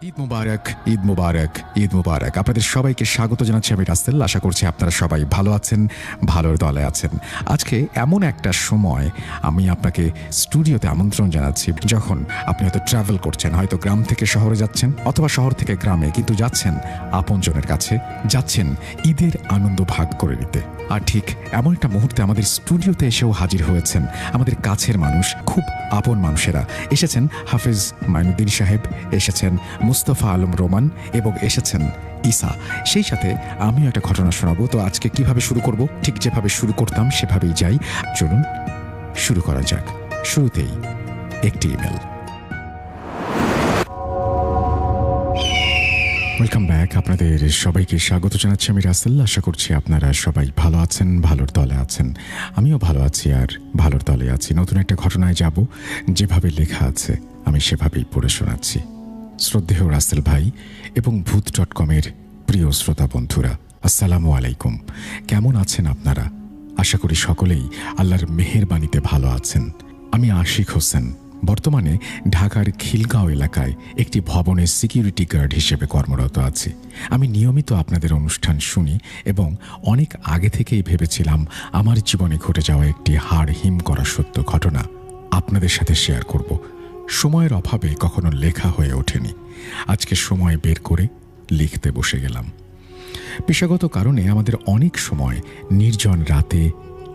ঈদ মুবারক, ঈদ মুবারক, ঈদ মুবারক। আপনাদের সবাইকে স্বাগত জানাচ্ছি আমি রাসেল। আশা করছি আপনারা সবাই ভালো আছেন, ভালোর দলে আছেন। আজকে এমন একটা সময় আমি আপনাকে স্টুডিওতে আমন্ত্রণ জানাচ্ছি যখন আপনি হয়তো ট্রাভেল করছেন, হয়তো গ্রাম থেকে শহরে যাচ্ছেন অথবা শহর থেকে গ্রামে, কিন্তু যাচ্ছেন আপনজনের কাছে, যাচ্ছেন ঈদের আনন্দ ভাগ করে নিতে। আর ঠিক এমন একটা মুহূর্তে আমাদের স্টুডিওতে এসেও হাজির হয়েছেন আমাদের কাছের মানুষ, খুব আপন মানুষেরা। এসেছেন হাফেজ মাইনুদ্দিন সাহেব, এসেছেন মুস্তফা আলম রোমান এবং এসেছেন ঈসা। সেই সাথে আমিও একটা ঘটনা শোনাবো। তো আজকে কিভাবে শুরু করব, ঠিক যেভাবে শুরু করতাম সেভাবেই যাই। চলুন শুরু করা যাক। শুরুতেই একটি ইমেল। Welcome back. আপনাদের সবাইকে স্বাগত জানাচ্ছি আমি রাসেল। আশা করছি আপনারা সবাই ভালো আছেন, ভালোর দলে আছেন। আমিও ভালো আছি আর ভালোর দলে আছি। নতুন একটা ঘটনায় যাব, যেভাবে লেখা আছে আমি সেভাবেই পড়ে শোনাচ্ছি। শ্রদ্ধেয় রাসেল ভাই এবং ভূত.com-এর প্রিয় শ্রোতা বন্ধুরা, আসসালামু আলাইকুম। কেমন আছেন আপনারা? আশা করি সকলেই আল্লাহর মেহেরবানিতে ভালো আছেন। আমি আশিক হোসেন, বর্তমানে ঢাকার খিলগাঁও এলাকায় একটি ভবনের সিকিউরিটি গার্ড হিসেবে কর্মরত আছি। আমি নিয়মিত আপনাদের অনুষ্ঠান শুনি এবং অনেক আগে থেকেই ভেবেছিলাম আমার জীবনে ঘটে যাওয়া একটি হাড় হিম করা সত্য ঘটনা আপনাদের সাথে শেয়ার করব। সময়ের অভাবে কখনো লেখা হয়ে ওঠেনি। আজকে সময় বের করে লিখতে বসে গেলাম। পেশাগত কারণে আমাদের অনেক সময় নির্জন রাতে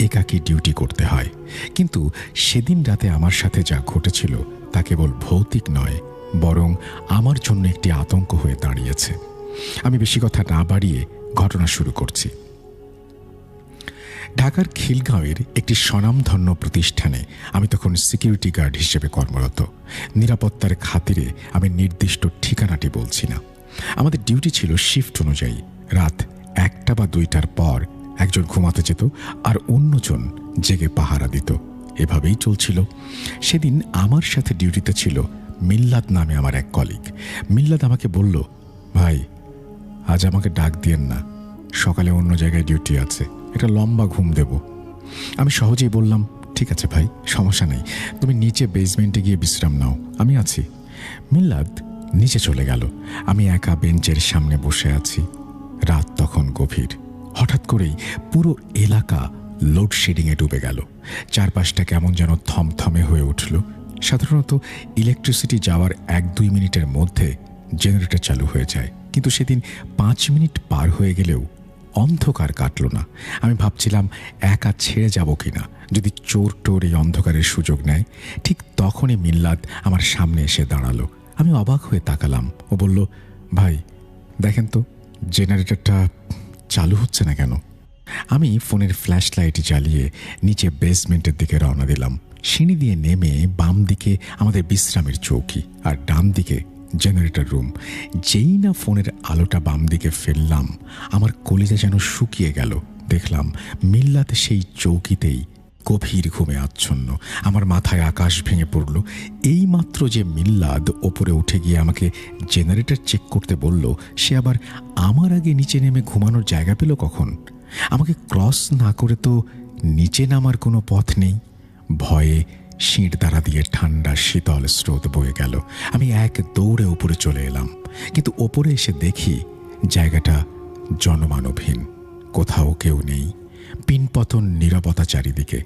একাকী ডিউটি করতে হয়, কিন্তু সেদিন রাতে আমার সাথে যা ঘটেছিল তা কেবল ভৌতিক নয়, বরং আমার জন্য একটি আতঙ্ক হয়ে দাঁড়িয়েছে। আমি বেশি কথা না বাড়িয়ে ঘটনা শুরু করছি। ঢাকার খিলগাঁওয়ের একটি স্বনামধন্য প্রতিষ্ঠানে আমি তখন সিকিউরিটি গার্ড হিসেবে কর্মরত। নিরাপত্তার খাতিরে আমি নির্দিষ্ট ঠিকানাটি বলছি না। আমাদের ডিউটি ছিল শিফট অনুযায়ী। রাত 1টা বা 2টার পর একজন ঘুমাতে যেত আর অন্যজন জেগে পাহারা দিত। এভাবেই চলছিল। সেদিন আমার সাথে ডিউটিতে ছিল মিল্লাত নামে আমার এক কলিগ। মিল্লাত আমাকে বলল, ভাই আজ আমাকে ডাক দিয়েন না, সকালে অন্য জায়গায় ডিউটি আছে, একটা লম্বা ঘুম দেব। আমি সহজেই বললাম, ঠিক আছে ভাই, সমস্যা নেই, তুমি নিচে বেসমেন্টে গিয়ে বিশ্রাম নাও, আমি আছি। মিল্লাত নিচে চলে গেল। আমি একা বেঞ্চের সামনে বসে আছি। রাত তখন গভীর। হঠাৎ করেই পুরো এলাকা লোডশেডিংয়ে ডুবে গেল। চারপাশটা কেমন যেন থমথমে হয়ে উঠল। সাধারণত ইলেকট্রিসিটি যাওয়ার 1-2 মিনিটের মধ্যে জেনারেটর চালু হয়ে যায়, কিন্তু সেদিন 5 মিনিট পার হয়ে গেলেও অন্ধকার কাটল না। আমি ভাবছিলাম একা ছেড়ে যাব কিনা, যদি চোর টোর এই অন্ধকারের সুযোগ নেয়। ঠিক তখনই মিল্লাত আমার সামনে এসে দাঁড়ালো। আমি অবাক হয়ে তাকালাম। ও বলল, ভাই দেখেন তো জেনারেটরটা চালু হচ্ছে না কেন? আমি ফোনের ফ্ল্যাশ লাইট জ্বালিয়ে নিচে বেসমেন্টের দিকে রওনা দিলাম। সিঁড়ি দিয়ে নেমে বাম দিকে আমাদের বিশ্রামের চৌকি আর ডান দিকে জেনারেটর রুম। যেই না ফোনের আলোটা বাম দিকে ফেললাম, আমার কলিজা যেন শুকিয়ে গেল। দেখলাম মিল্লাত সেই চৌকিতেই গভীর ঘুমে আচ্ছন্ন। আমার মাথায় আকাশ ভেঙে পড়ল। এই মাত্র যে মিল্লাদ ওপরে উঠে গিয়ে আমাকে জেনারেটর চেক করতে বলল, সে আবার আমার আগে নিচে নেমে ঘুমানোর জায়গা পেল কখন? আমাকে ক্রস না করে তো নিচে নামার কোনো পথ নেই। ভয়ে শিঁড় দ্বারা দিয়ে ঠান্ডা শীতল স্রোত বয়ে গেল। আমি এক দৌড়ে উপরে চলে এলাম, কিন্তু ওপরে এসে দেখি জায়গাটা জনমানবহীন। কোথাও কেউ নেই। পিনপতন নীরবতা চারিদিকে।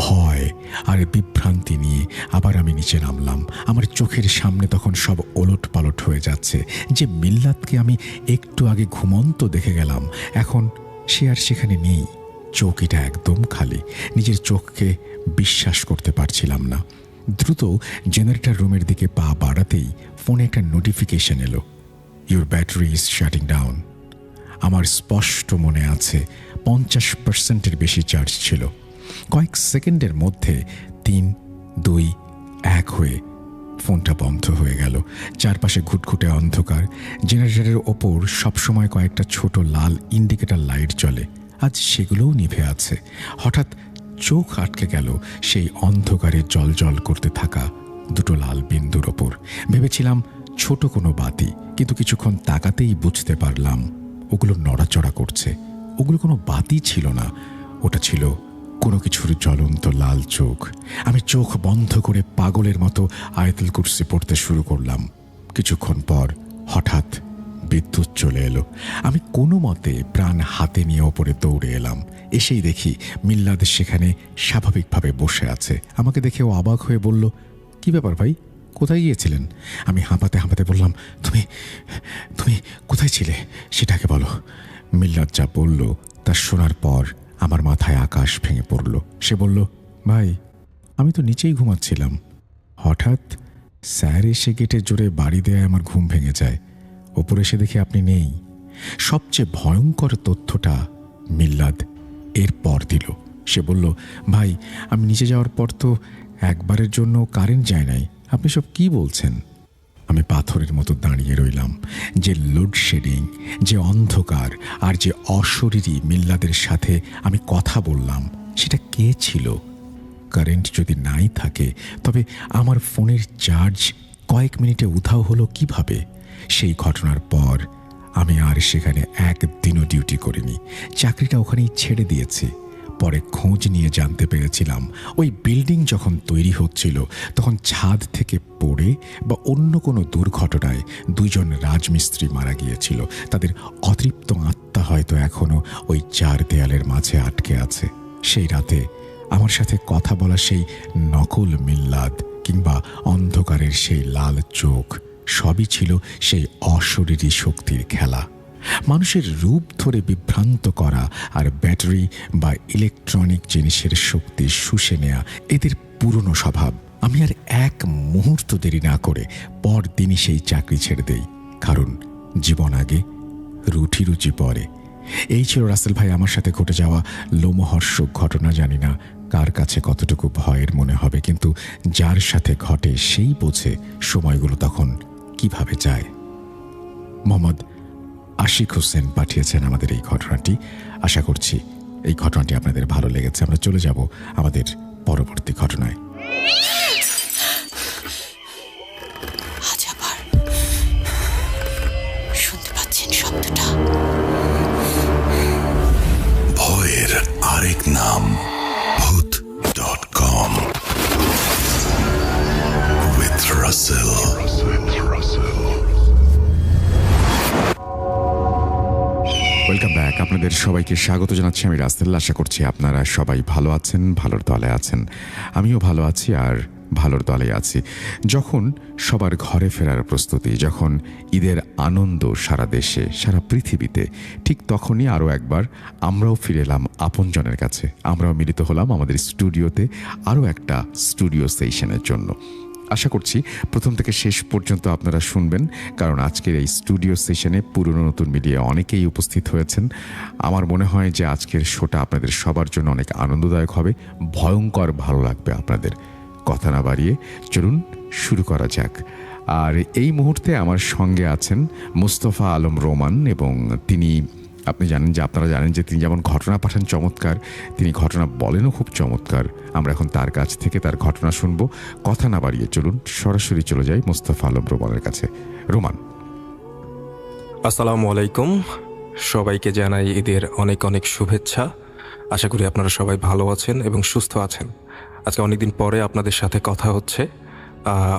ভয় আর বিভ্রান্তি নিয়ে আবার আমি নিচে নামলাম। আমার চোখের সামনে তখন সব ওলট পালট হয়ে যাচ্ছে। যে মিল্লাতকে আমি একটু আগে ঘুমন্ত দেখে গেলাম, এখন সে আর সেখানে নেই। চৌকিটা একদম খালি। নিজের চোখকে বিশ্বাস করতে পারছিলাম না। দ্রুত জেনারেটর রুমের দিকে পা বাড়াতেই ফোনে একটা নোটিফিকেশন এলো, your battery is shirting down. আমার স্পষ্ট মনে আছে 50%-এর বেশি চার্জ ছিল। কয়েক সেকেন্ডের মধ্যে 3, 2, 1 হয়ে ফোনটা বন্ধ হয়ে গেল। চারপাশে ঘুটঘুটে অন্ধকার। জেনারেটরের ওপর সবসময় কয়েকটা ছোট লাল ইন্ডিকেটর লাইট জ্বলে, আজ সেগুলোও নিভে আছে। হঠাৎ চোখ আটকে গেল সেই অন্ধকারে জলজল করতে থাকা দুটো লাল বিন্দুর ওপর। ভেবেছিলাম ছোট কোনো বাতি, কিন্তু কিছুক্ষণ তাকাতেই বুঝতে পারলাম ওগুলো নড়াচড়া করছে। ওগুলো কোনো বাতি ছিল না, ওটা ছিল কোনো কিছুর জ্বলন্ত লাল চোখ। আমি চোখ বন্ধ করে পাগলের মতো আয়াতুল কুরসি পড়তে শুরু করলাম। কিছুক্ষণ পর হঠাৎ বিদ্যুৎ চলে এলো। আমি কোনো মতে প্রাণ হাতে নিয়ে ওপরে দৌড়ে এলাম। এসেই দেখি মিল্লাদ সেখানে স্বাভাবিকভাবে বসে আছে। আমাকে দেখে ও অবাক হয়ে বলল, কি ব্যাপার ভাই, কোথায় গিয়েছিলেন? আমি হাঁপাতে হাঁপাতে বললাম, তুমি তুমি কোথায় ছিলে সেটাকে বলো। মিল্লাদ যা বলল তা শোনার পর আমার মাথায় আকাশ ভেঙে পড়ল। সে বলল, ভাই আমি তো নিচেই ঘুমাচ্ছিলাম, হঠাৎ স্যার এসে গেটে জোরে বাড়ি দেয়, আমার ঘুম ভেঙে যায়। ওপরে এসে দেখি আপনি নেই। সবচেয়ে ভয়ঙ্কর তথ্যটা মিল্লাদ এরপর দিল। সে বলল, ভাই আমি নিচে যাওয়ার পর তো একবারের জন্য কারেন্ট যায় নাই। আপনি সব কি বলছেন? আমি পাথরের মতো দাঁড়িয়ে রইলাম। যে লোডশেডিং, যে অন্ধকার আর যে অশরীরী মিল্লাদের সাথে আমি কথা বললাম, সেটা কে ছিল? কারেন্ট যদি নাই থাকে তবে আমার ফোনের চার্জ কয়েক মিনিটে উধাও হলো কিভাবে? সেই ঘটনার পর আমি আর সেখানে একদিনও ডিউটি করিনি। চাকরিটা ওখানেই ছেড়ে দিয়েছি। পরে খোঁজ নিয়ে জানতে পেরেছিলাম ওই বিল্ডিং যখন তৈরি হচ্ছিল তখন ছাদ থেকে পড়ে বা অন্য কোনো দুর্ঘটনায় 2 জন রাজমিস্ত্রি মারা গিয়েছিল। তাদের অতৃপ্ত আত্মা হয়তো এখনো ওই 4 দেয়ালের মাঝে আটকে আছে। সেই রাতে আমার সাথে কথা বলা সেই নকল মিল্লাদ কিংবা অন্ধকারের সেই লাল চোখ সবই ছিল সেই অশরীরী শক্তির খেলা। মানুষের রূপ ধরে বিভ্রান্ত করা আর ব্যাটারি বা ইলেকট্রনিক জিনিসের শক্তি শুষে নেয়া এদের পুরনো স্বভাব। আমি আর এক মুহূর্ত দেরি না করে পরদিনই সেই চাকরি ছেড়ে দেই, কারণ জীবন আগে, রুটি রুচি পরে। এই ছিল রাসেল ভাই আমার সাথে ঘটে যাওয়া লোমহর্ষক ঘটনা। জানি না কার কাছে কতটুকু ভয়ের মনে হবে, কিন্তু যার সাথে ঘটে সেই বোঝে সময়গুলো তখন কিভাবে যায়। মোহাম্মদ আশিক হোসেন পাঠিয়েছেন আমাদের এই ঘটনাটি। আশা করছি এই ঘটনাটি আপনাদের ভালো লেগেছে। আমরা চলে যাব আমাদের পরবর্তী ঘটনায়। আজ আবার শুনতে পাচ্ছেন শব্দটা? ভয়ের আরেক নাম ভূত.com with Russell. Welcome back. আপনাদের সবাইকে স্বাগত জানাচ্ছি আমি রাসেল। আশা করছি আপনারা সবাই ভালো আছেন, ভালোর দলে আছেন। আমিও ভালো আছি আর ভালোর দলে আছি। যখন সবার ঘরে ফেরার প্রস্তুতি, যখন ঈদের আনন্দ সারা দেশে, সারা পৃথিবীতে, ঠিক তখনই আরও একবার আমরাও ফিরে এলাম আপনজনের কাছে। আমরাও মিলিত হলাম আমাদের স্টুডিওতে আরও একটা স্টুডিও সেশনের জন্য। আশা করছি প্রথম থেকে শেষ পর্যন্ত আপনারা শুনবেন, কারণ আজকের এই স্টুডিও সেশনে পুরনো নতুন মিলিয়ে অনেকেই উপস্থিত হয়েছেন। আমার মনে হয় যে আজকের শোটা আপনাদের সবার জন্য অনেক আনন্দদায়ক হবে, ভয়ঙ্কর ভালো লাগবে আপনাদের। কথা না বাড়িয়ে চলুন শুরু করা যাক। আর এই মুহূর্তে আমার সঙ্গে আছেন মুস্তফা আলম রোমান, এবং তিনি আপনারা জানেন যে তিনি যেমন ঘটনা পাঠান চমৎকার, তিনি ঘটনা বলেনও খুব চমৎকার। আমরা এখন তার কাছ থেকে তার ঘটনা শুনবো। কথা না বাড়িয়ে চলুন সরাসরি চলে যাই মুস্তফা আলম রোমানের কাছে। রোমান, আসসালামু আলাইকুম। সবাইকে জানাই ঈদের অনেক অনেক শুভেচ্ছা। আশা করি আপনারা সবাই ভালো আছেন এবং সুস্থ আছেন। আজকে অনেকদিন পরে আপনাদের সাথে কথা হচ্ছে,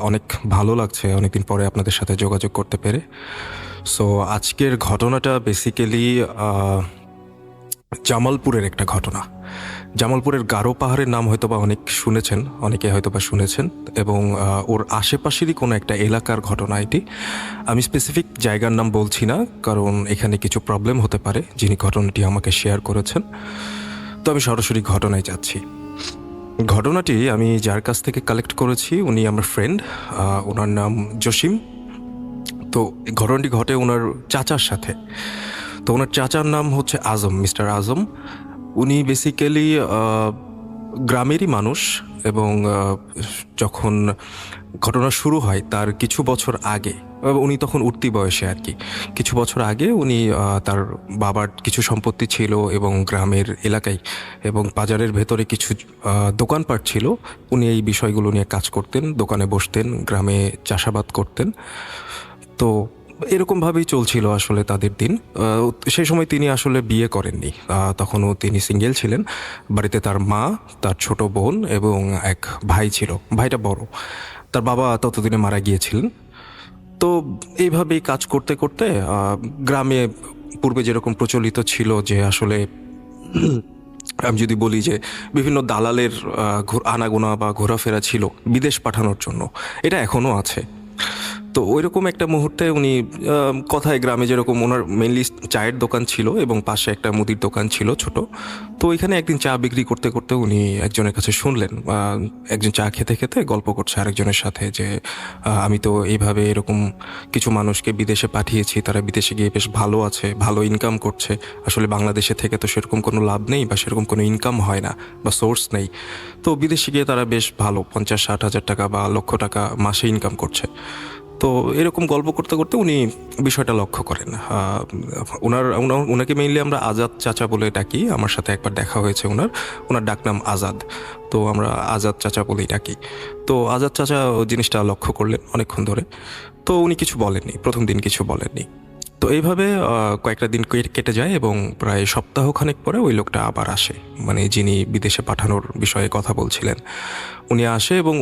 অনেক ভালো লাগছে অনেকদিন পরে আপনাদের সাথে যোগাযোগ করতে পেরে। সো আজকের ঘটনাটা বেসিক্যালি জামালপুরের একটা ঘটনা। জামালপুরের গারো পাহাড়ের নাম হয়তোবা অনেকে হয়তোবা শুনেছেন, এবং ওর আশেপাশেরই কোনো একটা এলাকার ঘটনা এটি। আমি স্পেসিফিক জায়গার নাম বলছি না, কারণ এখানে কিছু প্রবলেম হতে পারে যিনি ঘটনাটি আমাকে শেয়ার করেছেন। তো আমি সরাসরি ঘটনায় যাচ্ছি। ঘটনাটি আমি যার কাছ থেকে কালেক্ট করেছি উনি আমার ফ্রেন্ড, ওনার নাম জসিম। তো ঘটনাটি ঘটে ওনার চাচার সাথে। তো ওনার চাচার নাম হচ্ছে আজম, মিস্টার আজম। উনি বেসিক্যালি গ্রামেরই মানুষ, এবং যখন ঘটনা শুরু হয় তার কিছু বছর আগে, উনি তখন উঠতি বয়সে আর কি, কিছু বছর আগে উনি তার বাবার কিছু সম্পত্তি ছিল এবং গ্রামের এলাকায় এবং বাজারের ভেতরে কিছু দোকানপাট ছিল। উনি এই বিষয়গুলো নিয়ে কাজ করতেন, দোকানে বসতেন, গ্রামে চাষাবাদ করতেন। তো এরকমভাবেই চলছিল আসলে তাদের দিন। সেই সময় তিনি আসলে বিয়ে করেননি, তখনও তিনি সিঙ্গেল ছিলেন। বাড়িতে তার মা, তার ছোট বোন এবং এক ভাই ছিল। ভাইটা বড়, তার বাবা ততদিনে মারা গিয়েছিলেন। তো এইভাবেই কাজ করতে করতে গ্রামে পূর্বে যেরকম প্রচলিত ছিল যে আসলে আমি যদি বলি যে বিভিন্ন দালালের আনাগোনা বা ঘোরাফেরা ছিল বিদেশ পাঠানোর জন্য, এটা এখনও আছে। তো ওইরকম একটা মুহূর্তে উনি কথায় গ্রামে যেরকম ওনার মেনলি চায়ের দোকান ছিল এবং পাশে একটা মুদির দোকান ছিল ছোট। তো ওইখানে একদিন চা বিক্রি করতে করতে উনি একজনের কাছে শুনলেন, একজন চা খেতে খেতে গল্প করছে আরেকজনের সাথে যে আমি তো এইভাবে এরকম কিছু মানুষকে বিদেশে পাঠিয়েছি, তারা বিদেশে গিয়ে বেশ ভালো আছে, ভালো ইনকাম করছে। আসলে বাংলাদেশে থেকে তো সেরকম কোনো লাভ নেই বা সেরকম কোনো ইনকাম হয় না বা সোর্স নেই। তো বিদেশে গিয়ে তারা বেশ ভালো 50-60 হাজার টাকা বা লক্ষ টাকা মাসে ইনকাম করছে। তো এরকম গল্প করতে করতে উনি বিষয়টা লক্ষ্য করেন। ওনাকে মেইনলি আমরা আজাদ চাচা বলে ডাকি। আমার সাথে একবার দেখা হয়েছে ওনার ডাকনাম আজাদ, তো আমরা আজাদ চাচা বলেই ডাকি। তো আজাদ চাচা জিনিসটা লক্ষ্য করলেন অনেকক্ষণ ধরে। তো উনি কিছু বলেননি, প্রথম দিন কিছু বলেননি। তো এইভাবে কয়েকটা দিন কেটে যায় এবং প্রায় সপ্তাহখানেক পরে ওই লোকটা আবার আসে, মানে যিনি বিদেশে পাঠানোর বিষয়ে কথা বলছিলেন উনি আসে এবং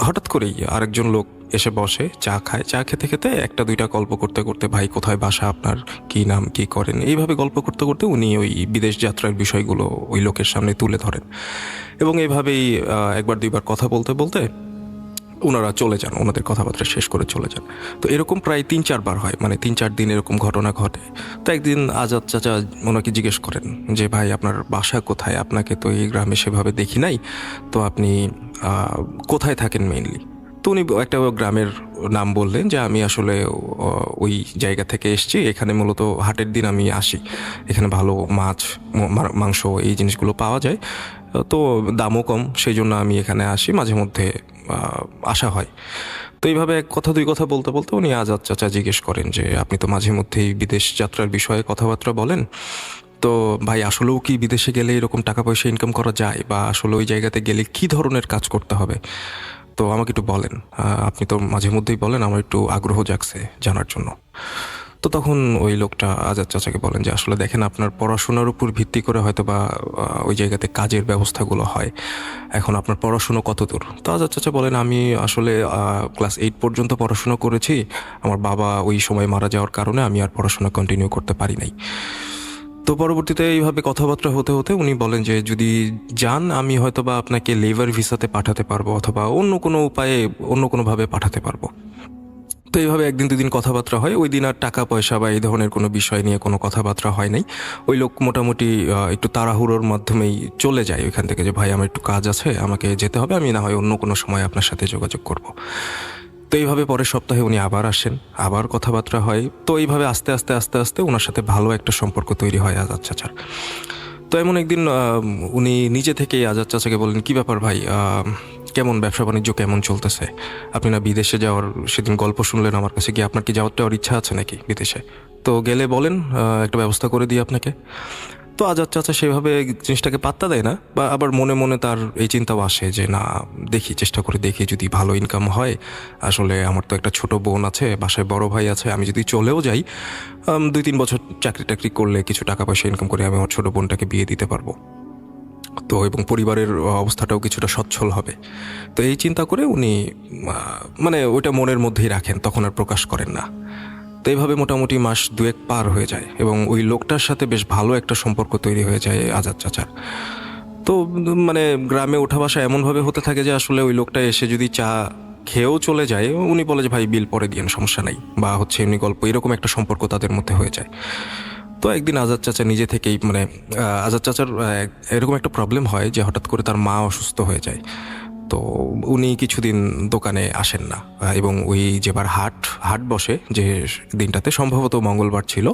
হঠাৎ করেই আরেকজন লোক এসে বসে, চা খায়। চা খেতে খেতে একটা দুইটা গল্প করতে করতে, ভাই কোথায় বাসা আপনার, কী নাম, কী করেন, এইভাবে গল্প করতে করতে উনি ওই বিদেশ যাত্রার বিষয়গুলো ওই লোকের সামনে তুলে ধরেন। এবং এইভাবেই একবার দুইবার কথা বলতে বলতে ওনারা চলে যান, ওনাদের কথাবার্তা শেষ করে চলে যান। তো এরকম প্রায় 3-4 বার হয়, মানে 3-4 দিন এরকম ঘটনা ঘটে। তো একদিন আজাদ চাচা ওনাকে জিজ্ঞেস করেন যে ভাই আপনার বাসা কোথায়, আপনাকে তো এই গ্রামে সেভাবে দেখি নাই, তো আপনি কোথায় থাকেন মেইনলি? তো উনি একটা গ্রামের নাম বললেন যে আমি আসলে ওই জায়গা থেকে এসেছি, এখানে মূলত হাটের দিন আমি আসি, এখানে ভালো মাছ মাংস এই জিনিসগুলো পাওয়া যায়, তো দামও কম, সেই জন্য আমি এখানে আসি, মাঝে মধ্যে আসা হয়। তো এইভাবে এক কথা দুই কথা বলতে বলতে উনি আজাদ চাচা জিজ্ঞেস করেন যে আপনি তো মাঝে মধ্যেই বিদেশ যাত্রার বিষয়ে কথাবার্তা বলেন, তো ভাই আসলেও কি বিদেশে গেলে এরকম টাকা পয়সা ইনকাম করা যায়, বা আসলে ওই জায়গাতে গেলে কী ধরনের কাজ করতে হবে, তো আমাকে একটু বলেন। আপনি তো মাঝে মধ্যেই বলেন, আমার একটু আগ্রহ জাগছে জানার জন্য। তো তখন ওই লোকটা আজাদ চাচাকে বলেন যে আসলে দেখেন, আপনার পড়াশোনার উপর ভিত্তি করে হয়তো বা ওই জায়গাতে কাজের ব্যবস্থাগুলো হয়, এখন আপনার পড়াশুনো কত দূর? তো আজাদ চাচা বলেন আমি আসলে ক্লাস 8 পর্যন্ত পড়াশোনা করেছি, আমার বাবা ওই সময় মারা যাওয়ার কারণে আমি আর পড়াশোনা কন্টিনিউ করতে পারি নাই। তো পরবর্তীতে এইভাবে কথাবার্তা হতে হতে উনি বলেন যে যদি যান আমি হয়তো বা আপনাকে লেবার ভিসাতে পাঠাতে পারবো, অথবা অন্য কোনো উপায়ে অন্য কোনোভাবে পাঠাতে পারবো। তো এইভাবে একদিন দুদিন কথাবার্তা হয়, ওই দিন আর টাকা পয়সা বা এই ধরনের কোনো বিষয় নিয়ে কোনো কথাবার্তা হয় নাই। ওই লোক মোটামুটি একটু তাড়াহুড়োর মাধ্যমেই চলে যায় ওইখান থেকে, যে ভাই আমার একটু কাজ আছে, আমাকে যেতে হবে, আমি না হয় অন্য কোনো সময় আপনার সাথে যোগাযোগ করব। তো এইভাবে পরের সপ্তাহে উনি আবার আসেন, আবার কথাবার্তা হয়। তো এইভাবে আস্তে আস্তে আস্তে আস্তে ওনার সাথে ভালো একটা সম্পর্ক তৈরি হয় আজাদ চাচার। তো এমন একদিন উনি নিজে থেকেই আজাদ চাচাকে বললেন, কী ব্যাপার ভাই, কেমন ব্যবসা বাণিজ্য কেমন চলতেছে? আপনি না বিদেশে যাওয়ার সেদিন গল্প শুনলেন আমার কাছে, কি আপনার কি যাওয়ার ইচ্ছা আছে নাকি বিদেশে? তো গেলে বলেন, একটা ব্যবস্থা করে দিই আপনাকে। তো আজাদ চাচা সেভাবে জিনিসটাকে পাত্তা দেয় না, বা আবার মনে মনে তার এই চিন্তাও আসে যে না, দেখি, চেষ্টা করে দেখি, যদি ভালো ইনকাম হয়। আসলে আমার তো একটা ছোট বোন আছে, বাসায় বড় ভাই আছে, আমি যদি চলেও যাই 2-3 বছর চাকরি টাকরি করলে কিছু টাকা পয়সা ইনকাম করে আমি আমার ছোট বোনটাকে বিয়ে দিতে পারবো, তো এবং পরিবারের অবস্থাটাও কিছুটা সচ্ছল হবে। তো এই চিন্তা করে উনি মানে ওইটা মনের মধ্যেই রাখেন, তখন আর প্রকাশ করেন না। তো এইভাবে মোটামুটি মাস 2-1 পার হয়ে যায় এবং ওই লোকটার সাথে বেশ ভালো একটা সম্পর্ক তৈরি হয়ে যায় আজাদ চাচার। তো মানে গ্রামে ওঠা বসা এমনভাবে হতে থাকে যে আসলে ওই লোকটা এসে যদি চা খেয়েও চলে যায়, উনি বলে যে ভাই বিল পরে দিয়েন, সমস্যা নাই, বা হচ্ছে এমনি গল্প, এরকম একটা সম্পর্ক তাদের মধ্যে হয়ে যায়। তো একদিন আজাদ চাচা নিজে থেকেই, মানে আজাদ চাচার এরকম একটা প্রবলেম হয় যে হঠাৎ করে তার মা অসুস্থ হয়ে যায়। তো উনি কিছুদিন দোকানে আসেন না, এবং ওই যেবার হাট বসে যে দিনটাতে, সম্ভবত মঙ্গলবার ছিল,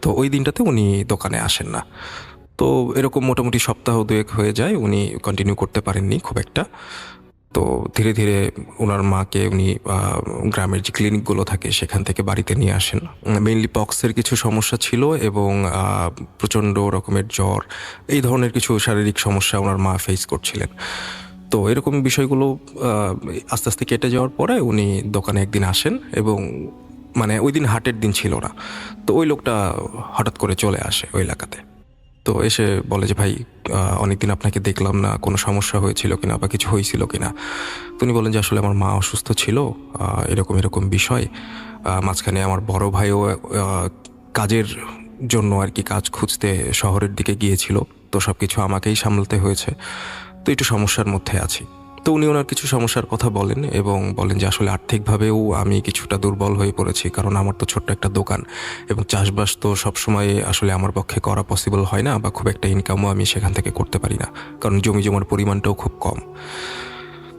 তো ওই দিনটাতে উনি দোকানে আসেন না। তো এরকম মোটামুটি সপ্তাহ 2-1 হয়ে যায়, উনি কন্টিনিউ করতে পারেননি খুব একটা। তো ধীরে ধীরে ওনার মাকে উনি গ্রামের যে ক্লিনিকগুলো থাকে সেখান থেকে বাড়িতে নিয়ে আসেন। মেইনলি পক্সের কিছু সমস্যা ছিল এবং প্রচণ্ড রকমের জ্বর, এই ধরনের কিছু শারীরিক সমস্যা ওনার মা ফেস করছিলেন। তো এরকম বিষয়গুলো আস্তে আস্তে কেটে যাওয়ার পরে উনি দোকানে একদিন আসেন, এবং মানে ওই দিন হাটের দিন ছিল না, তো ওই লোকটা হঠাৎ করে চলে আসে ওই এলাকাতে। তো এসে বলে যে ভাই অনেকদিন আপনাকে দেখলাম না, কোনো সমস্যা হয়েছিল কিনা বা কিছু হয়েছিল কিনা। তো উনি বলেন যে আসলে আমার মা অসুস্থ ছিল, এরকম এরকম বিষয়। মাঝখানে আমার বড় ভাইও কাজের জন্য আর কি কাজ খুঁজতে শহরের দিকে গিয়েছিল, তো সব কিছু আমাকেই সামলাতে হয়েছে, তো একটু সমস্যার মধ্যে আছি। তো উনি ওনার কিছু সমস্যার কথা বলেন এবং বলেন যে আসলে আর্থিকভাবেও আমি কিছুটা দুর্বল হয়ে পড়েছি, কারণ আমার তো ছোট্ট একটা দোকান এবং চাষবাস তো সবসময় আসলে আমার পক্ষে করা পসিবল হয় না, বা খুব একটা ইনকামও আমি সেখান থেকে করতে পারি না, কারণ জমি জমার পরিমাণটাও খুব কম।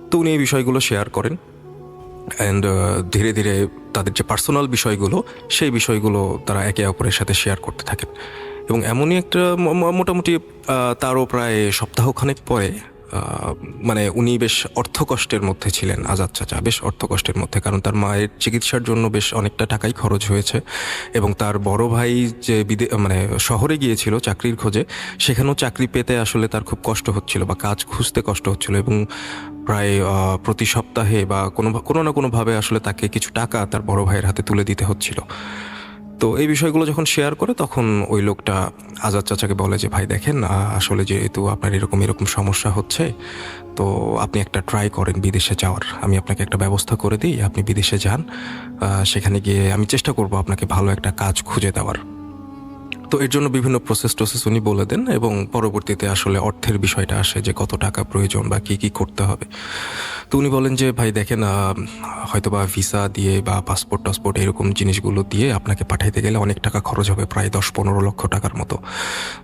তো উনি এই বিষয়গুলো শেয়ার করেন অ্যান্ড ধীরে ধীরে তাদের যে পার্সোনাল বিষয়গুলো সেই বিষয়গুলো তারা একে অপরের সাথে শেয়ার করতে থাকেন। এবং এমনই একটা মোটামুটি তারও প্রায় সপ্তাহখানেক পরে মানে উনি বেশ অর্থকষ্টের মধ্যে ছিলেন, আজাদ চাচা বেশ অর্থকষ্টের মধ্যে, কারণ তার মায়ের চিকিৎসার জন্য বেশ অনেকটা টাকাই খরচ হয়েছে। এবং তার বড় ভাই যে মানে শহরে গিয়েছিল চাকরির খোঁজে, সেখানেও চাকরি পেতে আসলে তার খুব কষ্ট হচ্ছিল বা কাজ খুঁজতে কষ্ট হচ্ছিল, এবং প্রায় প্রতি সপ্তাহে বা কোনো না কোনোভাবে আসলে তাকে কিছু টাকা তার বড় ভাইয়ের হাতে তুলে দিতে হচ্ছিল। তো এই বিষয়গুলো যখন শেয়ার করে তখন ওই লোকটা আজাদ চাচাকে বলে যে ভাই দেখেন, আসলে যেহেতু আপনার এরকম এরকম সমস্যা হচ্ছে, তো আপনি একটা ট্রাই করেন বিদেশে যাওয়ার, আমি আপনাকে একটা ব্যবস্থা করে দিই, আপনি বিদেশে যান, সেখানে গিয়ে আমি চেষ্টা করব আপনাকে ভালো একটা কাজ খুঁজে দেওয়ার। তো এর জন্য বিভিন্ন প্রসেস উনি বলে দেন, এবং পরবর্তীতে আসলে অর্থের বিষয়টা আসে যে কত টাকা প্রয়োজন বা কী কী করতে হবে। তো উনি বলেন যে ভাই দেখেন, হয়তোবা ভিসা দিয়ে বা পাসপোর্ট টাসপোর্ট এরকম জিনিসগুলো দিয়ে আপনাকে পাঠাইতে গেলে অনেক টাকা খরচ হবে, প্রায় 10-15 লক্ষ টাকার মতো।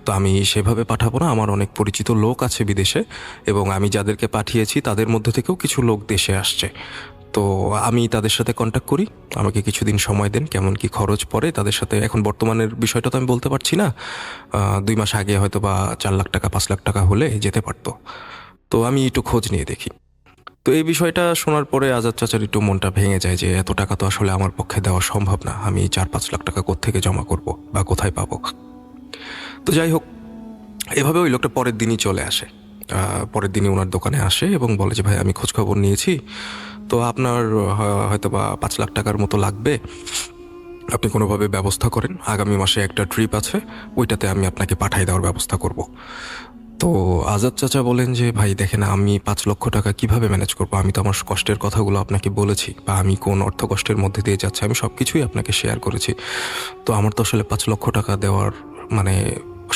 তো আমি সেভাবে পাঠাবো না, আমার অনেক পরিচিত লোক আছে বিদেশে, এবং আমি যাদেরকে পাঠিয়েছি তাদের মধ্যে থেকেও কিছু লোক দেশে আসছে। তো আমি তাদের সাথে কন্ট্যাক্ট করি, আমাকে কিছুদিন সময় দেন, কেমন কি খরচ পড়ে তাদের সাথে। এখন বর্তমানের বিষয়টা তো আমি বলতে পারছি না, 2 মাস আগে হয়তো বা 4 লাখ টাকা 5 লাখ টাকা হলে যেতে পারতো। তো আমি একটু খোঁজ নিয়ে দেখি। তো এই বিষয়টা শোনার পরে আজাদ চাচার একটু মনটা ভেঙে যায় যে এত টাকা তো আসলে আমার পক্ষে দেওয়া সম্ভব না, আমি 4-5 লাখ টাকা কোত্থেকে জমা করব বা কোথায় পাবো। তো যাই হোক, এভাবে ওই লোকটা পরের দিনই চলে আসে। পরের দিনই ওনার দোকানে আসে এবং বলে যে ভাই আমি খোঁজখবর নিয়েছি, তো আপনার হয়তো বা 5 লাখ টাকার মতো লাগবে, আপনি কোনোভাবে ব্যবস্থা করেন, আগামী মাসে একটা ট্রিপ আছে, ওইটাতে আমি আপনাকে পাঠিয়ে দেওয়ার ব্যবস্থা করব। তো আজাদ চাচা বলেন যে ভাই দেখেন, আমি 5 লক্ষ টাকা কিভাবে ম্যানেজ করবো, আমি তো আমার কষ্টের কথাগুলো আপনাকে বলেছি, বা আমি কোন অর্থ কষ্টের মধ্যে দিয়ে যাচ্ছি আমি সব কিছুই আপনাকে শেয়ার করেছি। তো আমার তো আসলে 5 লক্ষ টাকা দেওয়ার মানে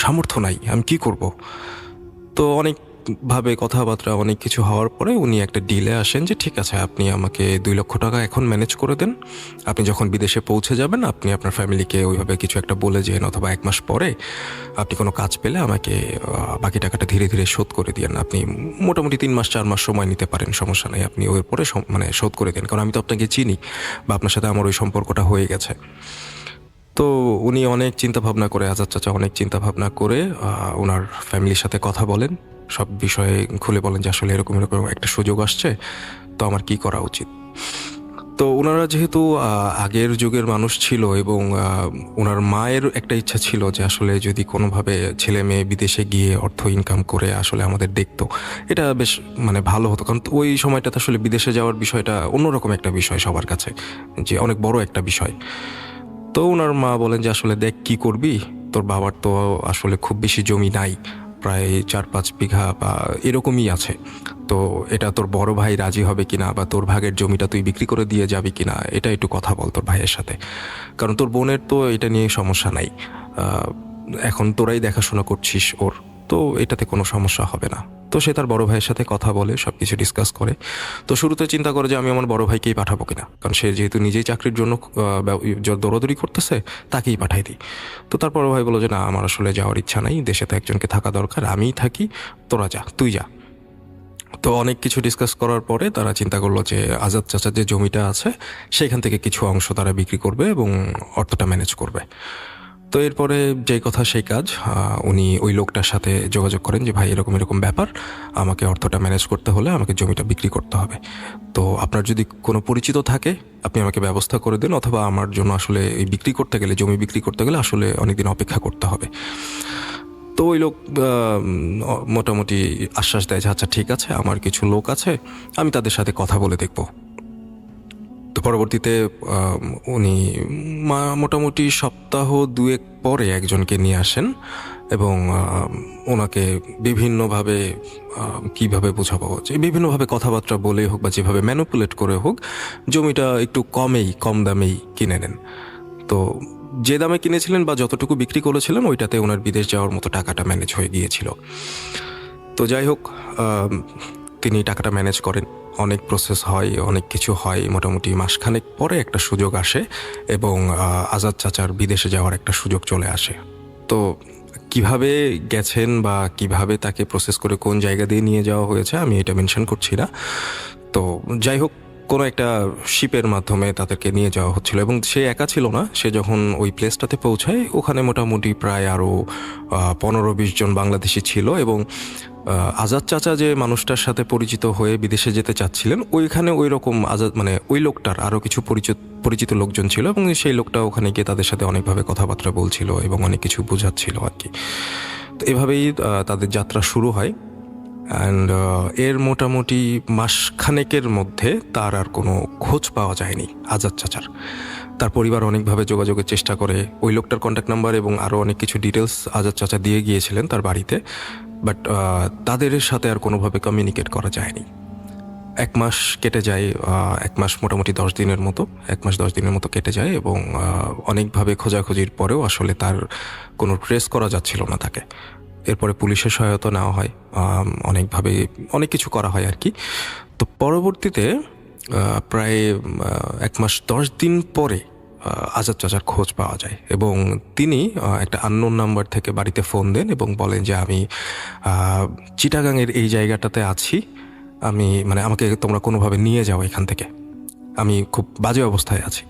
সামর্থ্য নাই, আমি কি করব। তো অনেকভাবে কথাবার্তা অনেক কিছু হওয়ার পরে উনি একটা ডিলে আসেন যে ঠিক আছে, আপনি আমাকে 2 লক্ষ টাকা এখন ম্যানেজ করে দেন, আপনি যখন বিদেশে পৌঁছে যাবেন আপনি আপনার ফ্যামিলিকে ওইভাবে কিছু একটা বলে যেন, অথবা 1 মাস পরে আপনি কোনো কাজ পেলে আমাকে বাকি টাকাটা ধীরে ধীরে শোধ করে দিন। আপনি মোটামুটি 3 মাস 4 মাস সময় নিতে পারেন, সমস্যা নেই, আপনি ওর পরে মানে শোধ করে দিন, কারণ আমি তো আপনাকে চিনি বা আপনার সাথে আমার ওই সম্পর্কটা হয়ে গেছে। তো উনি অনেক চিন্তা ভাবনা করে, আজাদ চাচা অনেক চিন্তা ভাবনা করে ওনার ফ্যামিলির সাথে কথা বলেন, সব বিষয়ে খুলে বলেন যে আসলে এরকম এরকম একটা সুযোগ আসছে, তো আমার কি করা উচিত। তো ওনারা যেহেতু আগের যুগের মানুষ ছিল, এবং ওনার মায়ের একটা ইচ্ছা ছিল যে আসলে যদি কোনোভাবে ছেলে মেয়ে বিদেশে গিয়ে অর্থ ইনকাম করে আসলে আমাদের দেখতো, এটা বেশ মানে ভালো হতো, কারণ ওই সময়টাতে আসলে বিদেশে যাওয়ার বিষয়টা অন্যরকম একটা বিষয় সবার কাছে, যে অনেক বড় একটা বিষয়। তো ওনার মা বলেন যে আসলে দেখ কি করবি, তোর বাবার তো আসলে খুব বেশি জমি নাই, প্রায় 4-5 বিঘা বা এরকমই আছে, তো এটা তোর বড় ভাই রাজি হবে কিনা, বা তোর ভাগের জমিটা তুই বিক্রি করে দিয়ে যাবি কিনা, এটা একটু কথা বল তোর ভাইয়ের সাথে, কারণ তোর বোনের তো এটা নিয়ে সমস্যা নাই, এখন তোরাই দেখাশোনা করছিস ওর, তো এটাতে কোনো সমস্যা হবে না। তো সে তার বড় ভাইয়ের সাথে কথা বলে সব কিছু ডিসকাস করে। তো শুরুতে চিন্তা করে যে আমি আমার বড় ভাইকেই পাঠাবো কিনা, কারণ সে যেহেতু নিজেই চাকরির জন্য দৌড়াদৌড়ি করতেছে, তাকেই পাঠাই দিই। তো তার বড় ভাই বলল যে না, আমার আসলে যাওয়ার ইচ্ছা নাই, দেশে তো একজনকে থাকা দরকার, আমিই থাকি, তোরা যা, তুই যা। তো অনেক কিছু ডিসকাস করার পরে তারা চিন্তা করলো যে আজাদ চাচার যে জমিটা আছে সেখান থেকে কিছু অংশ তারা বিক্রি করবে এবং অর্থটা ম্যানেজ করবে। তো এরপরে যেই কথা সেই কাজ, উনি ওই লোকটার সাথে যোগাযোগ করেন যে ভাই এরকম এরকম ব্যাপার, আমাকে অর্থটা ম্যানেজ করতে হলে আমাকে জমিটা বিক্রি করতে হবে, তো আপনার যদি কোনো পরিচিত থাকে আপনি আমাকে ব্যবস্থা করে দিন, অথবা আমার জন্য আসলে এই বিক্রি করতে গেলে, জমি বিক্রি করতে গেলে আসলে অনেকদিন অপেক্ষা করতে হবে। তো ওই লোক মোটামুটি আশ্বাস দেয় যে আচ্ছা ঠিক আছে, আমার কিছু লোক আছে, আমি তাদের সাথে কথা বলে দেখব। তো পরবর্তীতে উনি মোটামুটি সপ্তাহ 2 পরে একজনকে নিয়ে আসেন এবং ওনাকে বিভিন্নভাবে কিভাবে বোঝাবো, যে বিভিন্নভাবে কথাবার্তা বলে হোক বা যেভাবে ম্যানিপুলেট করে হোক জমিটা একটু কম দামেই কিনে নেন। তো যে দামে কিনেছিলেন বা যতটুকু বিক্রি করেছিলেন ওইটাতে ওনার বিদেশ যাওয়ার মতো টাকাটা ম্যানেজ হয়ে গিয়েছিল। তো যাই হোক, তিনি টাকাটা ম্যানেজ করেন, অনেক প্রসেস হয়, অনেক কিছু হয়, মোটামুটি মাসখানেক পরে একটা সুযোগ আসে এবং আজাদ চাচার বিদেশে যাওয়ার একটা সুযোগ চলে আসে। তো কিভাবে গেছেন বা কিভাবে তাকে প্রসেস করে কোন জায়গা দিয়ে নিয়ে যাওয়া হয়েছে আমি এটা মেনশন করছি না। তো যাই হোক, কোনো একটা শিপের মাধ্যমে তাদেরকে নিয়ে যাওয়া হচ্ছিল এবং সে একা ছিল না। সে যখন ওই প্লেসটাতে পৌঁছায় ওখানে মোটামুটি প্রায় আরও 15-20 জন বাংলাদেশি ছিল এবং আজাদ চাচা যে মানুষটার সাথে পরিচিত হয়ে বিদেশে যেতে চাচ্ছিলেন ওইখানে ওই রকম আজাদ মানে ওই লোকটার আরও কিছু পরিচিত লোকজন ছিল এবং সেই লোকটা ওখানে গিয়ে তাদের সাথে অনেকভাবে কথাবার্তা বলছিল এবং অনেক কিছু বোঝাচ্ছিল আর কি। তো এভাবেই তাদের যাত্রা শুরু হয়। অ্যান্ড এর মোটামুটি মাসখানেকের মধ্যে তার আর কোনো খোঁজ পাওয়া যায়নি আজাদ চাচার। তার পরিবার অনেকভাবে যোগাযোগের চেষ্টা করে, ওই লোকটার কন্ট্যাক্ট নাম্বার এবং আরও অনেক কিছু ডিটেলস আজাদ চাচা দিয়ে গিয়েছিলেন তার বাড়িতে, বাট তাদের সাথে আর কোনোভাবে কমিউনিকেট করা যায়নি। 1 মাস কেটে যায়, 1 মাস মোটামুটি 10 দিনের মতো, 1 মাস 10 দিনের মতো কেটে যায় এবং অনেকভাবে খোঁজাখুঁজির পরেও আসলে তার কোনো ট্রেস করা যাচ্ছিল না তাকে। এরপরে পুলিশের সহায়তা নেওয়া হয়, অনেকভাবে অনেক কিছু করা হয় আর কি। তো পরবর্তীতে প্রায় 1 মাস 10 দিন পরে আজাদ চাচার খোঁজ পাওয়া যায় এবং তিনি একটা আননোন নাম্বার থেকে বাড়িতে ফোন দেন এবং বলেন যে আমি চিটাগাংয়ের এই জায়গাটাতে আছি, আমাকে তোমরা কোনোভাবে নিয়ে যাও এখান থেকে, আমি খুব বাজে অবস্থায় আছি।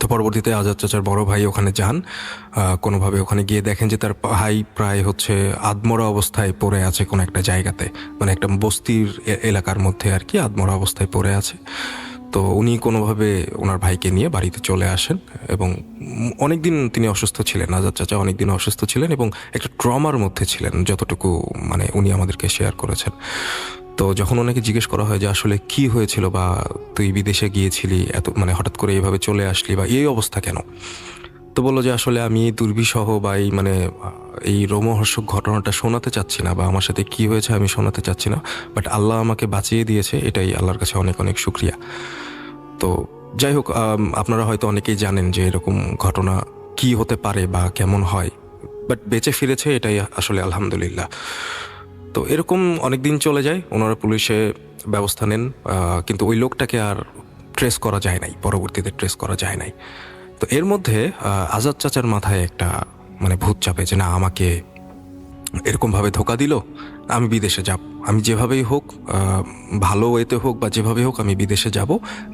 তো পরবর্তীতে আজাদ চাচার বড় ভাই ওখানে যান, কোনোভাবে ওখানে গিয়ে দেখেন যে তার ভাই প্রায় আধমরা অবস্থায় পড়ে আছে কোনো একটা জায়গাতে, মানে একটা বস্তির এলাকার মধ্যে আর কি আধমরা অবস্থায় পড়ে আছে। তো উনি কোনোভাবে ওনার ভাইকে নিয়ে বাড়িতে চলে আসেন এবং অনেকদিন তিনি অসুস্থ ছিলেন, আজাদ চাচা অনেকদিন অসুস্থ ছিলেন এবং একটা ট্রমার মধ্যে ছিলেন, যতটুকু উনি আমাদেরকে শেয়ার করেছেন। তো যখন ওনাকে জিজ্ঞেস করা হয় যে আসলে কি হয়েছিল বা তুই বিদেশে গিয়েছিলি এত হঠাৎ করে এইভাবে চলে আসলি বা এই অবস্থা কেন, তো বললো যে আসলে আমি দুর্বিষহ বা এই রোমহর্ষক ঘটনাটা শোনাতে চাচ্ছি না বা আমার সাথে কি হয়েছে আমি শোনাতে চাচ্ছি না, বাট আল্লাহ আমাকে বাঁচিয়ে দিয়েছে, এটাই আল্লাহর কাছে অনেক অনেক শুক্রিয়া। তো যাই হোক, আপনারা হয়তো অনেকেই জানেন যে এরকম ঘটনা কি হতে পারে বা কেমন হয়, বাট বেঁচে ফিরেছে, এটাই আসলে আলহামদুলিল্লাহ। তো এরকম অনেক দিন চলে যায়, ওনারা পুলিশে ব্যবস্থা নেন, কিন্তু ওই লোকটাকে আর ট্রেস করা যায় নাই, পরবর্তীতে ট্রেস করা যায় নাই। তো এর মধ্যে আজাদ চাচার মাথায় একটা ভূত চাপে যে না, আমাকে এরকমভাবে ধোকা দিল, আমি বিদেশে যাব, আমি যেভাবেই হোক, ভালো ওয়েতে হোক বা যেভাবে হোক আমি বিদেশে যাব,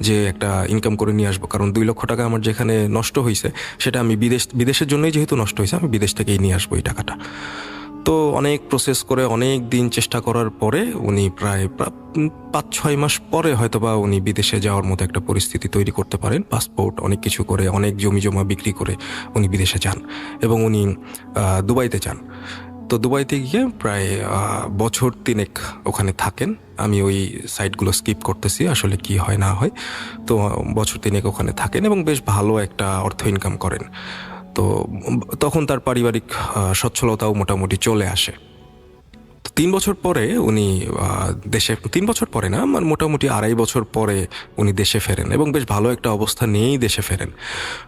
যে একটা ইনকাম করে নিয়ে আসবো, কারণ 2 লক্ষ টাকা আমার যেখানে নষ্ট হয়েছে সেটা আমি বিদেশের জন্যই যেহেতু নষ্ট হয়েছে, আমি বিদেশ থেকেই নিয়ে আসবো এই টাকাটা। তো অনেক প্রসেস করে অনেক দিন চেষ্টা করার পরে উনি প্রায় 5-6 মাস পরে হয়তোবা উনি বিদেশে যাওয়ার মতো একটা পরিস্থিতি তৈরি করতে পারেন, পাসপোর্ট অনেক কিছু করে, অনেক জমি জমা বিক্রি করে উনি বিদেশে যান এবং উনি দুবাইতে যান। তো দুবাইতে গিয়ে প্রায় বছর 3 ওখানে থাকেন। আমি ওই সাইটগুলো স্কিপ করতেছি, আসলে কি হয় না হয়। তো বছর 3 ওখানে থাকেন এবং বেশ ভালো একটা অর্থ ইনকাম করেন। তো তখন তার পারিবারিক সচ্ছলতাও মোটামুটি চলে আসে। 3 বছর পরে উনি দেশে, 3 বছর পরে না, মোটামুটি 2.5 বছর পরে উনি দেশে ফেরেন এবং বেশ ভালো একটা অবস্থা নিয়েই দেশে ফেরেন।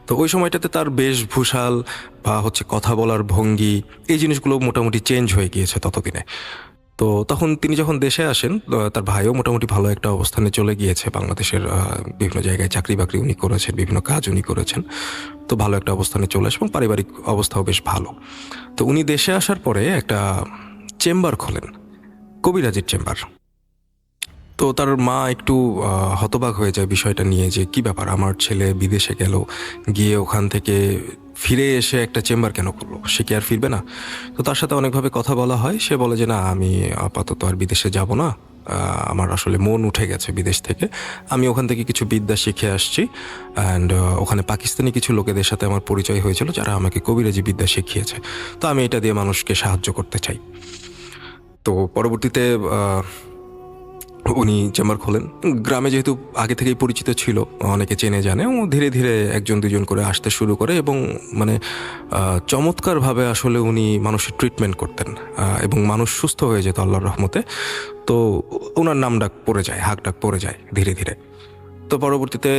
তো ওই সময়টাতে তার বেশভূষাল বা কথা বলার ভঙ্গি, এই জিনিসগুলো মোটামুটি চেঞ্জ হয়ে গিয়েছে ততদিনে। তো তখন তিনি যখন দেশে আসেন, তার ভাইও মোটামুটি ভালো একটা অবস্থানে চলে গিয়েছে, বাংলাদেশের বিভিন্ন জায়গায় চাকরি বাকরি উনি করেছেন, বিভিন্ন কাজ উনি করেছেন, তো ভালো একটা অবস্থানে চলে আসে এবং পারিবারিক অবস্থাও বেশ ভালো। তো উনি দেশে আসার পরে একটা চেম্বার খোলেন, কবিরাজির চেম্বার। তো তার মা একটু হতবাক হয়ে যায় বিষয়টা নিয়ে, যে কি ব্যাপার, আমার ছেলে বিদেশে গেল, গিয়ে ওখান থেকে ফিরে এসে একটা চেম্বার কেন করলো, সে কি আর ফিরবে না? তো তার সাথে অনেকভাবে কথা বলা হয়, সে বলে যে না, আমি আপাতত আর বিদেশে যাব না, আমার আসলে মন উঠে গেছে বিদেশ থেকে, আমি ওখান থেকে কিছু বিদ্যা শিখে আসছি, অ্যান্ড ওখানে পাকিস্তানি কিছু লোকেদের সাথে আমার পরিচয় হয়েছিল যারা আমাকে কবিরাজি বিদ্যা শিখিয়েছে, তো আমি এটা দিয়ে মানুষকে সাহায্য করতে চাই। তো পরবর্তীতে উনি চেম্বার খোলেন। গ্রামে যেহেতু আগে থেকেই পরিচিত ছিল, অনেকে চেনে জানে, ও ধীরে ধীরে একজন দুজন করে আসতে শুরু করে এবং মানে চমৎকারভাবে আসলে উনি মানুষের ট্রিটমেন্ট করতেন এবং মানুষ সুস্থ হয়ে যেত আল্লাহর রহমতে। তো ওনার নাম ডাক পড়ে যায়, হাক ডাক পড়ে যায় ধীরে ধীরে। তো পরবর্তীতে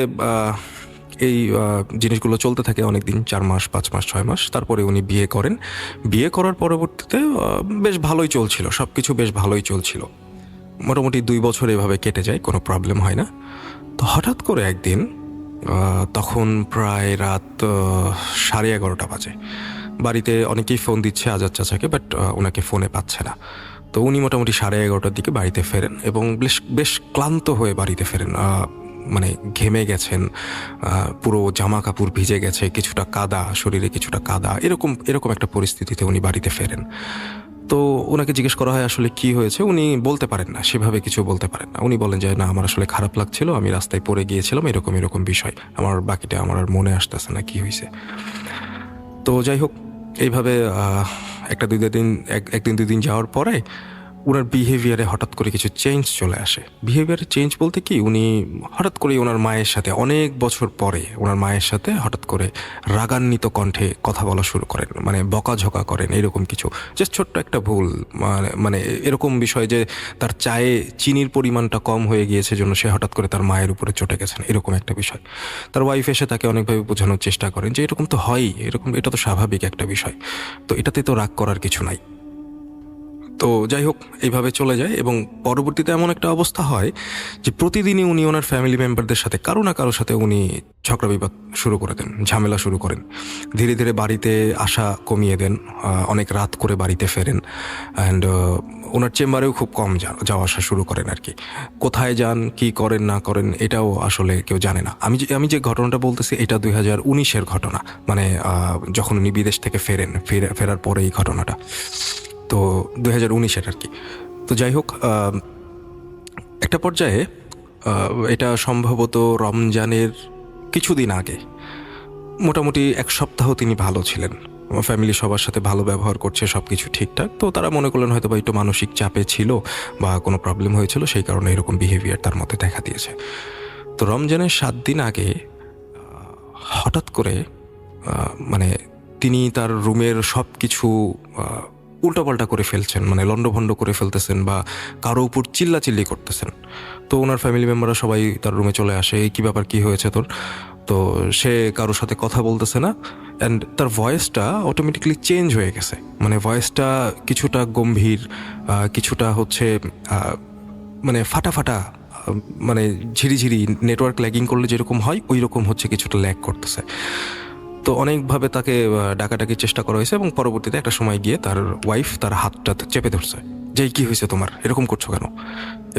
এই জিনিসগুলো চলতে থাকে অনেক দিন, 4 মাস 5 মাস 6 মাস। তারপরে উনি বিয়ে করেন। বিয়ে করার পরবর্তীতে বেশ ভালোই চলছিল, সব কিছু বেশ ভালোই চলছিল। মোটামুটি 2 বছর এভাবে কেটে যায়, কোনো প্রবলেম হয় না। তো হঠাৎ করে একদিন তখন প্রায় রাত 11:30 বাজে, বাড়িতে অনেকেই ফোন দিচ্ছে আজাদ চাচাকে, বাট ওনাকে ফোনে পাচ্ছে না। তো উনি মোটামুটি 11:30টার দিকে বাড়িতে ফেরেন এবং বেশ বেশ ক্লান্ত হয়ে বাড়িতে ফেরেন। মানে ঘেমে গেছেন, পুরো জামা কাপড় ভিজে গেছে, কিছুটা কাদা, শরীরে কিছুটা কাদা, এরকম এরকম একটা পরিস্থিতিতে উনি বাড়িতে ফেরেন। তো ওনাকে জিজ্ঞেস করা হয় আসলে কি হয়েছে। উনি বলতে পারেন না, সেভাবে কিছু বলতে পারেন না। উনি বলেন যে না, আমার আসলে খারাপ লাগছিল, আমি রাস্তায় পড়ে গিয়েছিলাম, এরকম এরকম বিষয়, আমার বাকিটা আমার আর মনে আসতেছে না কি হয়েছে। তো যাই হোক, এইভাবে একদিন 2 দিন যাওয়ার পরে ওনার বিহেভিয়ারে হঠাৎ করে কিছু চেঞ্জ চলে আসে। বিহেভিয়ারে চেঞ্জ বলতে কি, উনি হঠাৎ করে ওনার মায়ের সাথে, অনেক বছর পরে ওনার মায়ের সাথে হঠাৎ করে রাগান্বিত কণ্ঠে কথা বলা শুরু করেন, মানে বকাঝকা করেন, এরকম কিছু। জাস্ট ছোট্ট একটা ভুল, মানে এরকম বিষয় যে তার চায়ে চিনির পরিমাণটা কম হয়ে গিয়েছে জন্য সে হঠাৎ করে তার মায়ের উপরে চটে গেছেন, এরকম একটা বিষয়। তার ওয়াইফ এসে তাকে অনেকভাবে বোঝানোর চেষ্টা করেন যে এরকম তো হয়ই, এরকম, এটা তো স্বাভাবিক একটা বিষয়, তো এটাতে তো রাগ করার কিছু নাই। তো যাই হোক, এইভাবে চলে যায় এবং পরবর্তীতে এমন একটা অবস্থা হয় যে প্রতিদিনই উনি ওনার ফ্যামিলি মেম্বারদের সাথে কারো না কারোর সাথে উনি ঝগড়া বিবাদ শুরু করে দেন, ঝামেলা শুরু করেন। ধীরে ধীরে বাড়িতে আসা কমিয়ে দেন, অনেক রাত করে বাড়িতে ফেরেন। অ্যান্ড ওনার চেম্বারেও খুব কম যাওয়া আসা শুরু করেন আর কি। কোথায় যান, কি করেন না করেন, এটাও আসলে কেউ জানে না। আমি যে ঘটনাটা বলতেছি, এটা 2019-এর ঘটনা, মানে যখন উনি বিদেশ থেকে ফেরার পরে এই ঘটনাটা, তো 2019-এর আর কি। তো যাই হোক, একটা পর্যায়ে এটা সম্ভবত রমজানের কিছুদিন আগে, মোটামুটি 1 সপ্তাহ তিনি ভালো ছিলেন, ফ্যামিলি সবার সাথে ভালো ব্যবহার করছে, সব কিছু ঠিকঠাক। তো তারা মনে করলেন হয়তো বা একটু মানসিক চাপে ছিল বা কোনো প্রবলেম হয়েছিল, সেই কারণে এরকম বিহেভিয়ার তার মধ্যে দেখা দিয়েছে। তো রমজানের 7 দিন আগে হঠাৎ করে মানে তিনি তার রুমের সব কিছু উল্টাপাল্টা করে ফেলছেন, মানে লণ্ডভণ্ড করে ফেলতেছেন বা কারো উপর চিল্লাচিল্লি করতেছেন। তো ওনার ফ্যামিলি মেম্বাররা সবাই তার রুমে চলে আসে, এই কী ব্যাপার, কী হয়েছে তোর? তো সে কারোর সাথে কথা বলতেছে না, অ্যান্ড তার ভয়েসটা অটোমেটিকলি চেঞ্জ হয়ে গেছে। মানে ভয়েসটা কিছুটা গম্ভীর, কিছুটা হচ্ছে মানে ফাটা ফাটা, মানে ঝিরিঝিরি, নেটওয়ার্ক ল্যাগিং করলে যেরকম হয় ওই রকম হচ্ছে, কিছুটা ল্যাগ করতেছে। তো অনেকভাবে তাকে ডাকাডাকির চেষ্টা করা হয়েছে এবং পরবর্তীতে একটা সময় গিয়ে তার ওয়াইফ তার হাতটা চেপে ধরছে, যে কী হয়েছে তোমার, এরকম করছো কেন?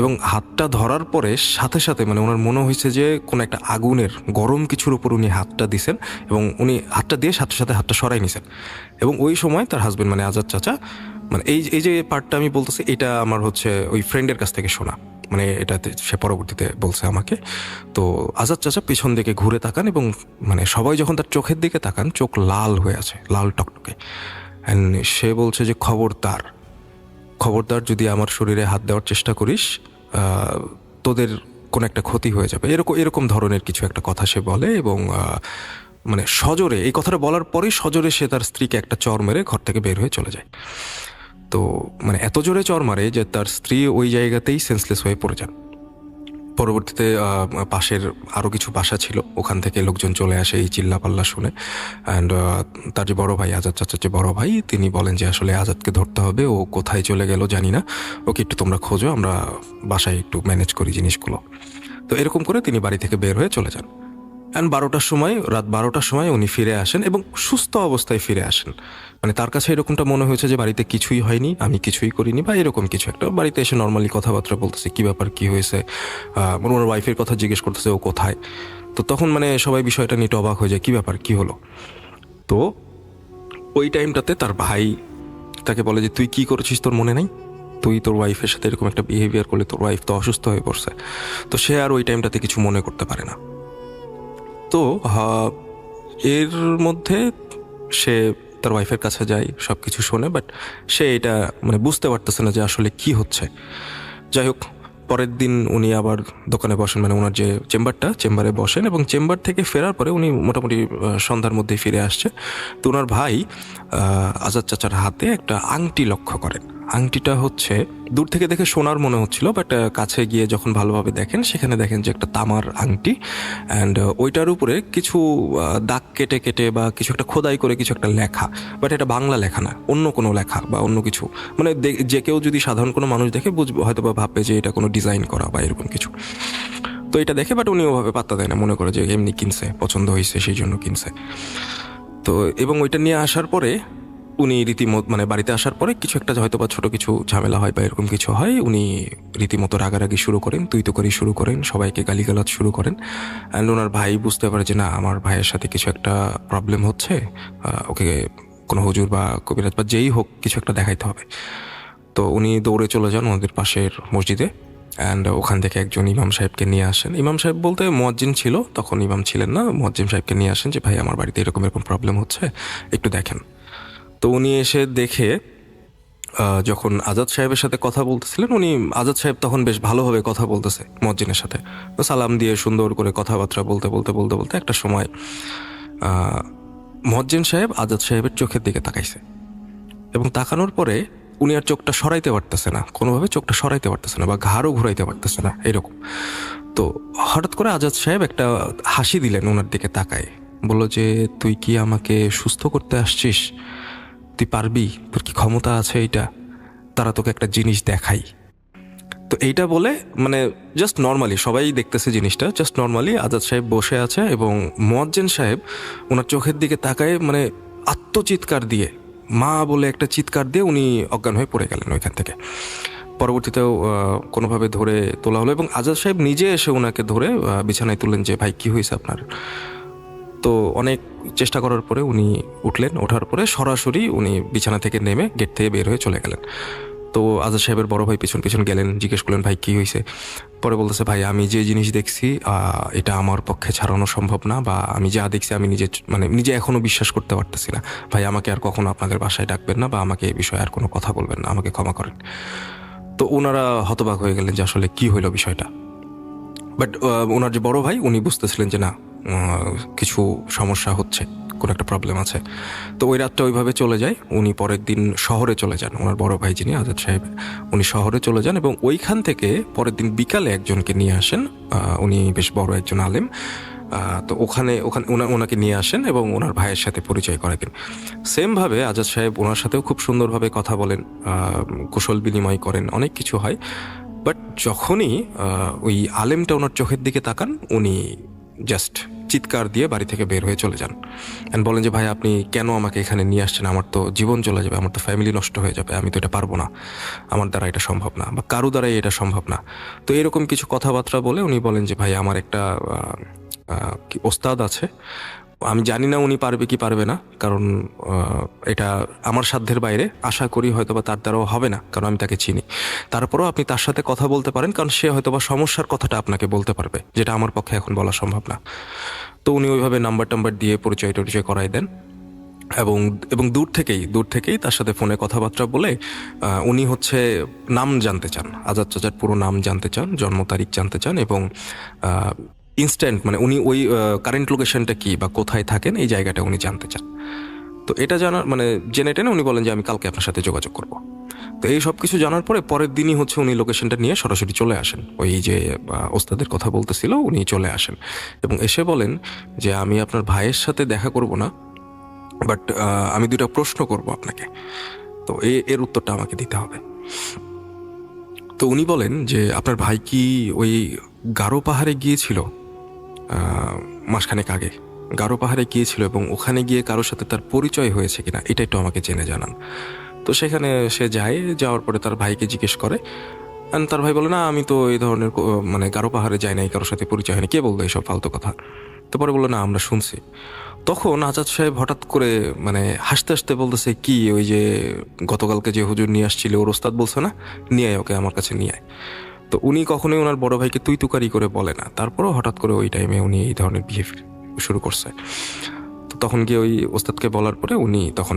এবং হাতটা ধরার পরে সাথে সাথে মানে ওনার মনে হয়েছে যে কোনো একটা আগুনের গরম কিছুর উপর উনি হাতটা দিছেন এবং উনি হাতটা দিয়ে সাথে সাথে হাতটা সরাই নিছেন। এবং ওই সময় তার হাজবেন্ড মানে আজাদ চাচা, মানে এই যে পার্টটা আমি বলতেছি, এটা আমার হচ্ছে ওই ফ্রেন্ডের কাছ থেকে শোনা, মানে এটাতে সে পরবর্তীতে বলছে আমাকে। তো আজাদ চাচা পিছন দিকে ঘুরে তাকান এবং মানে সবাই যখন তার চোখের দিকে তাকান, চোখ লাল হয়ে আছে, লাল টকটকে। অ্যান্ড সে বলছে যে খবরদার, যদি আমার শরীরে হাত দেওয়ার চেষ্টা করিস, তোদের কোনো একটা ক্ষতি হয়ে যাবে, এরকম ধরনের কিছু একটা কথা সে বলে। এবং মানে সজোরে, এই কথাটা বলার পরেই সজোরে সে তার স্ত্রীকে একটা চর মেরে ঘর থেকে বের হয়ে চলে যায়। তো মানে এত জোরে চর মারে যে তার স্ত্রী ওই জায়গাতেই সেন্সলেস হয়ে পড়ে যান। পরবর্তীতে পাশের আরও কিছু বাসা ছিল, ওখান থেকে লোকজন চলে আসে এই চিল্লাপাল্লা শুনে। অ্যান্ড তার যে বড় ভাই, আজাদ চাচার যে বড় ভাই, তিনি বলেন যে আসলে আজাদকে ধরতে হবে, ও কোথায় চলে গেল জানি না, ওকে একটু তোমরা খোঁজো, আমরা বাসায় একটু ম্যানেজ করি জিনিসগুলো। তো এরকম করে তিনি বাড়ি থেকে বের হয়ে চলে যান। অ্যান্ড রাত 12টার সময় উনি ফিরে আসেন এবং সুস্থ অবস্থায় ফিরে আসেন। মানে তার কাছে এরকমটা মনে হয়েছে যে বাড়িতে কিছুই হয়নি, আমি কিছুই করিনি বা এরকম কিছু একটা। বাড়িতে এসে নর্মালি কথাবার্তা বলতেছে, কী ব্যাপার, কী হয়েছে, ওনার ওয়াইফের কথা জিজ্ঞেস করতেছে ও কোথায়। তো তখন মানে সবাই বিষয়টা নিয়ে অবাক হয়ে যায়, কী ব্যাপার, কী হলো। তো ওই টাইমটাতে তার ভাই তাকে বলে যে তুই কী করেছিস, তোর মনে নাই? তুই তোর ওয়াইফের সাথে এরকম একটা বিহেভিয়ার করলে, তোর ওয়াইফ তো অসুস্থ হয়ে পড়ছে। তো সে আর ওই টাইমটাতে কিছু মনে করতে পারে না। তো এর মধ্যে সে তার ওয়াইফের কাছে যায়, সব কিছু শোনে, বাট সে এটা মানে বুঝতে পারতেছে না যে আসলে কি হচ্ছে। যাই হোক, পরের দিন উনি আবার দোকানে বসেন, মানে ওনার যে চেম্বারে বসেন, এবং চেম্বার থেকে ফেরার পরে উনি মোটামুটি সন্ধ্যার মধ্যেই ফিরে আসছে। তো ওনার ভাই আজাদ চাচার হাতে একটা আংটি লক্ষ্য করেন। আংটিটা হচ্ছে দূর থেকে দেখে সোনার মনে হচ্ছিল, বাট কাছে গিয়ে যখন ভালোভাবে দেখেন সেখানে দেখেন যে একটা তামার আংটি, অ্যান্ড ওইটার উপরে কিছু দাগ কেটে কেটে বা কিছু একটা খোদাই করে কিছু একটা লেখা, বাট এটা বাংলা লেখা না, অন্য কোনো লেখা বা অন্য কিছু, মানে যে কেউ যদি সাধারণ কোনো মানুষ দেখে বুঝবে, হয়তো বা ভাববে যে এটা কোনো ডিজাইন করা বা এরকম কিছু। তো এটা দেখে, বাট উনি ওভাবে পাত্তা দেয় না, মনে করে যে এমনি কিনছে, পছন্দ হয়েছে সেই জন্য কিনছে। তো এবং ওইটা নিয়ে আসার পরে উনি রীতিমতো, মানে বাড়িতে আসার পরে কিছু একটা হয়তো বা ছোটো কিছু ঝামেলা হয় বা এরকম কিছু হয়, উনি রীতিমতো রাগারাগি শুরু করেন, তুই তো করি শুরু করেন, সবাইকে গালিগালাজ শুরু করেন। অ্যান্ড ওনার ভাই বুঝতে পারে যে না, আমার ভাইয়ের সাথে কিছু একটা প্রবলেম হচ্ছে, ওকে কোনো হুজুর বা কবিরাজ বা যেই হোক কিছু একটা দেখাইতে হবে। তো উনি দৌড়ে চলে যান ওনাদের পাশের মসজিদে, অ্যান্ড ওখান থেকে একজন ইমাম সাহেবকে নিয়ে আসেন। ইমাম সাহেব বলতে মুয়াজ্জিন ছিল, তখন ইমাম ছিলেন না, মুয়াজ্জিন সাহেবকে নিয়ে আসেন যে ভাই আমার বাড়িতে এরকম এরকম প্রবলেম হচ্ছে, একটু দেখেন। তো উনি এসে দেখে যখন আজাদ সাহেবের সাথে কথা বলতেছিলেন, উনি আজাদ সাহেব তখন বেশ ভালোভাবে কথা বলতেছে মুয়াজ্জিনের সাথে, তো সালাম দিয়ে সুন্দর করে কথাবার্তা বলতে বলতে বলতে বলতে একটা সময় মুয়াজ্জিন সাহেব আজাদ সাহেবের চোখের দিকে তাকাইছে, এবং তাকানোর পরে উনি আর চোখটা সরাইতে পারতেছে না, কোনোভাবে চোখটা সরাইতে পারতেছে না বা ঘাড়ও ঘুরাইতে পারতেছে না এরকম। তো হঠাৎ করে আজাদ সাহেব একটা হাসি দিলেন ওনার দিকে তাকায়, বললো যে তুই কি আমাকে সুস্থ করতে আসছিস? তুই পারবি? তোর কি ক্ষমতা আছে? এইটা তারা তোকে একটা জিনিস দেখাই। তো এইটা বলে, মানে জাস্ট নর্মালি সবাই দেখতেছে জিনিসটা, জাস্ট নর্মালি আজাদ সাহেব বসে আছে এবং মুয়াজ্জিন সাহেব ওনার চোখের দিকে তাকায়, মানে আত্মচিৎকার দিয়ে, মা বলে একটা চিৎকার দিয়ে উনি অজ্ঞান হয়ে পড়ে গেলেন ওইখান থেকে। পরবর্তীতেও কোনোভাবে ধরে তোলা হলো এবং আজাদ সাহেব নিজে এসে ওনাকে ধরে বিছানায় তুললেন যে ভাই কী হয়েছে আপনার? তো অনেক চেষ্টা করার পরে উনি উঠলেন, ওঠার পরে সরাসরি উনি বিছানা থেকে নেমে গেট থেকে বের হয়ে চলে গেলেন। তো আজাদ সাহেবের বড় ভাই পিছন পিছন গেলেন, জিজ্ঞেস করলেন ভাই কী হয়েছে? পরে বলতেছে ভাই আমি যে জিনিস দেখছি এটা আমার পক্ষে ছাড়ানো সম্ভব না, বা আমি যা দেখছি আমি নিজে এখনও বিশ্বাস করতে পারতেছি না। ভাই আমাকে আর কখনো আপনাদের বাসায় ডাকবেন না, বা আমাকে এই বিষয়ে আর কোনো কথা বলবেন না, আমাকে ক্ষমা করেন। তো ওনারা হতবাক হয়ে গেলেন যে আসলে কী হইল বিষয়টা। বাট ওনার যে বড় ভাই উনি বুঝতেছিলেন যে না, কিছু সমস্যা হচ্ছে, কোনো একটা প্রবলেম আছে। তো ওই রাতটা ওইভাবে চলে যায়। উনি পরের দিন শহরে চলে যান, ওনার বড় ভাই যিনি আজাদ সাহেব, উনি শহরে চলে যান এবং ওইখান থেকে পরের দিন বিকালে একজনকে নিয়ে আসেন, উনি বেশ বড় একজন আলেম। তো ওনাকে নিয়ে আসেন এবং ওনার ভাইয়ের সাথে পরিচয় করায় দেন। সেমভাবে আজাদ সাহেব ওনার সাথেও খুব সুন্দরভাবে কথা বলেন, কুশল বিনিময় করেন, অনেক কিছু হয়। বাট যখনই ওই আলেমটা ওনার চোখের দিকে তাকান, উনি জাস্ট চিৎকার দিয়ে বাড়ি থেকে বের হয়ে চলে যান অ্যান্ড বলেন যে ভাই আপনি কেন আমাকে এখানে নিয়ে আসছেন? আমার তো জীবন চলে যাবে, আমার তো ফ্যামিলি নষ্ট হয়ে যাবে, আমি তো এটা পারবো না, আমার দ্বারা এটা সম্ভব না, বা কারো দ্বারাই এটা সম্ভব না। তো এরকম কিছু কথাবার্তা বলে উনি বলেন যে ভাই আমার একটা ওস্তাদ আছে, আমি জানি না উনি পারবে কি পারবে না, কারণ এটা আমার সাধ্যের বাইরে, আশা করি হয়তোবা তার দ্বারাও হবে না, কারণ আমি তাকে চিনি। তারপরেও আপনি তার সাথে কথা বলতে পারেন, কারণ সে হয়তোবা সমস্যার কথাটা আপনাকে বলতে পারবে, যেটা আমার পক্ষে এখন বলা সম্ভব না। তো উনি ওইভাবে নাম্বার দিয়ে পরিচয় করাই দেন এবং দূর থেকেই তার সাথে ফোনে কথাবার্তা বলে উনি হচ্ছে নাম জানতে চান, আজাদ চাচার পুরো নাম জানতে চান, জন্ম তারিখ জানতে চান, এবং ইনস্ট্যান্ট মানে উনি ওই কারেন্ট লোকেশনটা কি বা কোথায় থাকেন এই জায়গাটা উনি জানতে চান। তো এটা জেনে টেনে উনি বলেন যে আমি কালকে আপনার সাথে যোগাযোগ করব। তো এই সব কিছু জানার পরের দিনই হচ্ছে উনি লোকেশনটা নিয়ে সরাসরি চলে আসেন, ওই যে ওস্তাদের কথা বলতেছিল উনি চলে আসেন এবং এসে বলেন যে আমি আপনার ভাইয়ের সাথে দেখা করব না, বাট আমি দুটো প্রশ্ন করব আপনাকে, তো এর উত্তরটা আমাকে দিতে হবে। তো উনি বলেন যে আপনার ভাই কি ওই গারো পাহাড়ে গিয়েছিল মাসখানেক আগে? গারো পাহাড়ে গিয়েছিল এবং ওখানে গিয়ে কারোর সাথে তার পরিচয় হয়েছে কিনা এটা একটু আমাকে জেনে জানান। তো সেখানে সে যাওয়ার পরে তার ভাইকে জিজ্ঞেস করে, অ্যান্ড তার ভাই বলে না আমি তো এই ধরনের গারো পাহাড়ে যাই নাই, কারোর সাথে পরিচয় হয়নি, কে বলতো এইসব ফালতু কথা? তো পরে বললো না আমরা শুনছি। তখন আজাদ সাহেব হঠাৎ করে হাসতে হাসতে বলতেছে কি, ওই যে গতকালকে যে হুজুর নিয়ে আসছিল ওর ওস্তাদ বলছে না, নিয়ে আয় ওকে আমার কাছে নিয়ে আয়। তো উনি কখনোই ওনার বড় ভাইকে তুই তুকারি করে বলে না, তারপরেও হঠাৎ করে ওই টাইমে উনি এই ধরনের বিহেভিয়ার শুরু করছে। তো তখন গিয়ে ওই ওস্তাদকে বলার পরে উনি তখন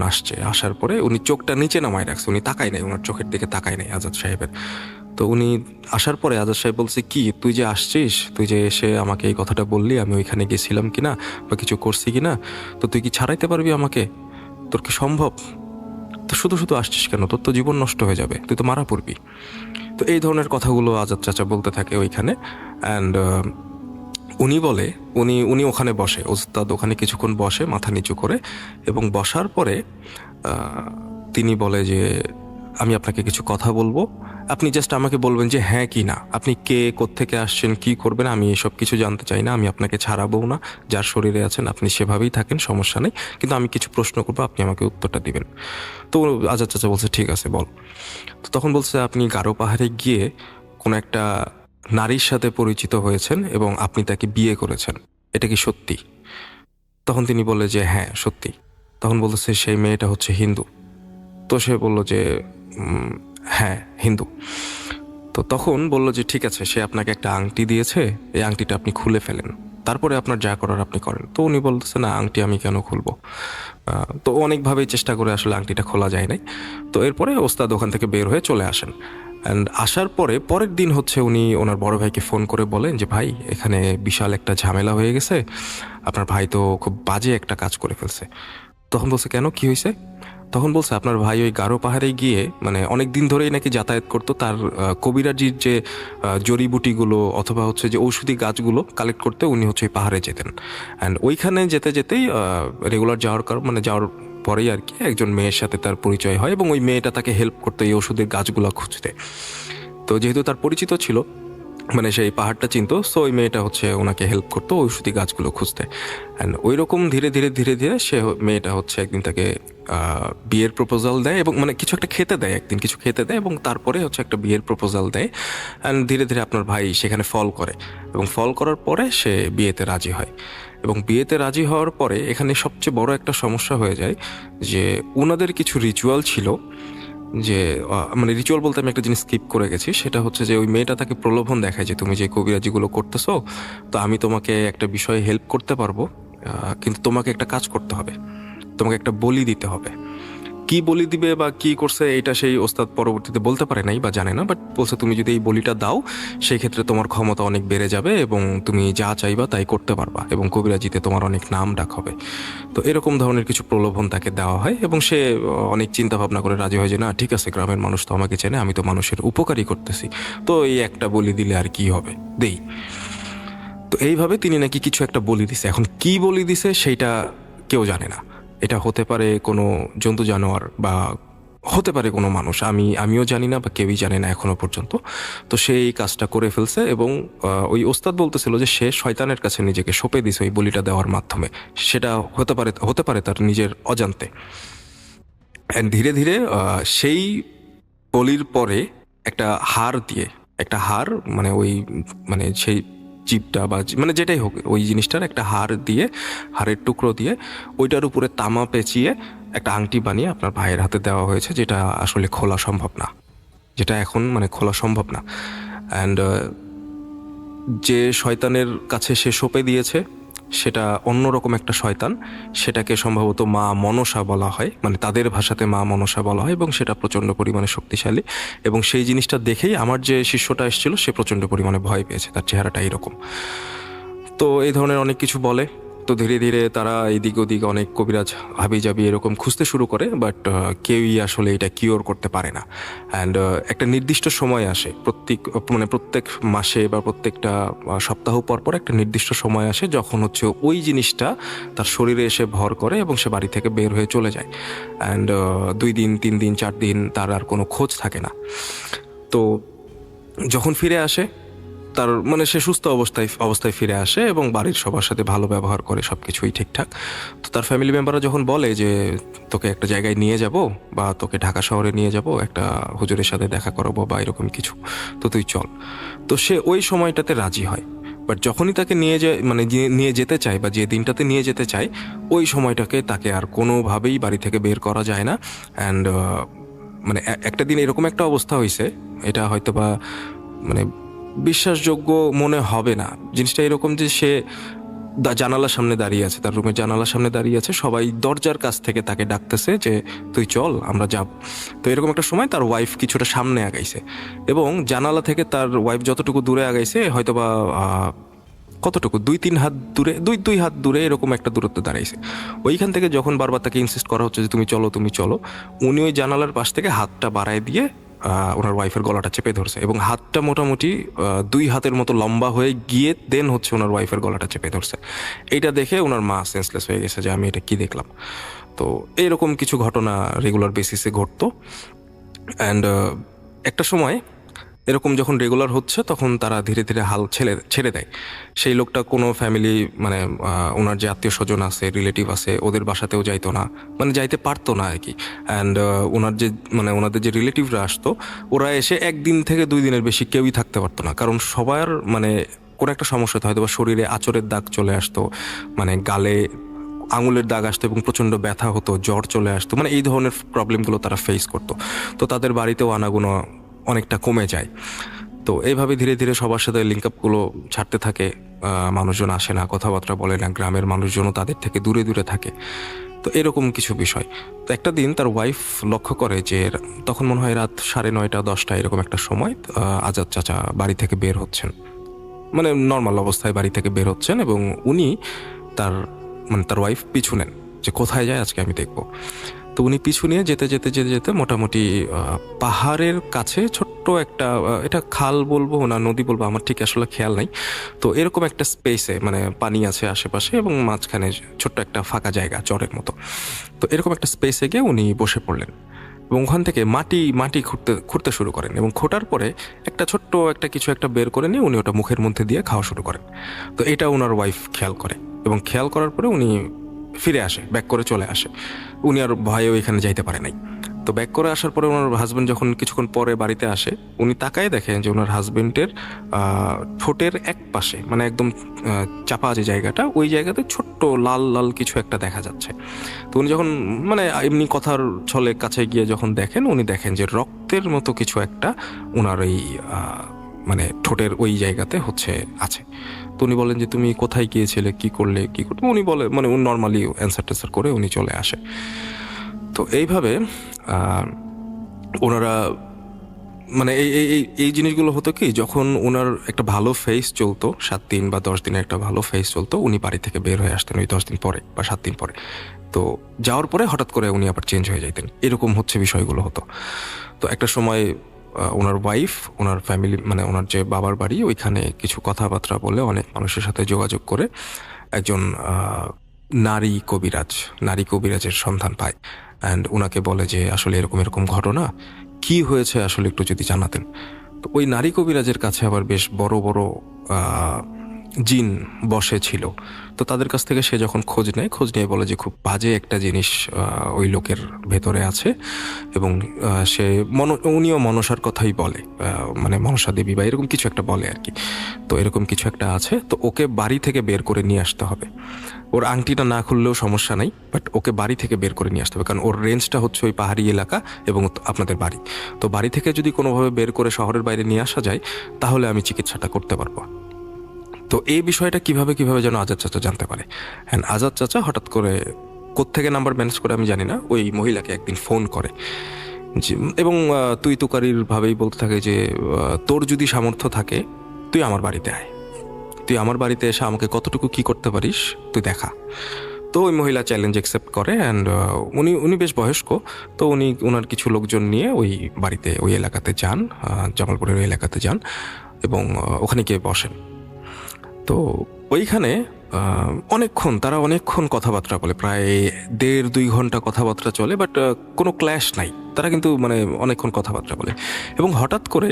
আসার পরে উনি চোখটা নিচে নামায় রাখছে, উনি তাকায় নাই, ওনার চোখের দিকে তাকায় নাই আজাদ সাহেবের। তো উনি আসার পরে আজাদ সাহেব বলছে, কি তুই যে আসছিস, তুই যে এসে আমাকে এই কথাটা বললি, আমি ওইখানে গেছিলাম কিনা বা কিছু করছি কিনা, তো তুই কি ছাড়াইতে পারবি আমাকে? তোর কি সম্ভব? তো শুধু শুধু আসছিস কেন? তোর তো জীবন নষ্ট হয়ে যাবে, তুই তো মারা পড়বি। তো এই ধরনের কথাগুলো আজাদ চাচা বলতে থাকে ওইখানে। অ্যান্ড উনি বলে, উনি উনি ওখানে বসে, ওস্তাদ ওখানে কিছুক্ষণ বসে মাথা নিচু করে, এবং বসার পরে তিনি বলে যে আমি আপনাকে কিছু কথা বলবো, আপনি জাস্ট আমাকে বলবেন যে হ্যাঁ কি না, আপনি কে, কোত্থেকে আসছেন, কি করবেন, আমি এসব কিছু জানতে চাই না, আমি আপনাকে ছাড়াবো না, যার শরীরে আছেন আপনি সেভাবেই থাকেন, সমস্যা নেই, কিন্তু আমি কিছু প্রশ্ন করবো, আপনি আমাকে উত্তরটা দিবেন। তো আজাদ চাচা বলছে ঠিক আছে বল। তো তখন বলছে আপনি গারো পাহাড়ে গিয়ে কোনো একটা নারীর সাথে পরিচিত হয়েছেন এবং আপনি তাকে বিয়ে করেছেন, এটা কি সত্যি? তখন তিনি বলে যে হ্যাঁ সত্যি। তখন বলতেছে সেই মেয়েটা হচ্ছে হিন্দু। তো সে বলল যে হ্যাঁ হিন্দু। তো তখন বলল যে ঠিক আছে, সে আপনাকে একটা আংটি দিয়েছে, এই আংটিটা আপনি খুলে ফেলেন, তারপরে আপনার যা করার আপনি করেন। তো উনি বলতেছে না, আংটি আমি কেন খুলবো? তো অনেকভাবেই চেষ্টা করে আসলে আংটিটা খোলা যায় নাই। তো এরপরে ওস্তাদ ওখান থেকে বের হয়ে চলে আসেন। অ্যান্ড আসার পরে পরের দিন হচ্ছে উনি ওনার বড় ভাইকে ফোন করে বলেন যে ভাই, এখানে বিশাল একটা ঝামেলা হয়ে গেছে, আপনার ভাই তো খুব বাজে একটা কাজ করে ফেলছে। তখন বলছে কেন, কি হয়েছে? তখন বলছে আপনার ভাই ওই গারো পাহাড়ে গিয়ে, মানে অনেক দিন ধরেই নাকি যাতায়াত করতো, তার কবিরাজির যে জড়িবুটিগুলো অথবা হচ্ছে যে ঔষধি গাছগুলো কালেক্ট করতে উনি হচ্ছে ওই পাহাড়ে যেতেন। অ্যান্ড ওইখানে যেতে যেতেই রেগুলার যাওয়ার পরেই আর কি একজন মেয়ের সাথে তার পরিচয় হয়, এবং ওই মেয়েটা তাকে হেল্প করতো এই ওষুধের গাছগুলো খুঁজতে। তো যেহেতু তার পরিচিত ছিল, মানে সেই পাহাড়টা চিনতো, সো ওই মেয়েটা হচ্ছে ওনাকে হেল্প করতো ঔষধি গাছগুলো খুঁজতে। অ্যান্ড ওই রকম ধীরে ধীরে ধীরে ধীরে সে মেয়েটা হচ্ছে একদিন তাকে বিয়ের প্রপোজাল দেয়, এবং মানে কিছু একটা খেতে দেয়, একদিন কিছু খেতে দেয়, এবং তারপরে হচ্ছে একটা বিয়ের প্রপোজাল দেয়। অ্যান্ড ধীরে ধীরে আপনার ভাই সেখানে ফল করে, এবং ফল করার পরে সে বিয়েতে রাজি হয়। এবং বিয়েতে রাজি হওয়ার পরে এখানে সবচেয়ে বড় একটা সমস্যা হয়ে যায় যে ওনাদের কিছু রিচুয়াল ছিল, যে মানে রিচুয়াল বলতে আমি একটা জিনিস স্কিপ করে গেছি, সেটা হচ্ছে যে ওই মেয়েটা তাকে প্রলোভন দেখায় যে তুমি যে কবিরাজিগুলো করতেছো, তো আমি তোমাকে একটা বিষয়ে হেল্প করতে পারবো, কিন্তু তোমাকে একটা কাজ করতে হবে, তোমাকে একটা বলি দিতে হবে। কি বলি দিবে বা কি করছে এটা সেই ওস্তাদ পরবর্তীতে বলতে পারে নাই বা জানে না, বাট বলছে তুমি যদি এই বলিটা দাও সেই ক্ষেত্রে তোমার ক্ষমতা অনেক বেড়ে যাবে এবং তুমি যা চাইবা তাই করতে পারবা, এবং কবিরাজিতে তোমার অনেক নাম ডাক হবে। তো এরকম ধরনের কিছু প্রলোভন তাকে দেওয়া হয়, এবং সে অনেক চিন্তা ভাবনা করে রাজি হয় যে না ঠিক আছে, গ্রামের মানুষ তো আমাকে চেনে, আমি তো মানুষের উপকারই করতেছি, তো এই একটা বলি দিলে আর কি হবে, দেই। তো এইভাবে তিনি নাকি কিছু একটা বলি দিছে। এখন কি বলি দিছে সেইটা কেউ জানে না। এটা হতে পারে কোনো জন্তু জানোয়ার বা হতে পারে কোনো মানুষ, আমিও জানি না বা কেউই জানে না এখনো পর্যন্ত। তো সে এই কাজটা করে ফেলছে, এবং ওই ওস্তাদ বলতেছিল যে সে শয়তানের কাছে নিজেকে সঁপে দিছে ওই বলিটা দেওয়ার মাধ্যমে। সেটা হতে পারে তার নিজের অজান্তে। অ্যান্ড ধীরে ধীরে সেই বলির পরে একটা হার মানে ওই মানে সেই জীবটা বা মানে যেটাই হোক ওই জিনিসটার একটা হাড়ের টুকরো দিয়ে ওইটার উপরে তামা পেঁচিয়ে একটা আংটি বানিয়ে আপনার ভাইয়ের হাতে দেওয়া হয়েছে, যেটা আসলে খোলা সম্ভব না, যেটা এখন মানে খোলা সম্ভব না। অ্যান্ড যে শয়তানের কাছে সে সঁপে দিয়েছে সেটা অন্যরকম একটা শয়তান, সেটাকে সম্ভবত মা মনসা বলা হয়, মানে তাদের ভাষাতে মা মনসা বলা হয়, এবং সেটা প্রচণ্ড পরিমাণে শক্তিশালী। এবং সেই জিনিসটা দেখেই আমার যে শিষ্যটা এসেছিল সে প্রচণ্ড পরিমাণে ভয় পেয়েছে, তার চেহারাটা এরকম। তো এই ধরনের অনেক কিছু বলে। তো ধীরে ধীরে তারা এদিক ওদিক অনেক কবিরাজ হাবিজাবি এরকম খুঁজতে শুরু করে, বাট কেউই আসলে এটা কিওর করতে পারে না। অ্যান্ড একটা নির্দিষ্ট সময় আসে, প্রত্যেক মাসে বা প্রত্যেকটা সপ্তাহ পর পর একটা নির্দিষ্ট সময় আসে যখন হচ্ছে ওই জিনিসটা তার শরীরে এসে ভর করে এবং সে বাড়ি থেকে বের হয়ে চলে যায়। অ্যান্ড 2 দিন 3 দিন 4 দিন তার আর কোনো খোঁজ থাকে না। তো যখন ফিরে আসে তার মানে সে সুস্থ অবস্থায় ফিরে আসে এবং বাড়ির সবার সাথে ভালো ব্যবহার করে, সব কিছুই ঠিকঠাক। তো তার ফ্যামিলি মেম্বাররা যখন বলে যে তোকে একটা জায়গায় নিয়ে যাব বা তোকে ঢাকা শহরে নিয়ে যাব, একটা হুজুরের সাথে দেখা করাবো বা এরকম কিছু, তো তুই চল। তো সে ওই সময়টাতে রাজি হয়। বাট যখনই তাকে নিয়ে যেতে চায় বা যে দিনটাতে নিয়ে যেতে চায়, ওই সময়টাকে তাকে আর কোনোভাবেই বাড়ি থেকে বের করা যায় না। অ্যান্ড মানে একটা দিন এরকম একটা অবস্থা হয়েছে, এটা হয়তো বা মানে বিশ্বাসযোগ্য মনে হবে না। জিনিসটা এরকম যে সে জানালার সামনে দাঁড়িয়ে আছে, তার রুমের জানালার সামনে দাঁড়িয়ে আছে, সবাই দরজার কাছ থেকে তাকে ডাকতেছে যে তুই চল আমরা যাব। তো এরকম একটা সময় তার ওয়াইফ কিছুটা সামনে আগাইছে এবং জানালা থেকে তার ওয়াইফ যতটুকু দূরে আগাইছে হয়তোবা কতটুকু 2-3 হাত দূরে, 2 হাত দূরে এরকম একটা দূরত্বে দাঁড়াইছে। ওইখান থেকে যখন বারবার তাকে ইনসিস্ট করা হচ্ছে যে তুমি চলো তুমি চলো, উনি ওই জানালার পাশ থেকে হাতটা বাড়ায় দিয়ে ওনার ওয়াইফের গলাটা চেপে ধরছে এবং হাতটা মোটামুটি 2 হাতের মতো লম্বা হয়ে গিয়ে দেন হচ্ছে ওনার ওয়াইফের গলাটা চেপে ধরছে। এইটা দেখে ওনার মা সেন্সলেস হয়ে গেছে যে আমি এটা কি দেখলাম। তো এইরকম কিছু ঘটনা রেগুলার বেসিসে ঘটতো। অ্যান্ড একটা সময় এরকম যখন রেগুলার হচ্ছে তখন তারা ধীরে ধীরে হাল ছেড়ে দেয়। সেই লোকটা কোনো ফ্যামিলি মানে ওনার যে আত্মীয় স্বজন আছে, রিলেটিভ আছে, ওদের বাসাতেও যাইতো না, মানে যাইতে পারতো না আর কি। অ্যান্ড ওনার যে মানে ওনাদের যে রিলেটিভরা আসতো, ওরা এসে 1 দিন থেকে 2 দিনের বেশি কেউই থাকতে পারতো না, কারণ সবার মানে কোনো একটা সমস্যা হয়তো বা শরীরে আঁচড়ের দাগ চলে আসতো, মানে গালে আঙুলের দাগ আসতো এবং প্রচণ্ড ব্যথা হতো, জ্বর চলে আসতো, মানে এই ধরনের প্রবলেমগুলো তারা ফেস করতো। তো তাদের বাড়িতেও আনাগোনা অনেকটা কমে যায়। তো এইভাবে ধীরে ধীরে সবার সাথে লিঙ্ক আপগুলো ছাড়তে থাকে, মানুষজন আসে না, কথাবার্তা বলে না, গ্রামের মানুষজনও তাদের থেকে দূরে দূরে থাকে। তো এরকম কিছু বিষয়। তো একটা দিন তার ওয়াইফ লক্ষ্য করে যে তখন মনে হয় রাত 9:30 10টা এরকম একটা সময় আজাদ চাচা বাড়ি থেকে বের হচ্ছেন, মানে নর্মাল অবস্থায় বাড়ি থেকে বের হচ্ছেন এবং উনি তার ওয়াইফ পিছু নেন যে কোথায় যায় আজকে আমি দেখব। তো উনি পিছু নিয়ে যেতে যেতে যেতে যেতে মোটামুটি পাহাড়ের কাছে ছোট্ট একটা, এটা খাল বলবো না নদী বলবো আমার ঠিক আসলে খেয়াল নাই, তো এরকম একটা স্পেসে মানে পানি আছে আশেপাশে এবং মাঝখানে ছোট্ট একটা ফাঁকা জায়গা চরের মতো। তো এরকম একটা স্পেসে গিয়ে উনি বসে পড়লেন এবং ওখান থেকে মাটি খুঁড়তে শুরু করেন এবং খোঁটার পরে একটা ছোট্ট একটা কিছু একটা বের করে নিয়ে উনি ওটা মুখের মধ্যে দিয়ে খাওয়া শুরু করেন। তো এটা ওনার ওয়াইফ খেয়াল করে এবং খেয়াল করার পরে উনি ফিরে আসে, ব্যাক করে চলে আসে। উনি আর ভয়েও এখানে যাইতে পারে নাই। তো ব্যাক করে আসার পরে ওনার হাজব্যান্ড যখন কিছুক্ষণ পরে বাড়িতে আসে, উনি তাকায় দেখেন যে ওনার হাজব্যান্ডের ঠোঁটের এক পাশে মানে একদম চাপা যে জায়গাটা, ওই জায়গাতে ছোট্ট লাল লাল কিছু একটা দেখা যাচ্ছে। তো উনি যখন মানে এমনি কথার ছলে কাছে গিয়ে যখন দেখেন, উনি দেখেন যে রক্তের মতো কিছু একটা ওনার এই মানে ঠোঁটের ওই জায়গাতে হচ্ছে আছে। তো উনি বলেন যে তুমি কোথায় গিয়েছিলে, কি করলে, কি করতে, উনি বলে মানে উনি নর্মালি অ্যান্সার টেন্সার করে উনি চলে আসে। তো এইভাবে ওনারা মানে এই জিনিসগুলো হতো কি, যখন ওনার একটা ভালো ফেস চলতো 7 দিন বা 10 দিনের একটা ভালো ফেস চলতো, উনি বাড়ি থেকে বের হয়ে আসতেন ওই 10 দিন পরে বা 7 দিন পরে। তো যাওয়ার পরে হঠাৎ করে উনি আবার চেঞ্জ হয়ে যাইতেন, এরকম হচ্ছে বিষয়গুলো হতো। তো একটা সময় ওনার ওয়াইফ ওনার ফ্যামিলি মানে ওনার যে বাবার বাড়ি ওইখানে কিছু কথাবার্তা বলে অনেক মানুষের সাথে যোগাযোগ করে একজন নারী কবিরাজের সন্ধান পায়। অ্যান্ড ওনাকে বলে যে আসলে এরকম এরকম ঘটনা, কি হয়েছে আসলে একটু যদি জানাতেন। তো ওই নারী কবিরাজের কাছে আবার বেশ বড় বড় জিন বসে ছিল। তো তাদের কাছ থেকে সে যখন খোঁজ নিয়ে বলে যে খুব বাজে একটা জিনিস ওই লোকের ভেতরে আছে এবং সে উনিও মনসার কথাই বলে, মানে মনসা দেবী বা এরকম কিছু একটা বলে আর কি। তো এরকম কিছু একটা আছে, তো ওকে বাড়ি থেকে বের করে নিয়ে আসতে হবে। ওর আংটিটা না খুললেও সমস্যা নাই, বাট ওকে বাড়ি থেকে বের করে নিয়ে আসতে হবে, কারণ ওর রেঞ্জটা হচ্ছে ওই পাহাড়ি এলাকা এবং আপনাদের বাড়ি। তো বাড়ি থেকে যদি কোনোভাবে বের করে শহরের বাইরে নিয়ে আসা যায় তাহলে আমি চিকিৎসাটা করতে পারবো। তো এই বিষয়টা কিভাবে যেন আজাদ চাচা জানতে পারে। হ্যাঁ, আজাদ চাচা হঠাৎ করে কোত্থেকে নাম্বার ম্যানেজ করে আমি জানি না, ওই মহিলাকে একদিন ফোন করে এবং তুই তুকারির ভাবেই বলতে থাকে যে তোর যদি সামর্থ্য থাকে তুই আমার বাড়িতে আয়, তুই আমার বাড়িতে এসে আমাকে কতটুকু কি করতে পারিস তুই দেখা। তো ওই মহিলা চ্যালেঞ্জ অ্যাকসেপ্ট করে অ্যান্ড উনি বেশ বয়স্ক। তো উনি ওনার কিছু লোকজন নিয়ে ওই এলাকাতে যান, জামালপুরের ওই এলাকাতে যান এবং ওখানে গিয়ে বসেন। তো ওইখানে তারা অনেকক্ষণ কথাবার্তা বলে, প্রায় 1.5-2 ঘন্টা কথাবার্তা চলে, বাট কোনো ক্ল্যাশ নাই। তারা কিন্তু মানে অনেকক্ষণ কথাবার্তা বলে এবং হঠাৎ করে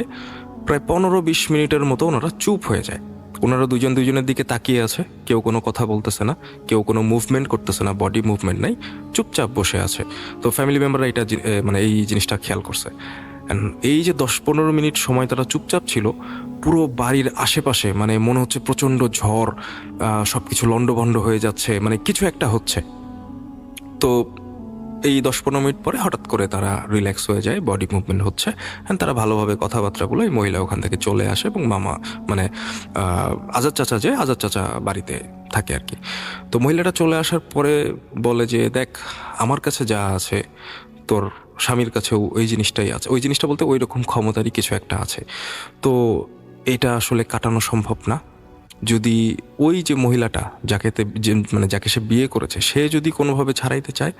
প্রায় 15-20 মিনিটের মতো ওনারা চুপ হয়ে যায়। ওনারা দুজনের দিকে তাকিয়ে আছে, কেউ কোনো কথা বলতেছে না, কেউ কোনো মুভমেন্ট করতেছে না, বডি মুভমেন্ট নাই, চুপচাপ বসে আছে। তো ফ্যামিলি মেম্বাররা এটা মানে এই জিনিসটা খেয়াল করছে। এই যে 10-15 মিনিট সময় তারা চুপচাপ ছিল, পুরো বাড়ির আশেপাশে মানে মনে হচ্ছে প্রচণ্ড ঝড়, সব কিছু লণ্ডভণ্ড হয়ে যাচ্ছে, মানে কিছু একটা হচ্ছে। তো এই 10-15 মিনিট পরে হঠাৎ করে তারা রিল্যাক্স হয়ে যায়, বডি মুভমেন্ট হচ্ছে, অ্যান্ড তারা ভালোভাবে কথাবার্তাগুলো, এই মহিলা ওখান থেকে চলে আসে এবং মামা মানে আজাদ চাচা বাড়িতে থাকে আর কি। তো মহিলাটা চলে আসার পরে বলে যে দেখ, আমার কাছে যা আছে তোর স্বামীর কাছেও ওই জিনিসটাই আছে। ওই জিনিসটা বলতে ওই রকম ক্ষমতারই কিছু একটা আছে, তো এটা আসলে কাটানো সম্ভব না। যদি ওই যে মহিলাটা যাকে সে বিয়ে করেছে, সে যদি কোনোভাবে ছাড়াইতে চায়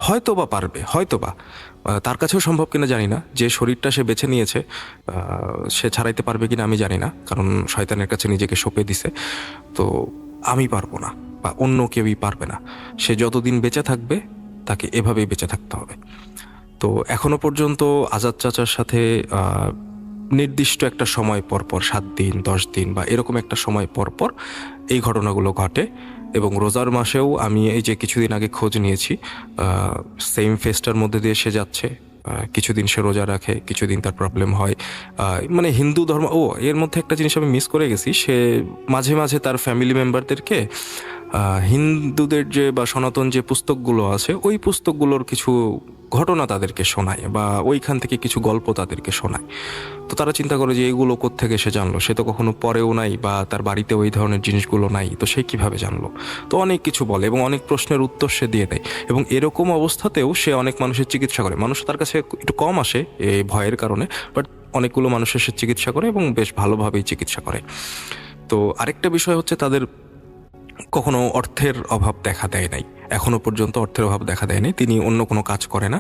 হয়তো বা পারবে, হয়তো বা তার কাছেও সম্ভব কিনা জানি না। যে শরীরটা সে বেছে নিয়েছে সে ছাড়াইতে পারবে কিনা আমি জানি না, কারণ শয়তানের কাছে নিজেকে সঁপে দিছে। তো আমি পারবো না বা অন্য কেউই পারবে না। সে যতদিন বেঁচে থাকবে তাকে এভাবেই বেঁচে থাকতে হবে। তো এখনো পর্যন্ত আজাদ চাচার সাথে নির্দিষ্ট একটা সময় পরপর 7 দিন 10 দিন বা এরকম একটা সময় পরপর এই ঘটনাগুলো ঘটে। এবং রোজার মাসেও আমি এই যে কিছুদিন আগে খোঁজ নিয়েছি, সেম ফেস্টার মধ্যে দিয়ে সে যাচ্ছে। কিছুদিন সে রোজা রাখে, কিছুদিন তার প্রবলেম হয়। মানে হিন্দু ধর্ম, এর মধ্যে একটা জিনিস আমি মিস করে গেছি, সে মাঝে মাঝে তার ফ্যামিলি মেম্বারদেরকে হিন্দুদের যে বা সনাতন যে পুস্তকগুলো আছে ওই পুস্তকগুলোর কিছু ঘটনা তাদেরকে শোনায় বা ওইখান থেকে কিছু গল্প তাদেরকে শোনায়। তো তারা চিন্তা করে যে এগুলো কোত্থেকে সে জানলো, সে তো কখনো পড়েও নাই বা তার বাড়িতে ওই ধরনের জিনিসগুলো নাই, তো সে কিভাবে জানলো। তো অনেক কিছু বলে এবং অনেক প্রশ্নের উত্তর সে দিয়ে দেয়। এবং এরকম অবস্থাতেও সে অনেক মানুষের চিকিৎসা করে। মানুষ তার কাছে একটু কম আসে এই ভয়ের কারণে, বাট অনেকগুলো মানুষের সে চিকিৎসা করে এবং বেশ ভালোভাবেই চিকিৎসা করে। তো আরেকটা বিষয় হচ্ছে, তাদের কখনো অর্থের অভাব দেখা দেয় নাই, এখনো পর্যন্ত অর্থের অভাব দেখা দেয় নাই। তিনি অন্য কোনো কাজ করে না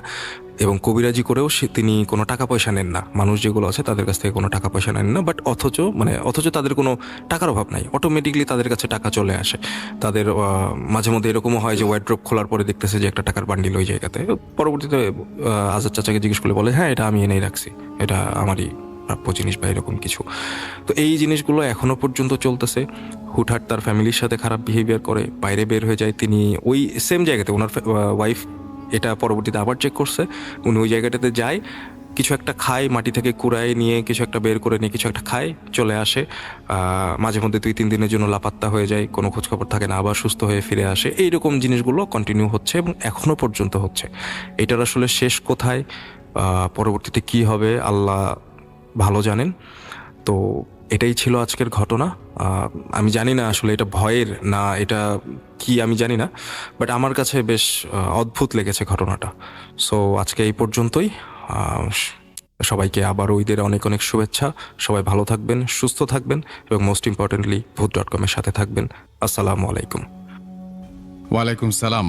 এবং কবিরাজি করেও তিনি কোনো টাকা পয়সা নেন না। মানুষ যেগুলো আছে তাদের কাছ থেকে কোনো টাকা পয়সা নেন না, বাট অথচ তাদের কোনো টাকার অভাব নাই, অটোমেটিকলি তাদের কাছে টাকা চলে আসে। তাদের মাঝে মধ্যে এরকমও হয় যে ওয়ার্ড্রোব খোলার পরে দেখতেছে যে একটা টাকার বান্ডিল ওই জায়গাতে। পরবর্তীতে আজাদ চাচাকে জিজ্ঞেস করে বলে, হ্যাঁ এটা আমি এনেই রাখছি, এটা আমারই প্রাপ্য জিনিস বা এরকম কিছু। তো এই জিনিসগুলো এখনো পর্যন্ত চলতেছে। হুটহাট তার ফ্যামিলির সাথে খারাপ বিহেভিয়ার করে, বাইরে বের হয়ে যায়। তিনি ওই সেম জায়গাতে, ওনার ওয়াইফ এটা পরবর্তীতে আবার চেক করছে, উনি ওই জায়গাটাতে যায়, কিছু একটা খায়, মাটি থেকে কুড়ায় নিয়ে কিছু একটা বের করে নিয়ে কিছু একটা খায়, চলে আসে। মাঝে মধ্যে 2-3 দিনের জন্য লাপাত্তা হয়ে যায়, কোনো খোঁজখবর থাকে না, আবার সুস্থ হয়ে ফিরে আসে। এইরকম জিনিসগুলো কন্টিনিউ হচ্ছে এবং এখনো পর্যন্ত হচ্ছে। এটার আসলে শেষ কোথায়, পরবর্তীতে কি হবে আল্লাহ ভালো জানেন। তো এটাই ছিল আজকের ঘটনা। আমি জানি না আসলে এটা ভয়ের না এটা কি আমি জানি না, বাট আমার কাছে বেশ অদ্ভুত লেগেছে ঘটনাটা। সো আজকে এই পর্যন্তই। সবাইকে আবার ঈদের অনেক অনেক শুভেচ্ছা। সবাই ভালো থাকবেন, সুস্থ থাকবেন এবং মোস্ট ইম্পর্টেন্টলি ভূত.com এর সাথে থাকবেন। আসসালামু আলাইকুম। ওয়ালাইকুম সালাম।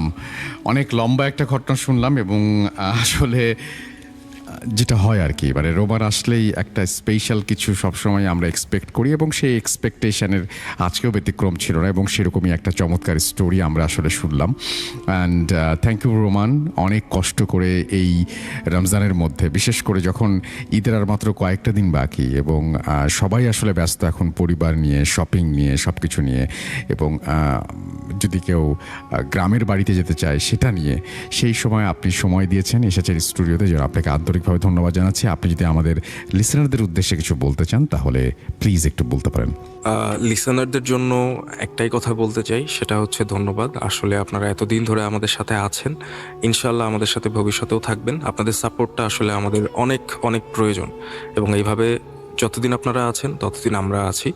অনেক লম্বা একটা ঘটনা শুনলাম এবং আসলে যেটা হয় আর কি, মানে রোববার আসলেই একটা স্পেশাল কিছু সবসময় আমরা এক্সপেক্ট করি এবং সেই এক্সপেকটেশনের আজকেও ব্যতিক্রম ছিল না এবং সেরকমই একটা চমৎকার স্টোরি আমরা আসলে শুনলাম। অ্যান্ড থ্যাংক ইউ রোমান, অনেক কষ্ট করে এই রমজানের মধ্যে, বিশেষ করে যখন ঈদের আর মাত্র কয়েকটা দিন বাকি এবং সবাই আসলে ব্যস্ত এখন পরিবার নিয়ে, শপিং নিয়ে, সব কিছু নিয়ে, এবং যদি কেউ গ্রামের বাড়িতে যেতে চায় সেটা নিয়ে, সেই সময় আপনি সময় দিয়েছেন, এসেছেন স্টুডিওতে, যেন আপনাকে আন্তরিকভাবে ধন্যবাদ জানাচ্ছি। আপনি যদি আমাদের লিসেনারদের উদ্দেশ্যে কিছু বলতে চান তাহলে প্লিজ একটু বলতে পারেন। লিসেনারদের জন্য একটাই কথা বলতে চাই, সেটা হচ্ছে ধন্যবাদ। আসলে আপনারা এতদিন ধরে আমাদের সাথে আছেন, ইনশাল্লাহ আমাদের সাথে ভবিষ্যতেও থাকবেন। আপনাদের সাপোর্টটা আসলে আমাদের অনেক অনেক প্রয়োজন এবং এইভাবে যতদিন আপনারা আছেন ততদিন আমরা আছি।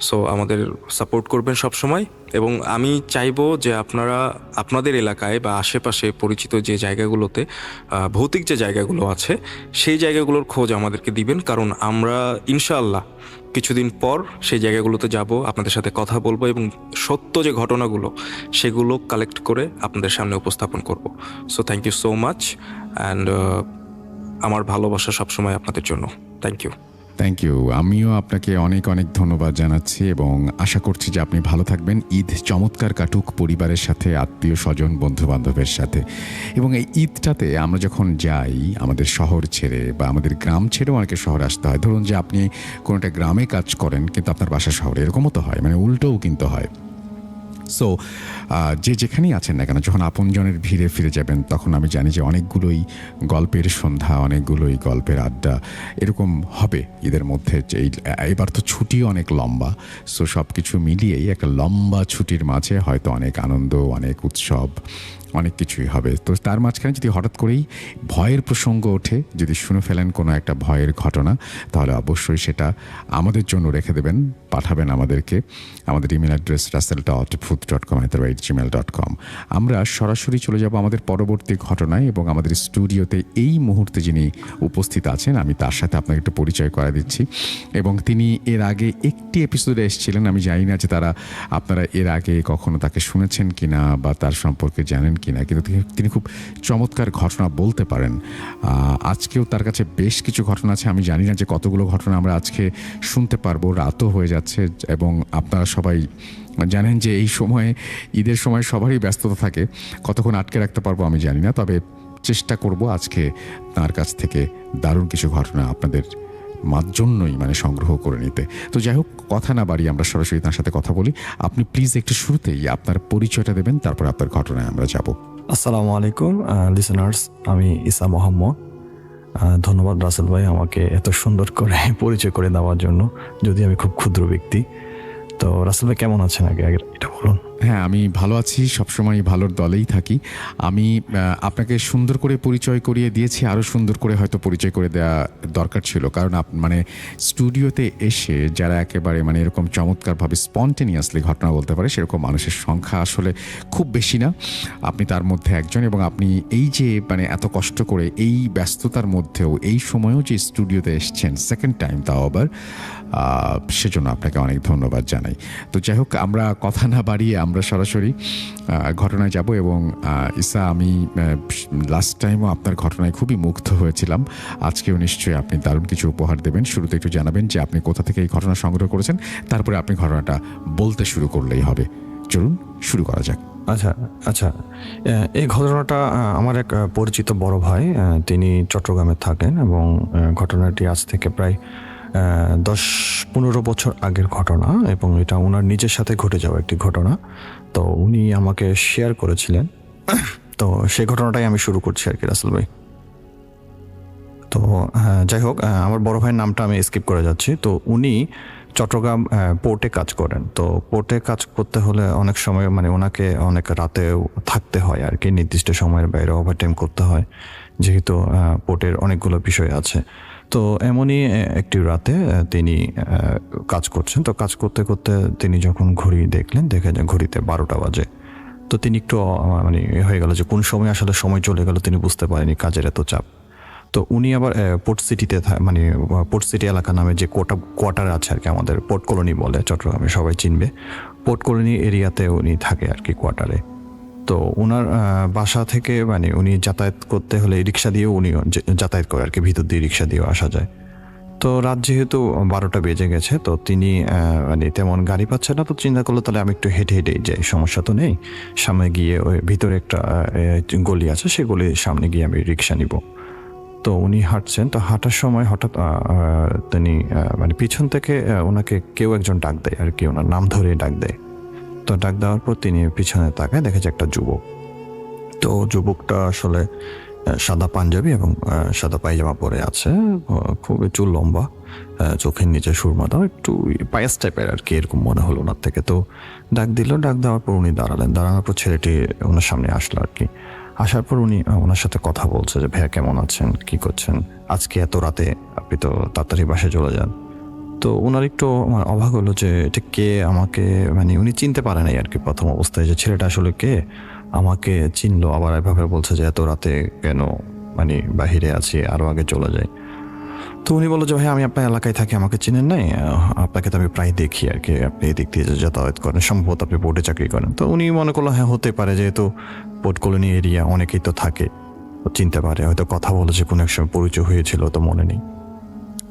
সো আমাদের সাপোর্ট করবেন সব সময়। এবং আমি চাইবো যে আপনারা আপনাদের এলাকায় বা আশেপাশে পরিচিত যে জায়গাগুলোতে ভৌতিক যে জায়গাগুলো আছে সেই জায়গাগুলোর খোঁজ আমাদেরকে দিবেন, কারণ আমরা ইনশাআল্লাহ কিছুদিন পর সেই জায়গাগুলোতে যাব, আপনাদের সাথে কথা বলবো এবং সত্য যে ঘটনাগুলো সেগুলো কালেক্ট করে আপনাদের সামনে উপস্থাপন করব। So thank you so much and আমার ভালোবাসা সবসময় আপনাদের জন্য। Thank you. Thank you. আমিও আপনাকে অনেক অনেক ধন্যবাদ জানাচ্ছি এবং আশা করছি যে আপনি ভালো থাকবেন। ঈদ চমৎকার কাটুক পরিবারের সাথে, আত্মীয় স্বজন, বন্ধু বান্ধবের সাথে। এবং এই ঈদটাতে আমরা যখন যাই আমাদের শহর ছেড়ে বা আমাদের গ্রাম ছেড়েও অনেকে শহরে আসতে হয়। ধরুন যে আপনি কোনো একটা গ্রামে কাজ করেন কিন্তু আপনার বাসা শহরে, এরকমও তো হয়, মানে উল্টোও কিন্তু হয়। সো যে যেখানেই আছেন না কেন, যখন আপনজনের ভিড়ে ফিরে যাবেন তখন আমি জানি যে অনেকগুলোই গল্পের সন্ধ্যা, অনেকগুলোই গল্পের আড্ডা এরকম হবে ঈদের মধ্যে। এবার তো ছুটিও অনেক লম্বা, সো সব কিছু মিলিয়েই একটা লম্বা ছুটির মাঝে হয়তো অনেক আনন্দ, অনেক উৎসব, অনেক কিছুই হবে। তো তার মাঝখানে যদি হঠাৎ করেই ভয়ের প্রসঙ্গ ওঠে, যদি শুনে ফেলেন কোনো একটা ভয়ের ঘটনা, তাহলে অবশ্যই সেটা আমাদের জন্য রেখে দেবেন, পাঠাবেন আমাদেরকে। আমাদের ইমেল অ্যাড্রেস russell.food.com@gmail.com। আমরা সরাসরি চলে যাব আমাদের পরবর্তী ঘটনায়, এবং আমাদের স্টুডিওতে এই মুহূর্তে যিনি উপস্থিত আছেন আমি তার সাথে আপনাকে একটু পরিচয় করা দিচ্ছি। এবং তিনি এর আগে একটি এপিসোডে এসেছিলেন। আমি জানি না যে আপনারা এর আগে কখনো তাকে শুনেছেন কিনা বা তার সম্পর্কে জানেন কিনা, কিন্তু তিনি খুব চমৎকার ঘটনা বলতে পারেন। আজকেও তার কাছে বেশ কিছু ঘটনা আছে। আমি জানি না যে কতগুলো ঘটনা আমরা আজকে শুনতে পারবো, রাতও হয়ে যাচ্ছে, এবং আপনারা সবাই জানেন যে এই সময়ে, ঈদের সময় সবারই ব্যস্ততা থাকে, কতক্ষণ আটকে রাখতে পারবো আমি জানি না, তবে চেষ্টা করব আজকে তার কাছ থেকে দারুণ কিছু ঘটনা আপনাদের জন্যই সংগ্রহ করে নিতে। তো যাই হোক, কথা না বাড়িয়ে আমরা সরাসরি তার সাথে কথা বলি। আপনি প্লিজ একটু শুরুতেই আপনার পরিচয়টা দেবেন, তারপর আপনার ঘটনায় আমরা যাব। আসসালামু আলাইকুম লিসেনার্স, আমি ইসা মোহাম্মদ। ধন্যবাদ রাসেল ভাই আমাকে এত সুন্দর করে পরিচয় করে দেওয়ার জন্য, যদি আমি খুব ক্ষুদ্র ব্যক্তি। তো রাসেল ভাই কেমন আছেন আগে এটা বলুন। হ্যাঁ, আমি ভালো আছি, সবসময় ভালোর দলেই থাকি। আমি আপনাকে সুন্দর করে পরিচয় করিয়ে দিয়েছি, আরও সুন্দর করে হয়তো পরিচয় করে দেওয়া দরকার ছিল, কারণ স্টুডিওতে এসে যারা একেবারে এরকম চমৎকারভাবে স্পন্টেনিয়াসলি ঘটনা বলতে পারে, সেরকম মানুষের সংখ্যা আসলে খুব বেশি না। আপনি তার মধ্যে একজন, এবং আপনি এই যে এত কষ্ট করে এই ব্যস্ততার মধ্যেও এই সময়েও যে স্টুডিওতে এসছেন সেকেন্ড টাইম, তাও আবার, সেজন্য আপনাকে অনেক ধন্যবাদ জানাই। তো যাই হোক, আমরা কথা না বাড়িয়ে আমরা সরাসরি ঘটনায় যাব। এবং ইসা, আমি লাস্ট টাইমও আপনার ঘটনায় খুবই মুগ্ধ হয়েছিলাম, আজকেও নিশ্চয়ই আপনি দারুণ কিছু উপহার দেবেন। শুরুতে একটু জানাবেন যে আপনি কোথা থেকে এই ঘটনা সংগ্রহ করেছেন, তারপরে আপনি ঘটনাটা বলতে শুরু করলেই হবে। চলুন শুরু করা যাক। আচ্ছা, এই ঘটনাটা আমার এক পরিচিত বড় ভাই, তিনি চট্টগ্রামে থাকেন, এবং ঘটনাটি আজ থেকে প্রায় 10-15 বছর আগের ঘটনা, এবং এটা ওনার নিজের সাথে ঘটে যাওয়া একটি ঘটনা। তো উনি আমাকে শেয়ার করেছিলেন, তো সেই ঘটনাটাই আমি শুরু করছি আর কি রাসেল ভাই। তো যাই হোক, আমার বড় ভাইয়ের নামটা আমি স্কিপ করে যাচ্ছি। তো উনি চট্টগ্রাম পোর্টে কাজ করেন। তো পোর্টে কাজ করতে হলে অনেক সময় ওনাকে অনেক রাতেও থাকতে হয় আর কি, নির্দিষ্ট সময়ের বাইরে ওভারটাইম করতে হয়, যেহেতু পোর্টের অনেকগুলো বিষয় আছে। তো এমনই একটি রাতে তিনি কাজ করছেন। তো কাজ করতে করতে তিনি যখন ঘড়ি দেখলেন, দেখে যে ঘড়িতে 12টা বাজে। তো তিনি একটু হয়ে গেল যে কোন সময় আসলে সময় চলে গেল তিনি বুঝতে পারেনি, কাজের এত চাপ। তো উনি আবার পোর্ট সিটিতে পোর্ট সিটি এলাকা নামে যে কোয়ার্টার আছে আর কি, আমাদের পোর্ট কলোনি বলে চট্টগ্রামে, সবাই চিনবে। পোর্ট কলোনি এরিয়াতে উনি থাকে আর কি, কোয়ার্টারে। তো ওনার বাসা থেকে উনি যাতায়াত করতে হলে রিক্সা দিয়েও উনি যাতায়াত করে আর কি, ভিতর দিয়ে রিক্সা দিয়েও আসা যায়। তো রাত যেহেতু 12টা বেজে গেছে, তো তিনি তেমন গাড়ি পাচ্ছে না। তো চিন্তা করলো তাহলে আমি একটু হেঁটে হেঁটেই যাই, সমস্যা তো নেই। সামনে গিয়ে ওই ভিতরে একটা গলি আছে, সেই গলির সামনে গিয়ে আমি রিক্সা নিব। তো উনি হাঁটছেন। তো হাঁটার সময় হঠাৎ তিনি পিছন থেকে ওনাকে কেউ একজন ডাক দেয় আর কি, ওনার নাম ধরে ডাক দেয়। তো ডাক দেওয়ার পর তিনি পিছনে তাকায়, দেখে যে একটা যুবক। তো যুবকটা আসলে সাদা পাঞ্জাবি এবং সাদা পায়জামা পরে আছে, খুবই চুল লম্বা, চোখের নিচে সুরমা দাও, একটু পায়াস টাইপের আর কি, এরকম মনে হলো ওনার থেকে। তো ডাক দিল, ডাক দেওয়ার পর উনি দাঁড়ালেন। দাঁড়ানোর পর ছেলেটি ওনার সামনে আসলো আর কি। আসার পর উনি ওনার সাথে কথা বলছে যে ভাইয়া কেমন আছেন, কি করছেন, আজকে এত রাতে আপনি তো তাড়াতাড়ি বাসায় চলে যান। তো ওনার একটু অবাক হলো যে এটা কে, আমাকে উনি চিনতে পারে নাই আর কি প্রথম অবস্থায়, যে ছেলেটা আসলে কে, আমাকে চিনলো, আবার এভাবে বলছে যে এত রাতে কেন, বাহিরে আছি, আরও আগে চলে যাই। তো উনি বললো যে ভাই আমি আপনার এলাকায় থাকি, আমাকে চিনেন নাই, আপনাকে তো আমি প্রায় দেখি আর কি, আপনি এদিক দিয়ে যাতায়াত করেন, সম্ভবত আপনি পোর্টে চাকরি করেন। তো উনি মনে করলো হ্যাঁ হতে পারে, যেহেতু পোর্ট কলোনি এরিয়া অনেকেই তো থাকে, চিনতে পারে, হয়তো কথা বলেছে, কোনো এক সময় পরিচয় হয়েছিল, তো মনে নেই।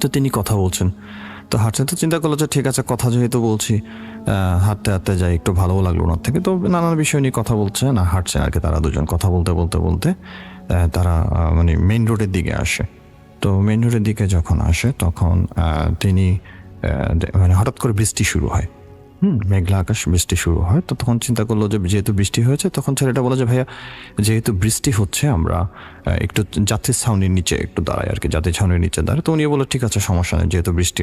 তো তিনি কথা বলছেন, তো হাঁটছেন। তো চিন্তা করলো যে ঠিক আছে, কথা যেহেতু বলছি, হাঁটতে হাঁটতে যাই, একটু ভালোও লাগলো ওনার থেকে। তো নানান বিষয় নিয়ে কথা বলছে না, হাঁটছেন আর কি তারা দুজন। কথা বলতে বলতে বলতে তারা মেইন রোডের দিকে আসে। তো মেইন রোডের দিকে যখন আসে, তখন তিনি হঠাৎ করে বৃষ্টি শুরু হয়, মেঘলা আকাশ, বৃষ্টি শুরু হয়। তো তখন চিন্তা করলো যে যেহেতু বৃষ্টি হয়েছে, তখন ছেলেটা বলে যে ভাইয়া যেহেতু বৃষ্টি হচ্ছে, আমরা একটু যাত্রী ছাউনির নিচে একটু দাঁড়াই আর কি, যাত্রী ছাউনির নিচে দাঁড়ায়। তো উনি বলে ঠিক আছে, সমস্যা নেই, যেহেতু বৃষ্টি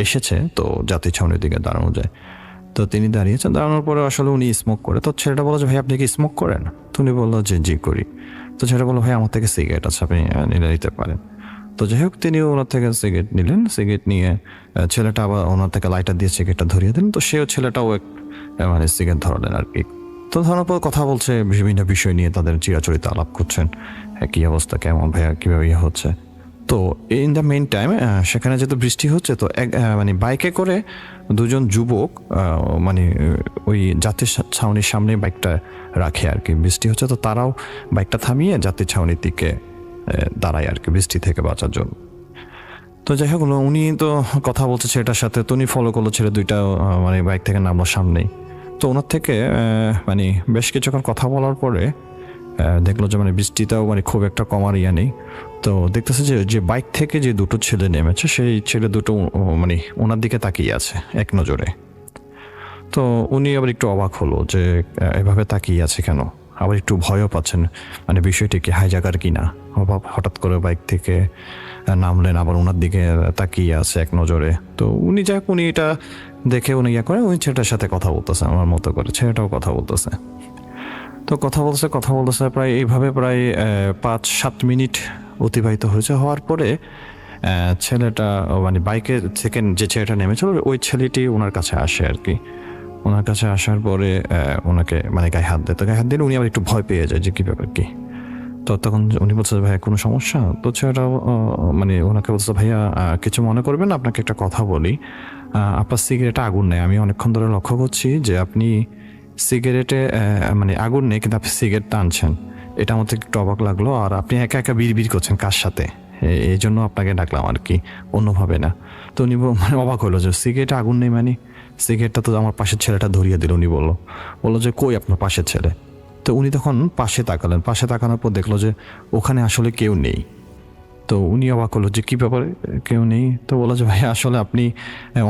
এসেছে, তো যাত্রী ছাউনির দিকে দাঁড়ানো যায়। তো তো তিনি দাঁড়িয়েছেন, দাঁড়ানোর পরে আসলে উনি স্মোক করে। তো ছেলেটা বললো যে ভাই আপনি কি স্মোক করেন? তো উনি বললো যে জি করি। তো ছেলেটা বললো ভাই আমার থেকে সিগারেট আছে, আপনি নিলে নিতে পারেন। তো যাই হোক তিনি ওনার থেকে সিগারেট নিলেন। সিগারেট নিয়ে ছেলেটা আবার ওনার থেকে লাইটার দিয়ে সিগারেটটা ধরিয়ে দিলেন। তো সেও ছেলেটাও মানে সিগারেট ধরালেন আর কি। তো ধরার পর কথা বলছে, বিভিন্ন বিষয় নিয়ে তাদের চিরাচরিত আলাপ করছেন, কী অবস্থা, কেমন ভাইয়া, কীভাবে ইয়ে হচ্ছে। তো ইন দ্য মেইন টাইম সেখানে যেহেতু বৃষ্টি হচ্ছে, তো মানে বাইকে করে দুজন যুবক মানে ওই যাত্রী ছাউনির সামনে বাইকটা রাখে আর কি। বৃষ্টি হচ্ছে, তো তারাও বাইকটা থামিয়ে যাত্রী ছাউনির দিকে দাঁড়ায় আর কি, বৃষ্টি থেকে বাঁচার জন্য। তো যাই হোক উনি তো কথা বলছে ছেলেটার সাথে, তো উনি ফলো করলো, ছেলে দুইটা মানে বাইক থেকে নামলো সামনেই। তো ওনার থেকে মানে বেশ কিছুক্ষণ কথা বলার পরে দেখলো যে মানে বৃষ্টিটাও মানে খুব একটা কমার ইয়া নেই। তো দেখতেছে যে বাইক থেকে যে দুটো ছেলে নেমেছে, সেই ছেলে দুটো মানে ওনার দিকে তাকিয়ে আছে এক নজরে। তো উনি আবার একটু অবাক হলো যে এভাবে তাকিয়ে আছে কেন, আবার একটু ভয়ও পাচ্ছেন, মানে বিষয়টি কি হাইজাকার কি না। হঠাৎ করে বাইক থেকে নামলেন, আবার ওনার দিকে তাকিয়ে আছে এক নজরে। তো উনি উনি এটা দেখে উনি ইয়া করে, উনি ছেলেটার সাথে কথা বলতেছে আমার মতো করে, ছেলেটাও কথা বলতেছে। তো কথা বলতেছে প্রায় এইভাবে প্রায় 5-7 মিনিট অতিবাহিত হয়েছে। হওয়ার পরে ছেলেটা মানে বাইকে থেকে যে ছেলেটা নেমেছিল ওই ছেলেটি ওনার কাছে আসে আর কি। ওনার কাছে আসার পরে ওনাকে মানে গায়ে হাত দেয়। তো গায়ে হাত দিলে উনি আবার একটু ভয় পেয়ে যায় যে কী ব্যাপার কি। তো তখন উনি বলছে ভাইয়া কোনো সমস্যা? তো ছেলেটা মানে ওনাকে বলছে ভাইয়া কিছু মনে করবেন, আপনাকে একটা কথা বলি, আপনার সিগারেটে আগুন নেই। আমি অনেকক্ষণ ধরে লক্ষ্য করছি যে আপনি সিগারেটে মানে আগুন নেই, কিন্তু আপনি সিগারেট টানছেন, এটা আমার থেকে একটু অবাক লাগলো। আর আপনি একা একা বিড়বিড় করছেন কার সাথে, এই জন্য আপনাকে ডাকলাম আর কি, অন্যভাবে না। তো উনি মানে অবাক হলো যে সিগারেটে আগুন নেই মানে, সিগারেটটা তো আমার পাশের ছেলেটা ধরিয়ে দিল। উনি বললো যে কই আপনার পাশের ছেলে? তো উনি তখন পাশে তাকালেন, পাশে তাকানোর পর দেখলো যে ওখানে আসলে কেউ নেই। তো উনি অবাক হলো যে কী ব্যাপারে কেউ নেই। তো বললো যে ভাই আসলে আপনি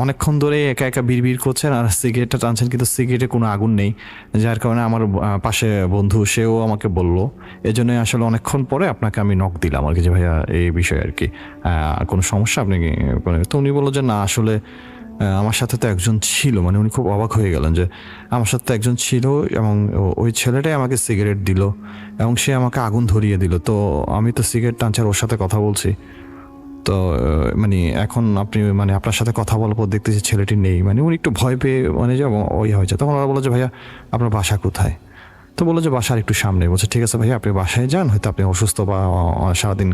অনেকক্ষণ ধরে একা একা বিড়বিড় করছেন আর সিগারেটটা টানছেন, কিন্তু সিগারেটে কোনো আগুন নেই, যার কারণে আমার পাশে বন্ধু সেও আমাকে বললো, এই জন্য আসলে অনেকক্ষণ পরে আপনাকে আমি নক দিলাম আর কি, যে ভাইয়া এই বিষয়ে আর কি কোনো সমস্যা আপনি। তো উনি বললো যে না আসলে আমার সাথে তো একজন ছিল, মানে উনি খুব অবাক হয়ে গেলেন যে আমার সাথে তো একজন ছিল এবং ওই ছেলেটাই আমাকে সিগারেট দিল এবং সে আমাকে আগুন ধরিয়ে দিল। তো আমি তো সিগারেট টানছি আর ওর সাথে কথা বলছি। তো মানে এখন আপনি মানে আপনার সাথে কথা বলার পর দেখতেছি ছেলেটি নেই, মানে উনি একটু ভয় পেয়ে মানে যে ওই হয়েছে। তখন ওরা বললো যে ভাইয়া আপনার বাসা কোথায়? তো বললো যে বাসার একটু সামনে। বলছে ঠিক আছে ভাইয়া আপনি বাসায় যান, হয়তো আপনি অসুস্থ বা সারাদিন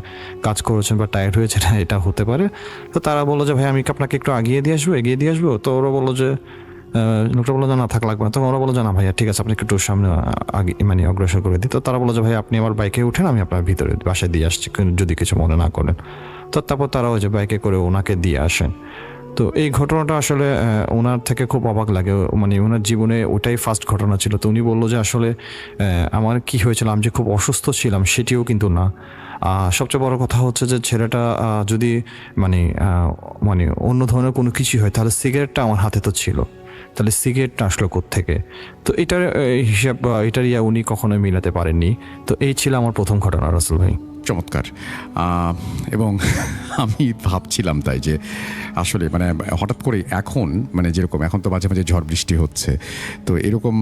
কাজ করেছেন বা টায়ার্ড হয়েছে, এটা হতে পারে। তো তারা বললো যে ভাই আমি আপনাকে একটু এগিয়ে দিয়ে আসবো। তো ওরা বললো যে লোকটা বললো যে না থাক লাগবে না। তখন ওরা বললো যে না ভাইয়া ঠিক আছে, আপনি একটু সামনে আগে মানে অগ্রসর করে দিই। তো তারা বললো যে ভাই আপনি আমার বাইকে উঠেন, আমি আপনার ভিতরে বাসায় দিয়ে আসছি যদি কিছু মনে না করেন। তো তারপর তারা ওই যে বাইকে করে ওনাকে দিয়ে আসেন। তো এই ঘটনাটা আসলে ওনার থেকে খুব অবাক লাগে, মানে ওনার জীবনে ওটাই ফার্স্ট ঘটনা ছিল। তো উনি বললো যে আসলে আমার কি হয়েছিল, আমি যে খুব অসুস্থ ছিলাম সেটিও কিন্তু না। সবচেয়ে বড় কথা হচ্ছে যে ছেলেটা যদি মানে মানে অন্য ধরনের কোনো কিছু হয় তাহলে সিগারেটটা আমার হাতে তো ছিল, তাহলে সিগারেটটা আসলো কোত্থেকে। তো এটার হিসাব এটার উনি কখনোই মিলাতে পারেননি। তো এই ছিল আমার প্রথম ঘটনা রাসেল ভাই। চমৎকার। এবং আমি ভাবছিলাম তাই যে আসলে মানে হঠাৎ করে এখন মানে যেরকম এখন তো মাঝে মাঝে ঝড় বৃষ্টি হচ্ছে, তো এরকম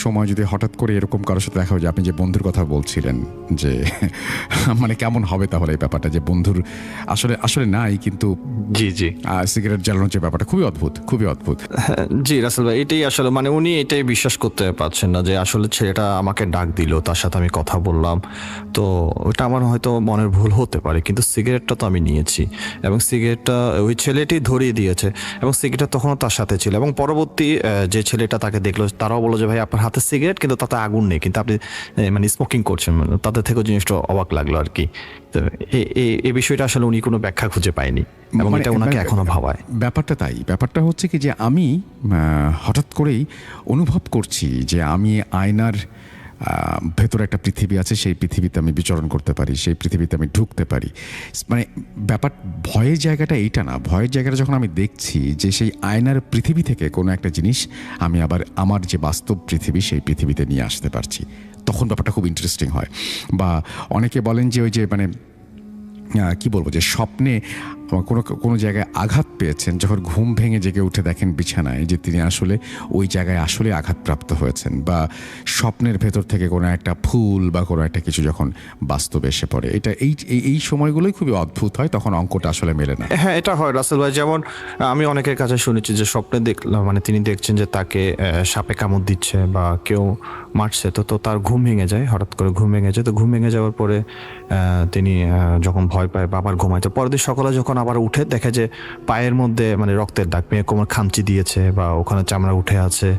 সময় যদি হঠাৎ করে এরকম কারোর সাথে দেখা হয়, যে আপনি যে বন্ধুর কথা বলছিলেন যে মানে কেমন হবে তাহলে এই ব্যাপারটা, যে বন্ধুর আসলে নাই কিন্তু জি সিগারেট জ্বালানোর যে ব্যাপারটা খুবই অদ্ভুত। জি রাসেল ভাই, এটাই আসলে মানে উনি এটাই বিশ্বাস করতে পারছেন না যে আসলে ছেলেটা আমাকে ডাক দিল, তার সাথে আমি কথা বললাম, তো ওইটা আমার হয়তো মনের ভুল হতে পারে, কিন্তু সিগারেটটা তো আমি নিয়েছি এবং সিগারেটটা ওই ছেলেটি ধরিয়ে দিয়েছে এবং সিগারেটটা তখনও তার সাথে ছিল। এবং পরবর্তী যে ছেলেটা তাকে দেখলো তারাও বললো যে ভাই আপনার হাতে সিগারেট কিন্তু তাতে আগুন নেই, কিন্তু আপনি মানে স্মোকিং করছেন, তাদের থেকেও জিনিসটা অবাক লাগলো আর কি। তো এই বিষয়টা আসলে উনি কোনো ব্যাখ্যা খুঁজে পায়নি এবং এটা ওনাকে এখনো ভাবায়। ব্যাপারটা হচ্ছে কি যে আমি হঠাৎ করেই অনুভব করছি যে আমি আয়নার ভেতরে একটা পৃথিবী আছে, সেই পৃথিবীতে আমি বিচরণ করতে পারি, সেই পৃথিবীতে আমি ঢুকতে পারি। মানে ব্যাপার ভয়ের জায়গাটা এইটা না, ভয়ের জায়গাটা যখন আমি দেখছি যে সেই আয়নার পৃথিবী থেকে কোনো একটা জিনিস আমি আবার আমার যে বাস্তব পৃথিবী সেই পৃথিবীতে নিয়ে আসতে পারছি, তখন ব্যাপারটা খুব ইন্টারেস্টিং হয়। বা অনেকে বলেন যে ওই যে মানে কি বলবো, যে স্বপ্নে কোনো কোনো জায়গায় আঘাত পেয়েছেন, যখন ঘুম ভেঙে জেগে উঠে দেখেন বিছানায় যে তিনি আসলে ওই জায়গায় আসলে আঘাতপ্রাপ্ত হয়েছেন, বা স্বপ্নের ভেতর থেকে কোনো একটা ফুল বা কোনো একটা কিছু যখন বাস্তবে এসে পড়ে, এটা এই সময়গুলোই খুবই অদ্ভুত হয়, তখন অঙ্কটা আসলে মেলে না। হ্যাঁ, এটা হয় রাসেল ভাই। যেমন আমি অনেকের কাছে শুনেছি যে স্বপ্নে দেখলাম, মানে তিনি দেখছেন যে তাকে সাপে কামড় দিচ্ছে বা কেউ মারছে, তো তার ঘুম ভেঙে যায়, হঠাৎ করে ঘুম ভেঙে যায়। তো ঘুম ভেঙে যাওয়ার পরে তিনি যখন ভয় পায় বা আবার ঘুমায়, তো পরের দিন সকালে যখন আবার উঠে দেখে যে পায়ের মধ্যে মানে রক্তের দাগ, মেয়ে কোমর খামচি দিয়েছে বা ওখানে চামড়া উঠে আছে,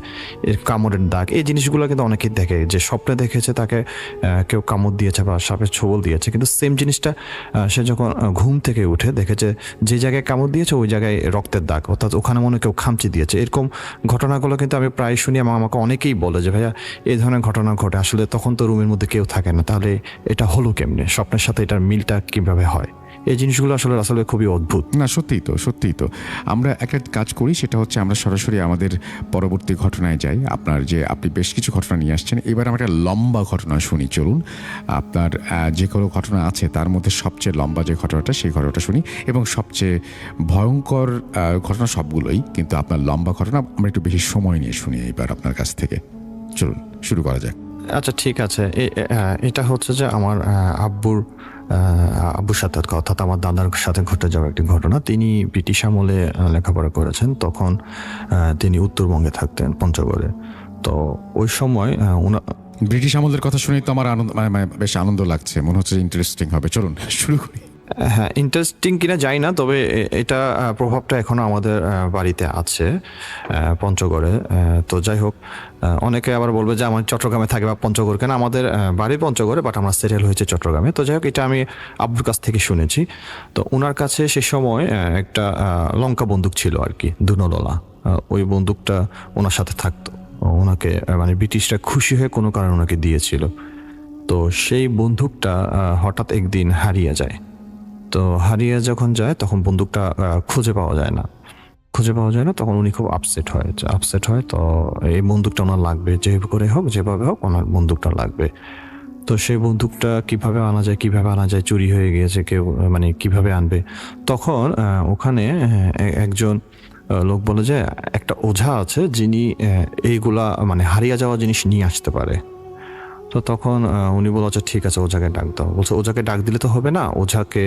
এর কামড়ের দাগ। এই জিনিসগুলো কিন্তু অনেকেই দেখে যে স্বপ্নে দেখেছে তাকে কেউ কামড় দিয়েছে বা সাপের ছোবল দিয়েছে, কিন্তু সেম জিনিসটা সে যখন ঘুম থেকে উঠে দেখেছে যে জায়গায় কামড় দিয়েছে ওই জায়গায় রক্তের দাগ, অর্থাৎ ওখানে মনে কেউ খামচি দিয়েছে। এরকম ঘটনাগুলো কিন্তু আমি প্রায় শুনি এবং আমাকে অনেকেই বলে যে ভাইয়া এই ধরনের ঘটনা ঘটে। আসলে তখন তো রুমের মধ্যে কেউ থাকে না, তাহলে এটা হলো কেমনে, স্বপ্নের সাথে এটার মিলটা কিভাবে হয়? এই জিনিসগুলো আসলে খুবই অদ্ভুত। না, সত্যিই তো আমরা একটা কাজ করি, সেটা হচ্ছে আমরা সরাসরি আমাদের পরবর্তী ঘটনায় যাই। আপনি বেশ কিছু ঘটনা নিয়ে আসছেন, এবার আমরা একটা লম্বা ঘটনা শুনি। চলুন, আপনার যে কোনো ঘটনা আছে তার মধ্যে সবচেয়ে লম্বা যে ঘটনাটা, সেই ঘটনাটা শুনি, এবং সবচেয়ে ভয়ঙ্কর ঘটনা সবগুলোই, কিন্তু আপনার লম্বা ঘটনা আমরা একটু বেশি সময় নিয়ে শুনি এবার আপনার কাছ থেকে। চলুন শুরু করা যাক। আচ্ছা, ঠিক আছে। এটা হচ্ছে যে আমার আব্বুর সাথে, অর্থাৎ আমার দাদার সাথে ঘটে যাওয়া একটি ঘটনা। তিনি ব্রিটিশ আমলে লেখাপড়া করেছেন, তখন তিনি উত্তরবঙ্গে থাকতেন, পঞ্চগড়ে। তো ওই সময় ব্রিটিশ আমলের কথা শুনেই তো আমার বেশ আনন্দ লাগছে, মনে হচ্ছে ইন্টারেস্টিং হবে। চলুন শুরু করি। হ্যাঁ, ইন্টারেস্টিং কিনা যাই না, তবে এটা প্রভাবটা এখনো আমাদের বাড়িতে আছে পঞ্চগড়ে। তো যাই হোক, অনেকে আবার বলবে যে আমার চট্টগ্রামে থাকে বা পঞ্চগড়, কেন আমাদের বাড়ি পঞ্চগড়ে, বাট আমরা সেটেল হয়েছে চট্টগ্রামে। তো যাই হোক, এটা আমি আব্বুর কাছ থেকে শুনেছি। তো ওনার কাছে সে সময় একটা লঙ্কা বন্দুক ছিল আর কি, দুনললা। ওই বন্দুকটা ওনার সাথে থাকতো, ওনাকে মানে ব্রিটিশরা খুশি হয়ে কোনো কারণে ওনাকে দিয়েছিল। তো সেই বন্দুকটা হঠাৎ একদিন হারিয়ে যায়। তো হারিয়ে যখন যায় তখন বন্দুকটা খুঁজে পাওয়া যায় না, তখন উনি খুব আপসেট হয়। তো এই বন্দুকটা ওনার লাগবে, যেভাবে হোক ওনার বন্দুকটা লাগবে। তো সেই বন্দুকটা কিভাবে আনা যায়, চুরি হয়ে গিয়েছে কেউ, মানে কিভাবে আনবে? তখন ওখানে একজন লোক বলে যে একটা ওঝা আছে যিনি এইগুলা মানে হারিয়ে যাওয়া জিনিস নিয়ে আসতে পারে। তো তখন উনি বলল আচ্ছা ঠিক আছে, ওঝাকে ডাক দাও। বলছে ওঝাকে ডাক দিলে তো হবে না, ওঝাকে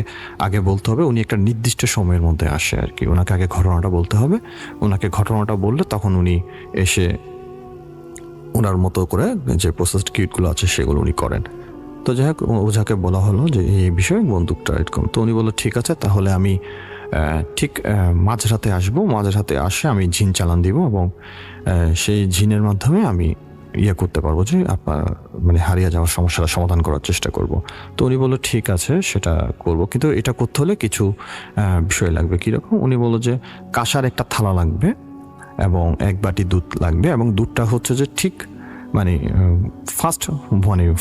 আগে বলতে হবে উনি একটা নির্দিষ্ট সময়ের মধ্যে আসে আর কি। ওনাকে আগে ঘটনাটা বলতে হবে, ওনাকে ঘটনাটা বললে তখন উনি এসে ওনার মতো করে যে প্রসেসড কিটগুলো আছে সেগুলো উনি করেন। তো যাই হোক, ওঝাকে বলা হলো যে এই বিষয়ে বন্দুকটা এরকম। তো উনি বললো ঠিক আছে, তাহলে আমি ঠিক মাঝরাতে আসবো, মাঝরাতে আসে আমি ঝিন চালান দিব এবং সেই ঝিনের মাধ্যমে আমি করতে পারবো যে আপনার মানে হারিয়ে যাওয়ার সমস্যাটা সমাধান করার চেষ্টা করব। তো উনি বললো ঠিক আছে, সেটা করব, কিন্তু এটা করতে হলে কিছু বিষয় লাগবে। কীরকম? উনি বললো যে কাঁসার একটা থালা লাগবে এবং এক বাটি দুধ লাগবে, এবং দুধটা হচ্ছে যে ঠিক মানে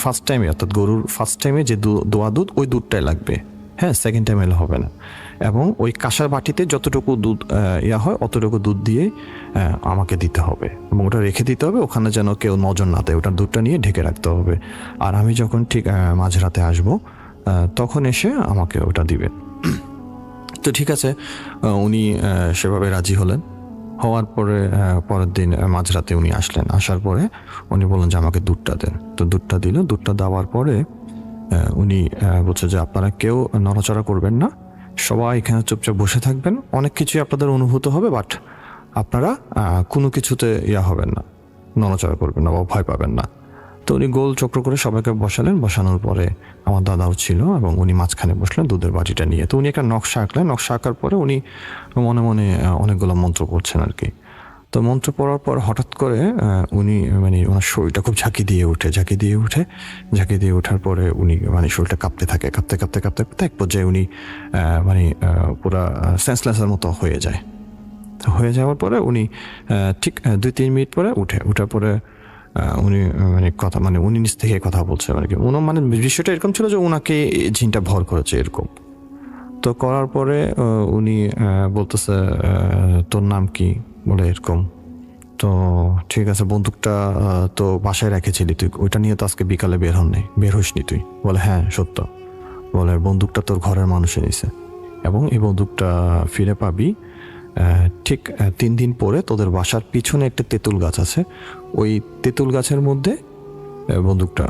ফার্স্ট টাইমে, অর্থাৎ গরুর ফার্স্ট টাইমে যে দোয়া দুধ, ওই দুধটাই লাগবে। হ্যাঁ, সেকেন্ড টাইম এলে হবে না। এবং ওই কাঁসার বাটিতে যতটুকু দুধ হয় অতটুকু দুধ দিয়ে আমাকে দিতে হবে এবং ওটা রেখে দিতে হবে, ওখানে যেন কেউ নজর না দেয়। ওটার দুধটা নিয়ে ঢেকে রাখতে হবে। আর আমি যখন ঠিক মাঝরাতে আসবো তখন এসে আমাকে ওটা দিবেন। তো ঠিক আছে, উনি সেভাবে রাজি হলেন। হওয়ার পরে পরের দিন মাঝরাতে উনি আসলেন। আসার পরে উনি বললেন যে আমাকে দুধটা দেন। তো দুধটা দিল। দুধটা দেওয়ার পরে উনি বলছে যে আপনারা কেউ নড়াচড়া করবেন না, সবাই এখানে চুপচাপ বসে থাকবেন। অনেক কিছুই আপনাদের অনুভূত হবে, বাট আপনারা কোনো কিছুতে হবেন না, নড়াচড়া করবেন না বা ভয় পাবেন না। তো উনি গোল চক্র করে সবাইকে বসালেন। বসানোর পরে আমার দাদাও ছিল এবং উনি মাঝখানে বসলেন দুধের বাটিটা নিয়ে। তো উনি একটা নকশা আঁকলেন। নকশা আঁকার পরে উনি মনে মনে অনেকগুলো মন্ত্র পড়ছেন আর কি। তো মন্ত্র পড়ার পর হঠাৎ করে উনি মানে ওনার শরীরটা খুব ঝাঁকি দিয়ে ওঠার পরে উনি মানে শরীরটা কাঁপতে এক পর্যায়ে উনি মানে পুরা সেন্সলেসের মতো হয়ে যায়। হয়ে যাওয়ার পরে উনি ঠিক 2-3 মিনিট পরে উঠার পরে উনি উনি নিজ থেকে কথা বলছে আর কি। মানে বিষয়টা এরকম ছিল যে ওনাকে ঝিনটা ভর করেছে এরকম। তো করার পরে উনি বলতেছে তোর নাম কি, বলে এরকম। তো ঠিক আছে, বন্দুকটা তো বাসায় রেখেছিলি তুই, ওইটা নিয়ে তো আজকে বিকালে বের হসনি তুই? বলে হ্যাঁ সত্য। বলে বন্দুকটা তোর ঘরের মানুষে নিছে। এবং এই বন্দুকটা ফিরে পাবি ঠিক 3 দিন পরে তোদের বাসার পিছনে একটা তেঁতুল গাছ আছে, ওই তেঁতুল গাছের মধ্যে বন্দুকটা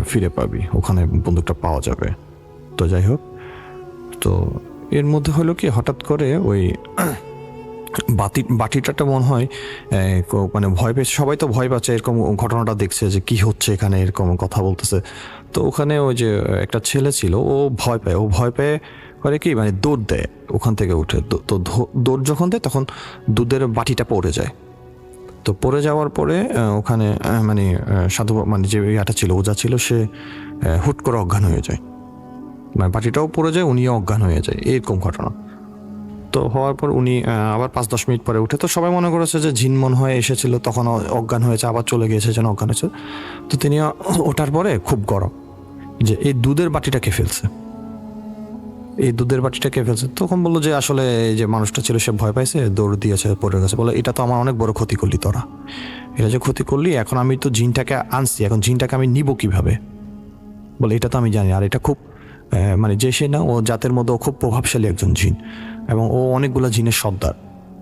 ফিরে পাবি, ওখানে বন্দুকটা পাওয়া যাবে। তো যাই হোক, তো এর মধ্যে হলো কি হঠাৎ করে ওই বাটিটাটা মনে হয় মানে ভয় পেয়েছে, সবাই তো ভয় পাচ্ছে, এরকম ঘটনাটা দেখছে যে কি হচ্ছে এখানে, এরকম কথা বলতেছে। তো ওখানে ওই যে একটা ছেলে ছিল, ও ভয় পেয়ে করে কি মানে দৌড় দেয় ওখান থেকে উঠে। তো দৌড় যখন দেয় তখন দুধের বাটিটা পড়ে যায়। তো পড়ে যাওয়ার পরে ওখানে মানে সাধু মানে যে ইয়াটা ছিল, ওজা ছিল, সে হুট করে অজ্ঞান হয়ে যায়, মানে বাটিটাও পড়ে যায়, উনিও অজ্ঞান হয়ে যায়, এরকম ঘটনা। তো হওয়ার পর উনি আবার 5-10 মিনিট পরে উঠে, তো সবাই মনে করেছে যে জিন মনে হয় এসেছিল, তখন অজ্ঞান হয়েছে, আবার চলে গিয়েছে, যেন অজ্ঞান হয়েছে। তো তিনি ওঠার পরে খুব গরম যে এই দুধের বাটিটা কে ফেলছে, তখন বললো যে আসলে এই যে মানুষটা ছিল সে ভয় পাইছে, দৌড় দিয়েছে, পড়ে গেছে। বলে এটা তো আমার অনেক বড় ক্ষতি করলি তোরা, এটা যে ক্ষতি করলি, এখন আমি তো জিনটাকে আনছি, এখন জিনটাকে আমি নিব কিভাবে? বলে এটা তো আমি জানি, আর এটা খুব মানে যে সে না, ও জাতের মধ্যে খুব প্রভাবশালী একজন জিন, এবং ও অনেকগুলো জিনের সর্দার।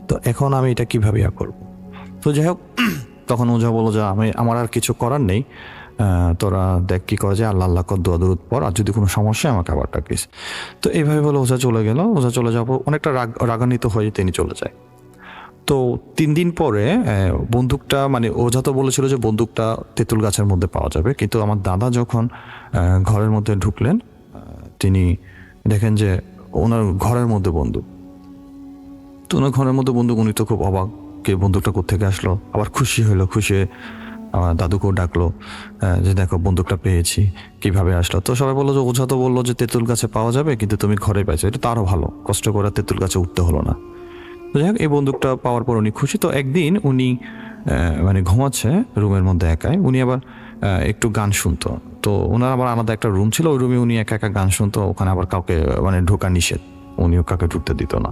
তো এখন আমি এটা কিভাবে করবো? তো যাই হোক, তখন ওঝা বললো যে আমার আর কিছু করার নেই, তোরা দেখ কি করা যায়, আল্লাহ কর, দোয়া দরুদ পর, আর যদি কোনো সমস্যা আমাকে আবার ডাকিস। তো এইভাবে বলে ওঝা চলে গেল। ওঝা চলে যাবো অনেকটা রাগান্বিত হয়ে তিনি চলে যায়। তো 3 দিন পরে বন্দুকটা, মানে ওঝা তো বলেছিল যে বন্দুকটা তেঁতুল গাছের মধ্যে পাওয়া যাবে, কিন্তু আমার দাদা যখন ঘরের মধ্যে ঢুকলেন, তিনি দেখেন যে ওনার ঘরের মধ্যে বন্দুক। তো ওনার ঘরের মধ্যে বন্দুক, উনি তো খুব অবাক, কে বন্দুকটা কোত্থেকে আসলো। আবার খুশি হলো, খুশি আমার দাদুকেও ডাকলো যে দেখো বন্দুকটা পেয়েছি, কিভাবে আসলো। তো সবাই বললো যে ওঝা তো বললো যে তেঁতুল গাছে পাওয়া যাবে, কিন্তু তুমি ঘরে পাইছো, এটা তো আরও ভালো, কষ্ট করে তেঁতুল গাছে উঠতে হলো না। তো যাই হোক, এই বন্দুকটা পাওয়ার পর উনি খুশি। তো একদিন উনি মানে ঘুমাচ্ছে রুমের মধ্যে একাই, উনি আবার একটু গান শুনতো। তো ওনার আবার আলাদা একটা রুম ছিল, ওই রুমে উনি একা একা গান শুনতো, ওখানে আবার কাউকে মানে ঢোকা নিষেধ, উনিও কাউকে ঢুকতে দিত না।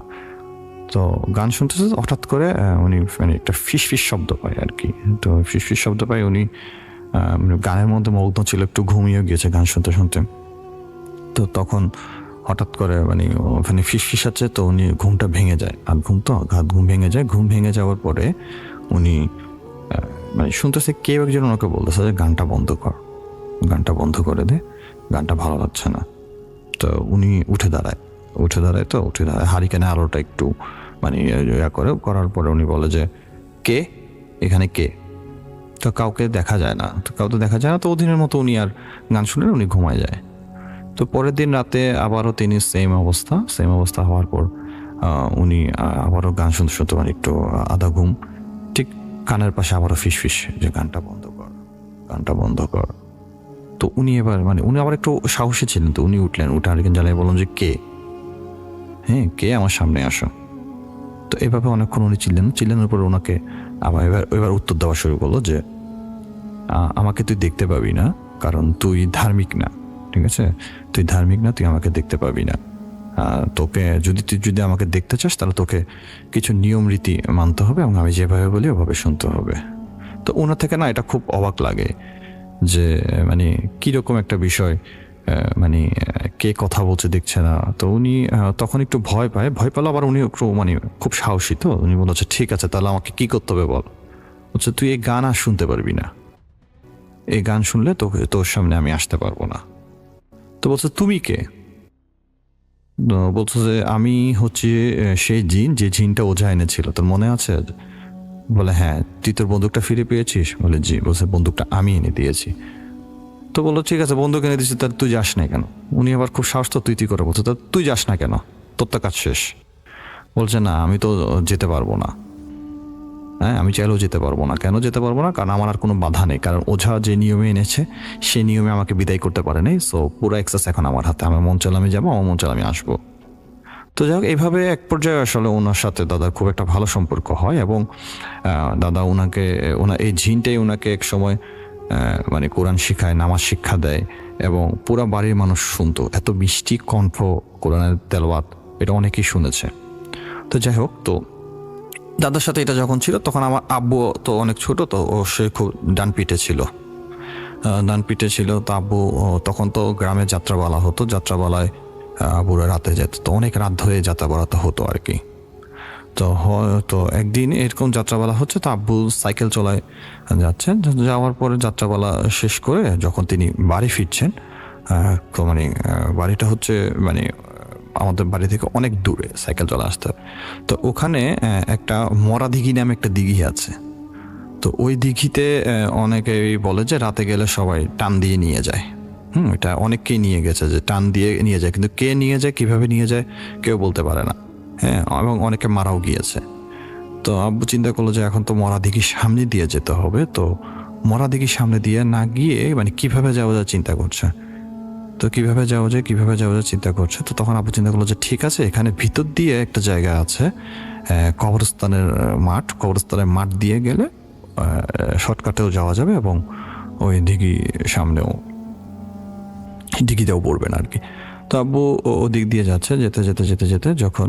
তো গান শুনতেছে, হঠাৎ করে উনি মানে একটা ফিস শব্দ পায় আর কি। তো ফিস শব্দ পায়, উনি গানের মধ্যে মগ্ন ছিল, একটু ঘুমিয়ে গিয়েছে গান শুনতে শুনতে। তো তখন হঠাৎ করে মানে ওখানে ফিস আছে, তো উনি ঘুমটা ভেঙে যায়, আর ঘুম ভেঙে যায়। ঘুম ভেঙে যাওয়ার পরে উনি মানে শুনতেছে কেউ একজন ওনাকে বলতেছে যে গানটা বন্ধ করে দে, গানটা ভালো লাগছে না। তো উনি উঠে দাঁড়ায়, হারিকেনে আলোটা একটু মানে করার পরে উনি বলে যে কে এখানে, কে? তো কাউকে দেখা যায় না। তো ওদিনের মতো উনি আর গান শুনে উনি ঘুমায় যায়। তো পরের দিন রাতে আবারও তিনি সেম অবস্থা হওয়ার পর উনি আবারও গান শুনতে মানে একটু আধা ঘুম, ঠিক কানের পাশে আবারও ফিস যে গানটা বন্ধ কর। তো উনি আবার একটু সাহসী ছিলেন, তো উনি উঠলেন, উঠে হারিকেন জ্বালিয়ে বললেন যে কে আমার সামনে আসো। তো এভাবে অনেকক্ষণ উনি চিল্লেনের পর ওনাকে আবার এবার উত্তর দেওয়া শুরু করলো যে আমাকে তুই দেখতে পাবি না, কারণ তুই ধার্মিক না, ঠিক আছে? তুই ধার্মিক না, তুই আমাকে দেখতে পাবি না। তোকে যদি আমাকে দেখতে চাস, তাহলে তোকে কিছু নিয়ম রীতি মানতে হবে, এবং আমি যেভাবে বলি ওভাবে শুনতে হবে। তো ওনার থেকে না এটা খুব অবাক লাগে যে মানে কীরকম একটা বিষয়, মানে কে কথা বলছে দেখছে না। তো উনি তখন একটু ভয় পেলো, আবার উনি একটু মানে খুব সাহসী। তো উনি বলছে ঠিক আছে, তাহলে আমাকে কি করতে হবে বল। বলছে তুই এই গান আর শুনতে পারবি না, এই গান শুনলে তোর সামনে আমি আসতে পারবো না। তো বলছে তুমি কে? বলছে যে আমি হচ্ছে সেই জিন, যে জিনটা ওঝা এনেছিল, তোর মনে আছে? বলে হ্যাঁ। তুই তোর বন্দুকটা ফিরে পেয়েছিস? বলে জি। বলছে বন্দুকটা আমি এনে দিয়েছি। তো বললো ঠিক আছে, বন্দুক এনে দিয়েছি, তার তুই যাস না কেন? উনি আবার খুব সাহস, তো তুই করে বলছে, তা তুই যাস না কেন, তোর তো কাজ শেষ। বলছে না, আমি তো যেতে পারবো না। হ্যাঁ, আমি চাইলেও যেতে পারবো না। কেন যেতে পারবো না? কারণ আমার আর কোনো বাধা নেই, কারণ ওঝা যে নিয়মে এনেছে সেই নিয়মে আমাকে বিদায় করতে পারে নাই। সো পুরো এক্সেস এখন আমার হাতে, আমার মন চাইলে আমি যাবো, আমার মন চাইলে আমি আসবো। তো যাই হোক, এইভাবে এক পর্যায়ে আসলে ওনার সাথে দাদার খুব একটা ভালো সম্পর্ক হয়, এবং দাদা এই জিনটাই ওনাকে এক সময় মানে কোরআন শিখায়, নামাজ শিক্ষা দেয়, এবং পুরা বাড়ির মানুষ শুনতো। এত মিষ্টি কণ্ঠ কোরআনের তেলাওয়াত, এটা অনেকেই শুনেছে। তো যাই হোক, তো দাদার সাথে এটা যখন ছিল, তখন আমার আব্বু তো অনেক ছোট, তো সে খুব ডান পিঠে ছিল। তো আব্বু তখন তো গ্রামে যাত্রাপালা হতো, যাত্রাপালায় আব্বুরা রাতে যেত, তো অনেক রাত ধরে যাত্রা বেড়াতে হতো আর কি। তো হয়তো একদিন এরকম যাত্রাবেলা হচ্ছে, তো আব্বু সাইকেল চলায় যাচ্ছেন, যাওয়ার পরে যাত্রাবেলা শেষ করে যখন তিনি বাড়ি ফিরছেন, তো মানে বাড়িটা হচ্ছে মানে আমাদের বাড়ি থেকে অনেক দূরে সাইকেল চলে আসতে হয়। তো ওখানে একটা মরা দিঘি নামে একটা দিঘি আছে। তো ওই দিঘিতে অনেকেই বলে যে রাতে গেলে সবাই টান দিয়ে নিয়ে যায়। এটা অনেককেই নিয়ে গেছে যে টান দিয়ে নিয়ে যায়, কিন্তু কে নিয়ে যায়, কিভাবে নিয়ে যায় কেউ বলতে পারে না। হ্যাঁ, এবং অনেকে মারাও গিয়েছে। তো আব্বু চিন্তা করলো যে এখন তো মরা দিঘির সামনে দিয়ে যেতে হবে, তো মরা দিঘির সামনে দিয়ে না গিয়ে মানে কিভাবে যাওয়া যায় চিন্তা করছে। তো কিভাবে যাওয়া যায় চিন্তা করছে। তো তখন আব্বু চিন্তা করলো যে ঠিক আছে, এখানে ভিতর দিয়ে একটা জায়গা আছে, কবরস্থানের মাঠ দিয়ে গেলে শর্টকাটেও যাওয়া যাবে এবং ওই দিঘিতেও পড়বেন আর কি। তো আব্বু ওদিক দিয়ে যাচ্ছে, যেতে যখন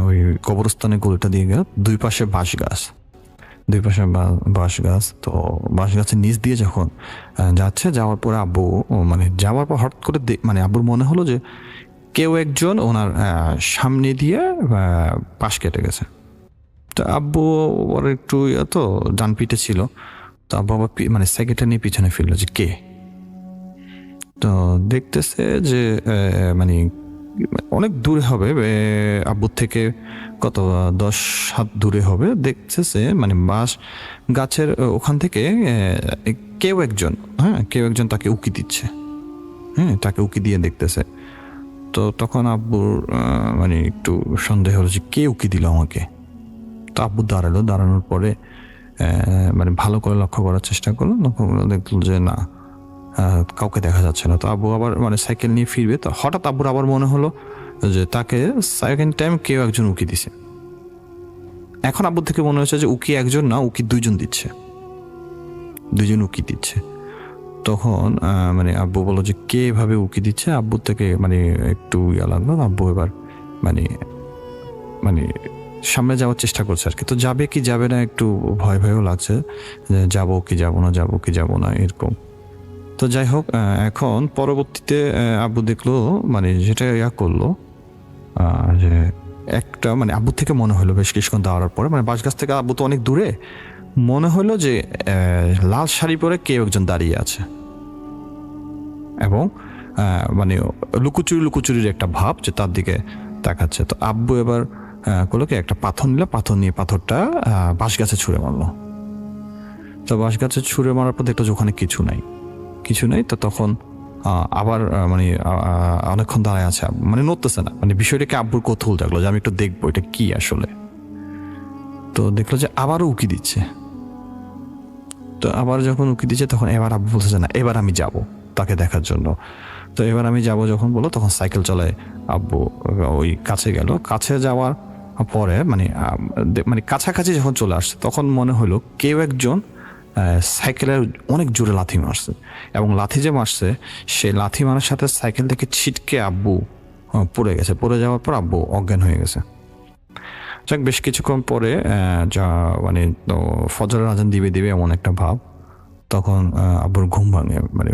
ওই কবরস্থানের গলিটা দিয়ে গেল, দুই পাশে বাঁশ গাছ। তো বাঁশ গাছের নিচ দিয়ে যখন যাওয়ার পর আব্বু মানে যাওয়ার পর হঠাৎ করে মানে আব্বুর মনে হলো যে কেউ একজন ওনার সামনে দিয়ে পাশ কেটে গেছে। তো আব্বু ওর একটু তো ডান পিঠে ছিল, তো আব্বু আবার মানে সাইকেলটা নিয়ে পিছনে ফিরলো যে কে। তো দেখতেছে যে মানে অনেক দূরে হবে, আব্বুর থেকে কত 10 হাত দূরে হবে। দেখতেছে মানে বাঁশ গাছের ওখান থেকে কেউ একজন তাকে উকি দিচ্ছে। তাকে উকি দিয়ে দেখতেছে। তো তখন আব্বুর মানে একটু সন্দেহ হলো যে কে উকি দিল আমাকে। তো আব্বু দাঁড়ানোর পরে মানে ভালো করে লক্ষ্য করার চেষ্টা করলো, দেখলো যে না, কাউকে দেখা যাচ্ছে না। তো আব্বু আবার মানে সাইকেল নিয়ে ফিরবে, তো হঠাৎ আব্বুর আবার মনে হলো যে তাকে সেকেন্ড টাইম কেউ একজন উকি দিছে। এখন আব্বুর থেকে মনে হচ্ছে যে উকি একজন না, উকি দুইজন উকি দিচ্ছে। তখন মানে আব্বু বললো যে কে এভাবে উকি দিচ্ছে। আব্বুর থেকে মানে একটু লাগলো। আব্বু এবার মানে সামনে যাওয়ার চেষ্টা করছে আর কি। তো যাবে কি যাবে না একটু ভয়ও লাগছে, যে যাবো কি যাবো না এরকম। তো যাই হোক, এখন পরবর্তীতে আব্বু দেখলো মানে যেটা করলো যে একটা মানে আব্বু থেকে মনে হলো বেশ কিছুক্ষণ দাঁড়ানোর পরে, মানে বাঁশগাছ থেকে আব্বু তো অনেক দূরে, মনে হলো যে লাল শাড়ি পরে কেউ একজন দাঁড়িয়ে আছে এবং মানে লুকোচুরির একটা ভাব যে তার দিকে তাকাচ্ছে। তো আব্বু এবার করলো কি, একটা পাথর নিয়ে পাথরটা বাঁশ গাছে ছুঁড়ে মারলো। তো বাঁশ গাছে ছুঁড়ে মারার পর দেখলো যে ওখানে কিছু নাই। তো তখন আবার মানে অনেকক্ষণ দাঁড়ায় আছে, মানে নড়তেছে না। মানে বিষয়টাকে আব্বুর কৌতূহল জাগলো যে আমি একটু দেখবো এটা কি আসলে। তো দেখলো যে আবারও উকি দিচ্ছে। তো আবার যখন উকি দিচ্ছে তখন এবার আব্বু বলতেছে না, এবার আমি যাব তাকে দেখার জন্য। তো এবার আমি যাব যখন বলো, তখন সাইকেল চালায় আব্বু ওই কাছে গেল। কাছে যাওয়ার পরে মানে কাছাকাছি যখন চলে আসছে, তখন মনে হলো কেউ একজন সাইকেলের অনেক জোরে লাথি মারছে, এবং লাথি যে মারছে সেই লাথি মারার সাথে সাইকেল থেকে ছিটকে আব্বু পড়ে গেছে। পড়ে যাওয়ার পর আব্বু অজ্ঞান হয়ে গেছে। যাক, বেশ কিছুক্ষণ পরে যা মানে ফজরের আজান দিবে এমন একটা ভাব। তখন আব্বুর ঘুম ভাঙে, মানে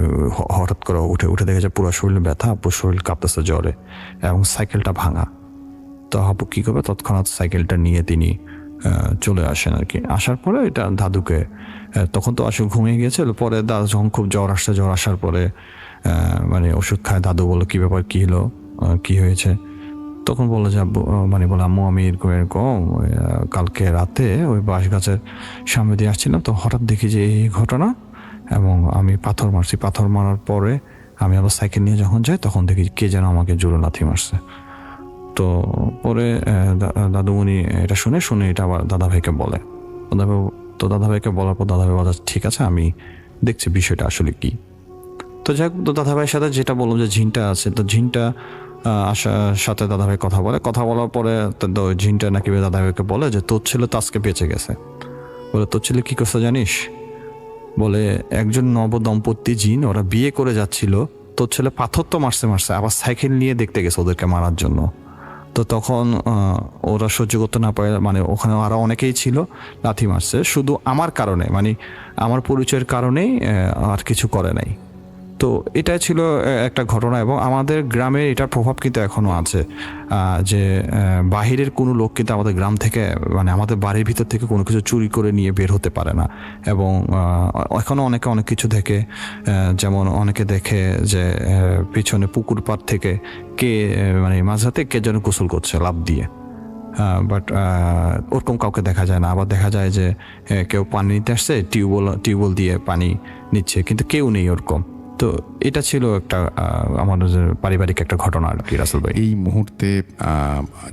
হঠাৎ করে উঠে দেখেছে পুরো শরীরে ব্যথা, আব্বুর শরীর কাঁপতেছে জ্বরে এবং সাইকেলটা ভাঙা। তো আব্বু কী করবে, তৎক্ষণাৎ সাইকেলটা নিয়ে তিনি চলে আসেন আর কি। আসার পরে এটা দাদুকে, তখন তো আসলে ঘুমিয়ে গিয়েছে। পরে দাদু যখন খুব জ্বর আসার পরে মানে ওষুধ খায়। দাদু বললো কী ব্যাপার, কী হলো, কী হয়েছে। তখন বললো যে আব্বু মানে বলে আম্মু আমি এরকম কালকে রাতে ওই বাঁশ গাছের সামনে দিয়ে আসছিলাম, তো হঠাৎ দেখি যে এই ঘটনা, এবং আমি পাথর মারার পরে আমি আবার সাইকেল নিয়ে যখন যাই তখন দেখি কে যেন আমাকে জোরে লাথি মারছে। তো পরে দাদুমণি এটা শুনে এটা আবার দাদাভাইকে বলে। দাদাভাইকে বলার পর দাদাভাই বলে ঠিক আছে, আমি দেখছি বিষয়টা আসলে কি। তো যাই হোক, তো দাদাভাইয়ের সাথে যেটা বললাম যে ঝিনটা আছে, তো ঝিনটা আসার সাথে দাদাভাই কথা বলার পরে তো ঝিনটা নাকি দাদাভাইকে বলে যে তোর ছেলে তো আজকে বেঁচে গেছে। বলে তোর ছেলে কী করছে জানিস, বলে একজন নবদম্পতি জিন, ওরা বিয়ে করে যাচ্ছিল, তোর ছেলে পাথর তো মারছে আবার সাইকেল নিয়ে দেখতে গেছে ওদেরকে মারার জন্য। তো তখন ওরা সহ্য করতে না পারে, মানে ওখানে আরও অনেকেই ছিল, লাথি মারছে। শুধু আমার কারণে, মানে আমার পরিচয়ের কারণেই আর কিছু করে নাই। তো এটাই ছিল একটা ঘটনা, এবং আমাদের গ্রামে এটার প্রভাব কিন্তু এখনও আছে, যে বাহিরের কোনো লোক কিন্তু আমাদের গ্রাম থেকে মানে আমাদের বাড়ির ভিতর থেকে কোনো কিছু চুরি করে নিয়ে বের হতে পারে না। এবং এখনও অনেকে অনেক কিছু দেখে, যেমন অনেকে দেখে যে পিছনে পুকুর পাড় থেকে কে মানে মাঝরাতে কে যেন গোসল করছে লাফ দিয়ে, বাট ওরকম কাউকে দেখা যায় না। আবার দেখা যায় যে কেউ পানি নিতে আসছে, টিউবওয়েল দিয়ে পানি নিচ্ছে, কিন্তু কেউ নেই ওরকম। তো এটা ছিল একটা আমাদের পারিবারিক একটা ঘটনা আর কি রাসেল ভাই। এই মুহূর্তে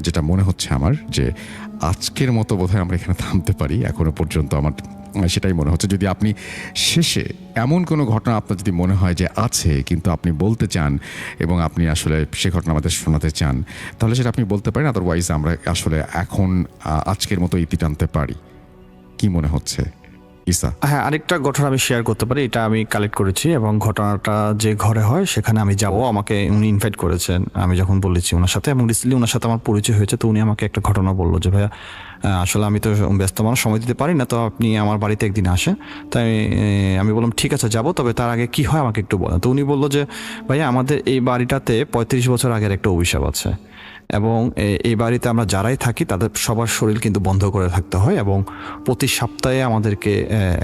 যেটা মনে হচ্ছে আমার, যে আজকের মতো বোধহয় আমরা এখানে থামতে পারি। এখনো পর্যন্ত আমার সেটাই মনে হচ্ছে। যদি আপনি শেষে এমন কোনো ঘটনা আপনার যদি মনে হয় যে আছে, কিন্তু আপনি বলতে চান এবং আপনি আসলে সে ঘটনা আমাদের শোনাতে চান, তাহলে সেটা আপনি বলতে পারেন। আদারওয়াইজ আমরা আসলে এখন আজকের মতো ইতি টানতে পারি। কি মনে হচ্ছে ইসা? হ্যাঁ, আরেকটা ঘটনা আমি শেয়ার করতে পারি। এটা আমি কালেক্ট করেছি, এবং ঘটনাটা যে ঘরে হয় সেখানে আমি যাব। আমাকে উনি ইনভাইট করেছেন, আমি যখন বলেছি ওনার সাথে, এবং রিসেন্টলি ওনার সাথে আমার পরিচয় হয়েছে। তো উনি আমাকে একটা ঘটনা বললো যে ভাইয়া আসলে আমি তো ব্যস্ত মানুষ, সময় দিতে পারি না, তো আপনি আমার বাড়িতে একদিন আসেন। তাই আমি বললাম ঠিক আছে যাব, তবে তার আগে কি হয় আমাকে একটু বলেন। তো উনি বললো যে ভাইয়া আমাদের এই বাড়িটাতে 35 বছর আগের একটা অভিশাপ আছে, এবং এই বাড়িতে আমরা যারাই থাকি তাদের সবার শরীর কিন্তু বন্ধ করে থাকতে হয়, এবং প্রতি সপ্তাহে আমাদেরকে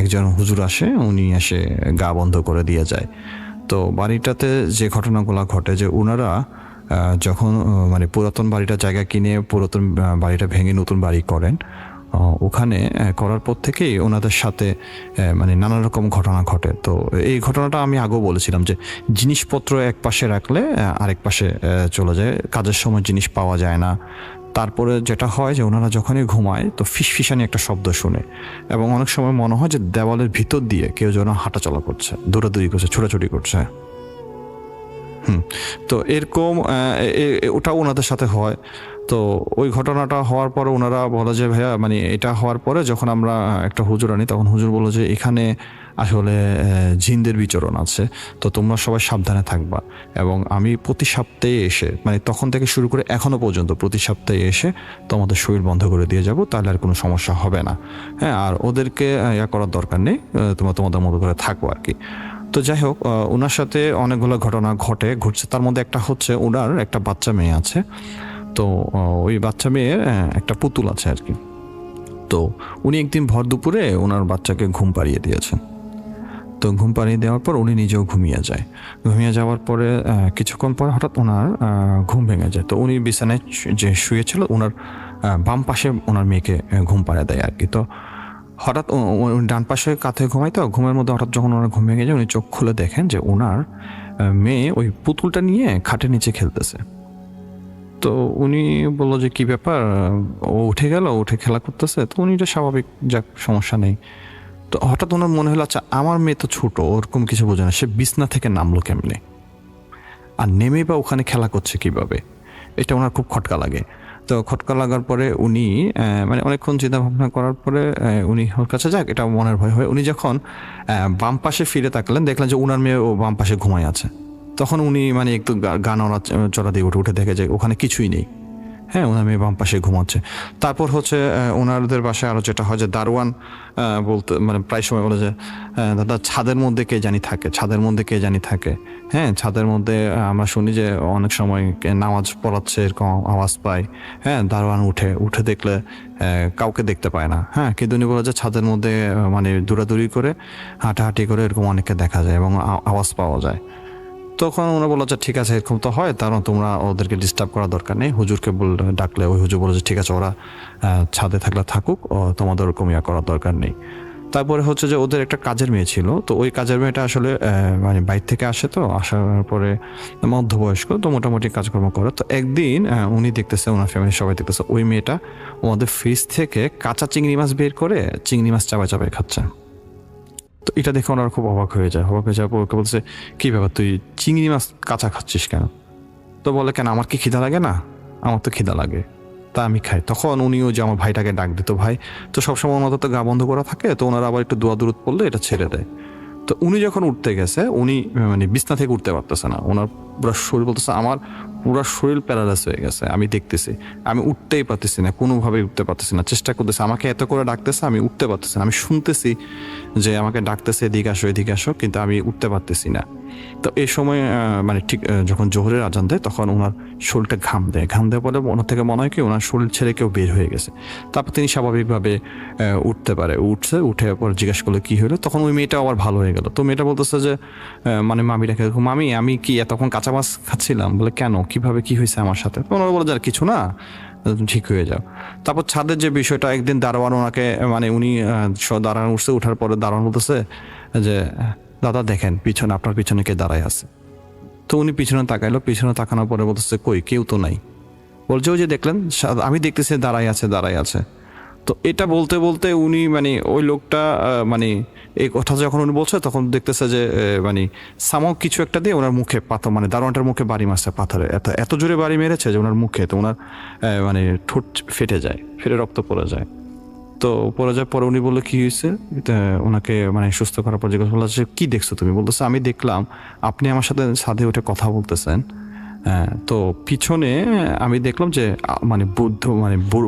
একজন হুজুর আসে, উনি এসে গা বন্ধ করে দিয়ে যায়। তো বাড়িটাতে যে ঘটনাগুলো ঘটে, যে ওনারা যখন মানে পুরাতন বাড়িটা জায়গা কিনে পুরাতন বাড়িটা ভেঙে নতুন বাড়ি করেন, ওখানে করার পর থেকেই ওনাদের সাথে মানে নানা রকম ঘটনা ঘটে। তো এই ঘটনাটা আমি আগেও বলেছিলাম যে জিনিসপত্র এক পাশে রাখলে আরেক পাশে চলে যায়, কাজের সময় জিনিস পাওয়া যায় না। তারপরে যেটা হয় যে ওনারা যখনই ঘুমায় তো ফিসফিসানি একটা শব্দ শুনে, এবং অনেক সময় মনে হয় যে দেওয়ালের ভিতর দিয়ে কেউ যেন হাঁটাচলা করছে, দৌড়াদৌড়ি করছে, ছোটাছুটি করছে। তো এরকম ওটা ওনাদের সাথে হয়। তো ওই ঘটনাটা হওয়ার পরে ওনারা বলে যে ভাইয়া মানে এটা হওয়ার পরে যখন আমরা একটা হুজুর আনি, তখন হুজুর বললো যে এখানে আসলে জিনদের বিচরণ আছে, তো তোমরা সবাই সাবধানে থাকবা। এবং আমি প্রতি সপ্তাহে এসে মানে তখন থেকে শুরু করে এখনো পর্যন্ত প্রতি সপ্তাহে এসে তোমাদের শরীর বন্ধ করে দিয়ে যাব, তাহলে আর কোনো সমস্যা হবে না। হ্যাঁ, আর ওদেরকে ইয়া করার দরকার নেই, তোমরা তোমাদের মতো করে থাকো আর কি। তো যাই হোক, ওনার সাথে অনেকগুলো ঘটনা ঘটছে। তার মধ্যে একটা হচ্ছে ওনার একটা বাচ্চা মেয়ে আছে। তো ওই বাচ্চা মেয়ের একটা পুতুল আছে আর কি। তো উনি একদিন ভর দুপুরে ওনার বাচ্চাকে ঘুম পাড়িয়ে দিয়েছেন। তো ঘুম পাড়িয়ে দেওয়ার পর উনি নিজেও ঘুমিয়ে যায়। ঘুমিয়ে যাওয়ার পরে কিছুক্ষণ পর হঠাৎ ওনার ঘুম ভেঙে যায়। তো উনি বিছানায় যে শুয়েছিল ওনার বাম পাশে ওনার মেয়েকে ঘুম পাড়িয়ে দেয় আর কি। তো হঠাৎ ডান পাশে কাঁথে ঘুমাই, তো ঘুমের মধ্যে হঠাৎ যখন ওনার ঘুম ভেঙে যায়, উনি চোখ খুলে দেখেন যে ওনার মেয়ে ওই পুতুলটা নিয়ে খাটের নিচে খেলতেছে। তো উনি বললো যে কি ব্যাপার, ও উঠে গেল, উঠে খেলা করতেছে। তো উনি এটা স্বাভাবিক, যাক সমস্যা নেই। তো হঠাৎ ওনার মনে হলো আচ্ছা আমার মেয়ে তো ছোট, ওরকম কিছু বোঝে না, সে বিছনা থেকে নামলো কেমনে, আর নেমে বা ওখানে খেলা করছে কিভাবে, এটা ওনার খুব খটকা লাগে। তো খটকা লাগার পরে উনি মানে অনেকক্ষণ চিন্তা ভাবনা করার পরে উনি ওর কাছে যাক, এটা মনের ভয় হয়। উনি যখন বাম পাশে ফিরে তাকলেন, দেখলেন যে ওনার মেয়ে ও বাম পাশে ঘুমায় আছে। তখন উনি মানে একটু গান চড়া দিয়ে উঠে দেখে যে ওখানে কিছুই নেই। হ্যাঁ, ওনার মেয়ে বাম পাশে ঘুমাচ্ছে। তারপর হচ্ছে ওনাদের বাসায় আরও যেটা হয় যে দারোয়ান বলতে মানে প্রায় সময় বলে যে দাদা ছাদের মধ্যে কে জানি থাকে, ছাদের মধ্যে কে জানি থাকে। হ্যাঁ, ছাদের মধ্যে আমরা শুনি যে অনেক সময় নামাজ পড়াচ্ছে এরকম আওয়াজ পায়। হ্যাঁ, দারোয়ান উঠে দেখলে কাউকে দেখতে পায় না। হ্যাঁ, কিন্তু উনি বলে যে ছাদের মধ্যে মানে দৌড়াদৌড়ি করে হাঁটাহাঁটি করে এরকম অনেককে দেখা যায় এবং আওয়াজ পাওয়া যায়। তখন ওরা বললো যে ঠিক আছে, এরকম তো হয়, তার তোমরা ওদেরকে ডিস্টার্ব করার দরকার নেই। হুজুরকে ডাকলে ওই হুজুর বলে যে ঠিক আছে, ওরা ছাদে থাকলে থাকুক, তোমাদের ওরকম ইয়া করার দরকার নেই। তারপরে হচ্ছে যে ওদের একটা কাজের মেয়ে ছিল। তো ওই কাজের মেয়েটা আসলে মানে বাইরে থেকে আসে, তো আসার পরে মধ্যবয়স্ক, তো মোটামুটি কাজকর্ম করে। তো একদিন উনি দেখতেছে, ওনার ফ্যামিলির সবাই দেখতেছে ওই মেয়েটা ওদের ফ্রিজ থেকে কাঁচা চিংড়ি মাছ বের করে চিংড়ি মাছ চাবাই চাবাই খাচ্ছে। তো এটা দেখে ওনারা খুব অবাক হয়ে যায়। ওকে বলছে কী ব্যাপার, তুই চিংড়ি মাছ কাঁচা খাচ্ছিস কেন? তো বলে কেন, আমার কি খিদা লাগে না? আমার তো খিদা লাগে, তা আমি খাই। তখন উনিও যে আমার ভাইটাকে ডাক দিত, ভাই তো সবসময় ওনাদের তো গা বন্ধ করা থাকে, তো ওনারা আবার একটু দোয়া দূরত পড়লে এটা ছেড়ে দেয়। তো উনি যখন উঠতে গেছে, উনি মানে বিছনা থেকে উঠতে পারতেছে না। ওনার পুরো শরীর বলতেছে আমার পুরো শরীর প্যারালাইজ হয়ে গেছে, আমি দেখতেছি, আমি উঠতেই পারতেছি না, কোনোভাবেই উঠতে পারতেছি না। চেষ্টা করতেছে, আমাকে এত করে ডাকতেছে, আমি উঠতে পারতেছি না। আমি শুনতেছি যে আমাকে ডাকতেছে এদিকে আসো এদিকে আসো, কিন্তু আমি উঠতে পারতেছি না। তো এই সময় মানে ঠিক যখন জোহরের আজান দেয় তখন ওনার শরীরটা ঘাম দেওয়ার পরে ওনার থেকে মনে হয় কি ওনার শরীর ছেড়ে কেউ বের হয়ে গেছে। তারপর তিনি স্বাভাবিকভাবে উঠে পর জিজ্ঞাসা করলো কী হলো, তখন ওই মেয়েটা আবার ভালো হয়ে গেল। তো মেয়েটা বলতেছে যে মানে মামিটাকে, মামি আমি কি তখন কাঁচা মাছ খাচ্ছিলাম। বলে কেন, কিভাবে, কি হয়েছে আমার সাথে? তো ওনারা বলে যে আর কিছু না, তুমি ঠিক হয়ে যাও। তারপর ছাদের যে বিষয়টা, একদিন দারোয়ান ওনাকে মানে উনি দাঁড়ানো উঠছে, উঠার পরে দারোয়ান বলতেছে যে দাদা দেখেন পিছনে, আপনার পিছনে কে দাঁড়ায় আছে। তো উনি পিছনে তাকাইলো, পিছনে তাকানোর পরে বলতেছে কই, কেউ তো নাই। বলছে ওই যে দেখলেন, আমি দেখতেছি দাঁড়ায় আছে। তো এটা বলতে বলতে উনি মানে ওই লোকটা মানে এই কথা যখন উনি বলছে তখন দেখতেছে যে মানে সামক কিছু একটা দিয়ে ওনার মুখে পাথর, মানে দারোয়ানটার মুখে বাড়ি মারছে পাথরে, এত জোরে বাড়ি মেরেছে যে ওনার মুখে, তো ওনার মানে ঠোঁট ফেটে রক্ত পড়ে যায়। তো পরে যাওয়ার পরে উনি বললো কি হয়েছে, ওনাকে মানে সুস্থ করার পর জিজ্ঞাসা করলো যে কি দেখছো তুমি? বলতেছে আমি দেখলাম আপনি আমার সাথে ছাদে উঠে কথা বলতেছেন, তো পিছনে আমি দেখলাম যে মানে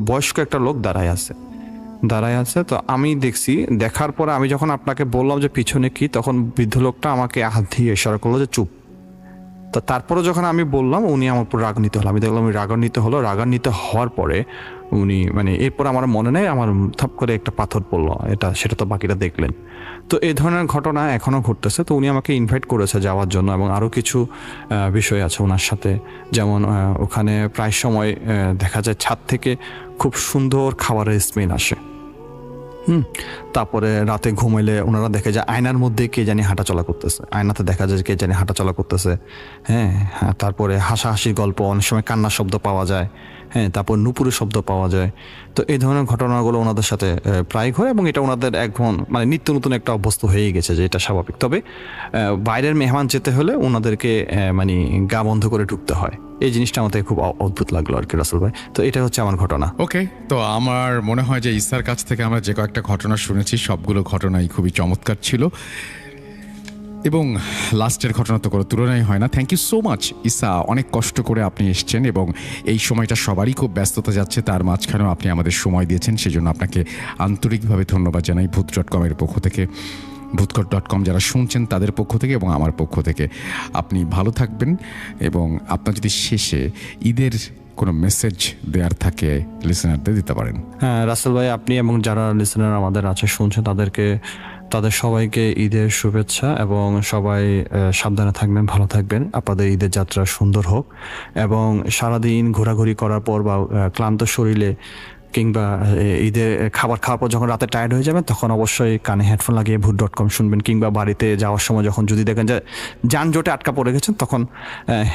বয়স্ক একটা লোক দাঁড়ায় আছে। তো আমি দেখছি, দেখার পরে আমি যখন আপনাকে বললাম যে পিছনে কি, তখন বৃদ্ধ লোকটা আমাকে হাত দিয়ে ইশারা করলো যে চুপ। তো তারপরে যখন আমি বললাম উনি আমার উপর রাগান্বিত হলো, আমি দেখলাম উনি রাগান্বিত হওয়ার পরে উনি মানে এরপর আমার মনে নেই, আমার থাপ করে একটা পাথর পড়লো, সেটা তো বাকিটা দেখলেন। তো এই ধরনের ঘটনা এখনও ঘটতেছে। তো উনি আমাকে ইনভাইট করেছে যাওয়ার জন্য, এবং আরও কিছু বিষয় আছে ওনার সাথে, যেমন ওখানে প্রায় সময় দেখা যায় ছাদ থেকে খুব সুন্দর খাবারের স্মেল আসে। তারপরে রাতে ঘুমাইলে ওনারা দেখে যায় আয়নার মধ্যে কে জানি হাঁটাচলা করতেছে, আয়নাতে দেখা যায় কে জানি হাঁটাচলা করতেছে। তারপরে হাসাহাসির গল্প, অনেক সময় কান্নার শব্দ পাওয়া যায়। তারপর নুপুরের শব্দ পাওয়া যায়। তো এই ধরনের ঘটনাগুলো ওনাদের সাথে প্রায় হয়, এবং এটা ওনাদের এখন মানে নিত্য নতুন একটা অভ্যস্ত হয়ে গেছে যে এটা স্বাভাবিক। তবে বাইরের মেহমান যেতে হলে ওনাদেরকে মানে গা বন্ধ করে ঢুকতে হয়। এই জিনিসটা আমাদের খুব অদ্ভুত লাগলো আর কি রাসেল ভাই। তো এটা হচ্ছে আমার ঘটনা। ওকে, তো আমার মনে হয় যে ইসার কাছ থেকে আমরা যে কয়েকটা ঘটনা শুনেছি সবগুলো ঘটনাই খুবই চমৎকার ছিল, এবং লাস্টের ঘটনা তো কোনো তুলনাই হয় না। থ্যাংক ইউ সো মাচ ইসা, অনেক কষ্ট করে আপনি এসছেন, এবং এই সময়টা সবারই খুব ব্যস্ততা যাচ্ছে, তার মাঝখানেও আপনি আমাদের সময় দিয়েছেন, সেজন্য আপনাকে আন্তরিকভাবে ধন্যবাদ জানাই ভূত.com-এর পক্ষ থেকে, ভূতকট.com যারা শুনছেন তাদের পক্ষ থেকে এবং আমার পক্ষ থেকে। আপনি ভালো থাকবেন, এবং আপনার যদি শেষে ঈদের কোনো মেসেজ দেওয়ার থাকে লিসেনারদের দিতে পারেন। হ্যাঁ রাসেল ভাই, আপনি এবং যারা লিসেনার আমাদের আছে শুনছেন তাদের সবাইকে ঈদের শুভেচ্ছা, এবং সবাই সাবধানে থাকবেন, ভালো থাকবেন, আপনাদের ঈদের যাত্রা সুন্দর হোক, এবং সারাদিন ঘোরাঘুরি করার পর বা ক্লান্ত শরীরে কিংবা ঈদের খাবার খাওয়ার পর যখন রাতে টায়ার্ড হয়ে যাবেন তখন অবশ্যই কানে হেডফোন লাগিয়ে ভূত.com শুনবেন, কিংবা বাড়িতে যাওয়ার সময় যখন যদি দেখেন যে যানজটে আটকা পড়ে গেছেন তখন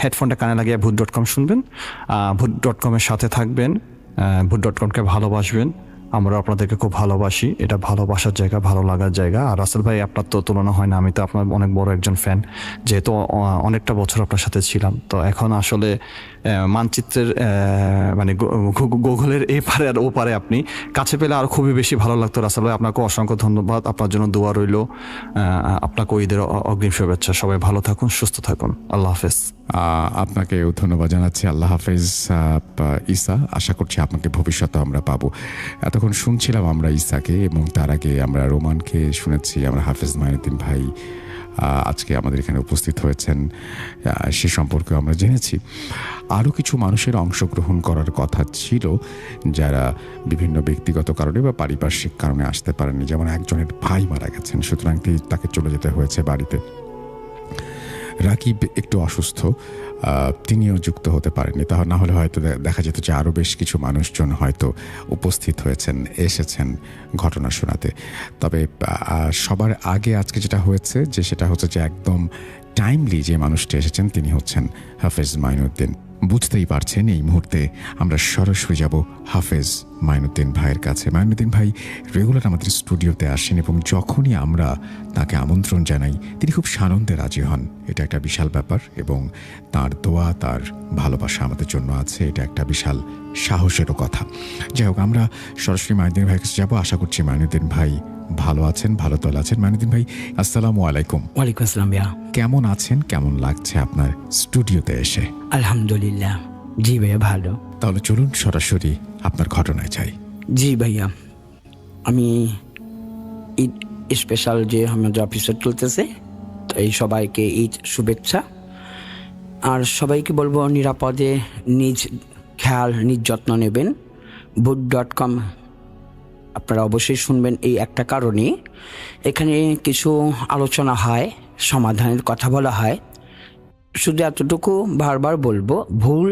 হেডফোনটা কানে লাগিয়ে ভূত.com শুনবেন। ভূত.com-এর সাথে থাকবেন, ভূত.com-কে ভালোবাসবেন, আমরা আপনাদেরকে খুব ভালোবাসি, এটা ভালোবাসার জায়গা, ভালো লাগার জায়গা। আর রাসেল ভাই আপনার তো তুলনা হয় না, আমি তো আপনার অনেক বড় একজন ফ্যান, যেহেতু অনেকটা বছর আপনার সাথে ছিলাম। তো এখন আসলে মানচিত্রের মানে গুগলের এই পারে আর ও পারে আপনি কাছে পেলে আর খুবই বেশি ভালো লাগতো। রাসেল ভাই আপনাকে অসংখ্য ধন্যবাদ, আপনার জন্য দোয়া রইল, আপনাকে ঈদের অগ্রিম শুভেচ্ছা। সবাই ভালো থাকুন, সুস্থ থাকুন, আল্লাহ হাফেজ। আপনাকেও ধন্যবাদ জানাচ্ছি, আল্লাহ হাফেজ ইসা। আশা করছি আপনাকে ভবিষ্যতে আমরা পাবো। এতক্ষণ শুনছিলাম আমরা ইসাকে, এবং তার আগে আমরা রোমানকে শুনেছি, আমরা হাফেজ মাইনুদ্দিন ভাই আজকে আমাদের এখানে উপস্থিত হয়েছেন, সে সম্পর্কে আমরা জেনেছি। আরও কিছু মানুষের অংশগ্রহণ করার কথা ছিল যারা বিভিন্ন ব্যক্তিগত কারণে বা পারিপার্শ্বিক কারণে আসতে পারেননি, যেমন একজনের ভাই মারা গেছেন, সুতরাং তাকে চলে যেতে হয়েছে বাড়িতে। রাকিব একটু অসুস্থ, তিনিও যুক্ত হতে পারেননি, তা না হলে হয়তো দেখা যেত যে আরও বেশ কিছু মানুষজন হয়তো উপস্থিত এসেছেন ঘটনা শোনাতে। তবে সবার আগে আজকে যেটা হয়েছে সেটা হচ্ছে যে একদম টাইমলি যে মানুষটি এসেছেন তিনি হচ্ছেন হাফেজ মাইনুদ্দিন। বুঝতেই পারছেন এই মুহূর্তে আমরা সরাসরি যাব হাফেজ মাইনুদ্দিন ভাইয়ের কাছে। মাইনুদ্দিন ভাই রেগুলার আমাদের স্টুডিওতে আসেন, এবং যখনই আমরা তাকে আমন্ত্রণ জানাই তিনি খুব সানন্দে রাজি হন। এটা একটা বিশাল ব্যাপার, এবং তার দোয়া, তার ভালোবাসা আমাদের জন্য আছে, এটা একটা বিশাল সাহসেরও কথা। যাই হোক, আমরা সরাসরি মাইনুদ্দিন ভাইয়ের কাছে যাবো। আশা করছি মাইনুদ্দিন ভাই ভালো আছেন, ভালো তল আছেন। মাইনুদ্দিন ভাই আসসালামু আলাইকুম। ওয়ালাইকুম আসসালাম ভাইয়া, কেমন আছেন? কেমন লাগছে আপনার স্টুডিওতে এসে? আলহামদুলিল্লাহ, জি ভাইয়া ভালো। তাহলে চলুন সরাসরি আপনার ঘটনায় যাই। জি ভাইয়া, আমি ঈদ স্পেশাল যে আমাদের অফিসে চলতেছে, তো এই সবাইকে ঈদ শুভেচ্ছা। আর সবাইকে বলবো নিরাপদে নিজ খেয়াল নিজ যত্ন নেবেন। ভূত.com আপনারা অবশ্যই শুনবেন এই একটা কারণে এখানে কিছু আলোচনা হয়, সমাধানের কথা বলা হয়। শুধু এতটুকু বারবার বলবো, ভুল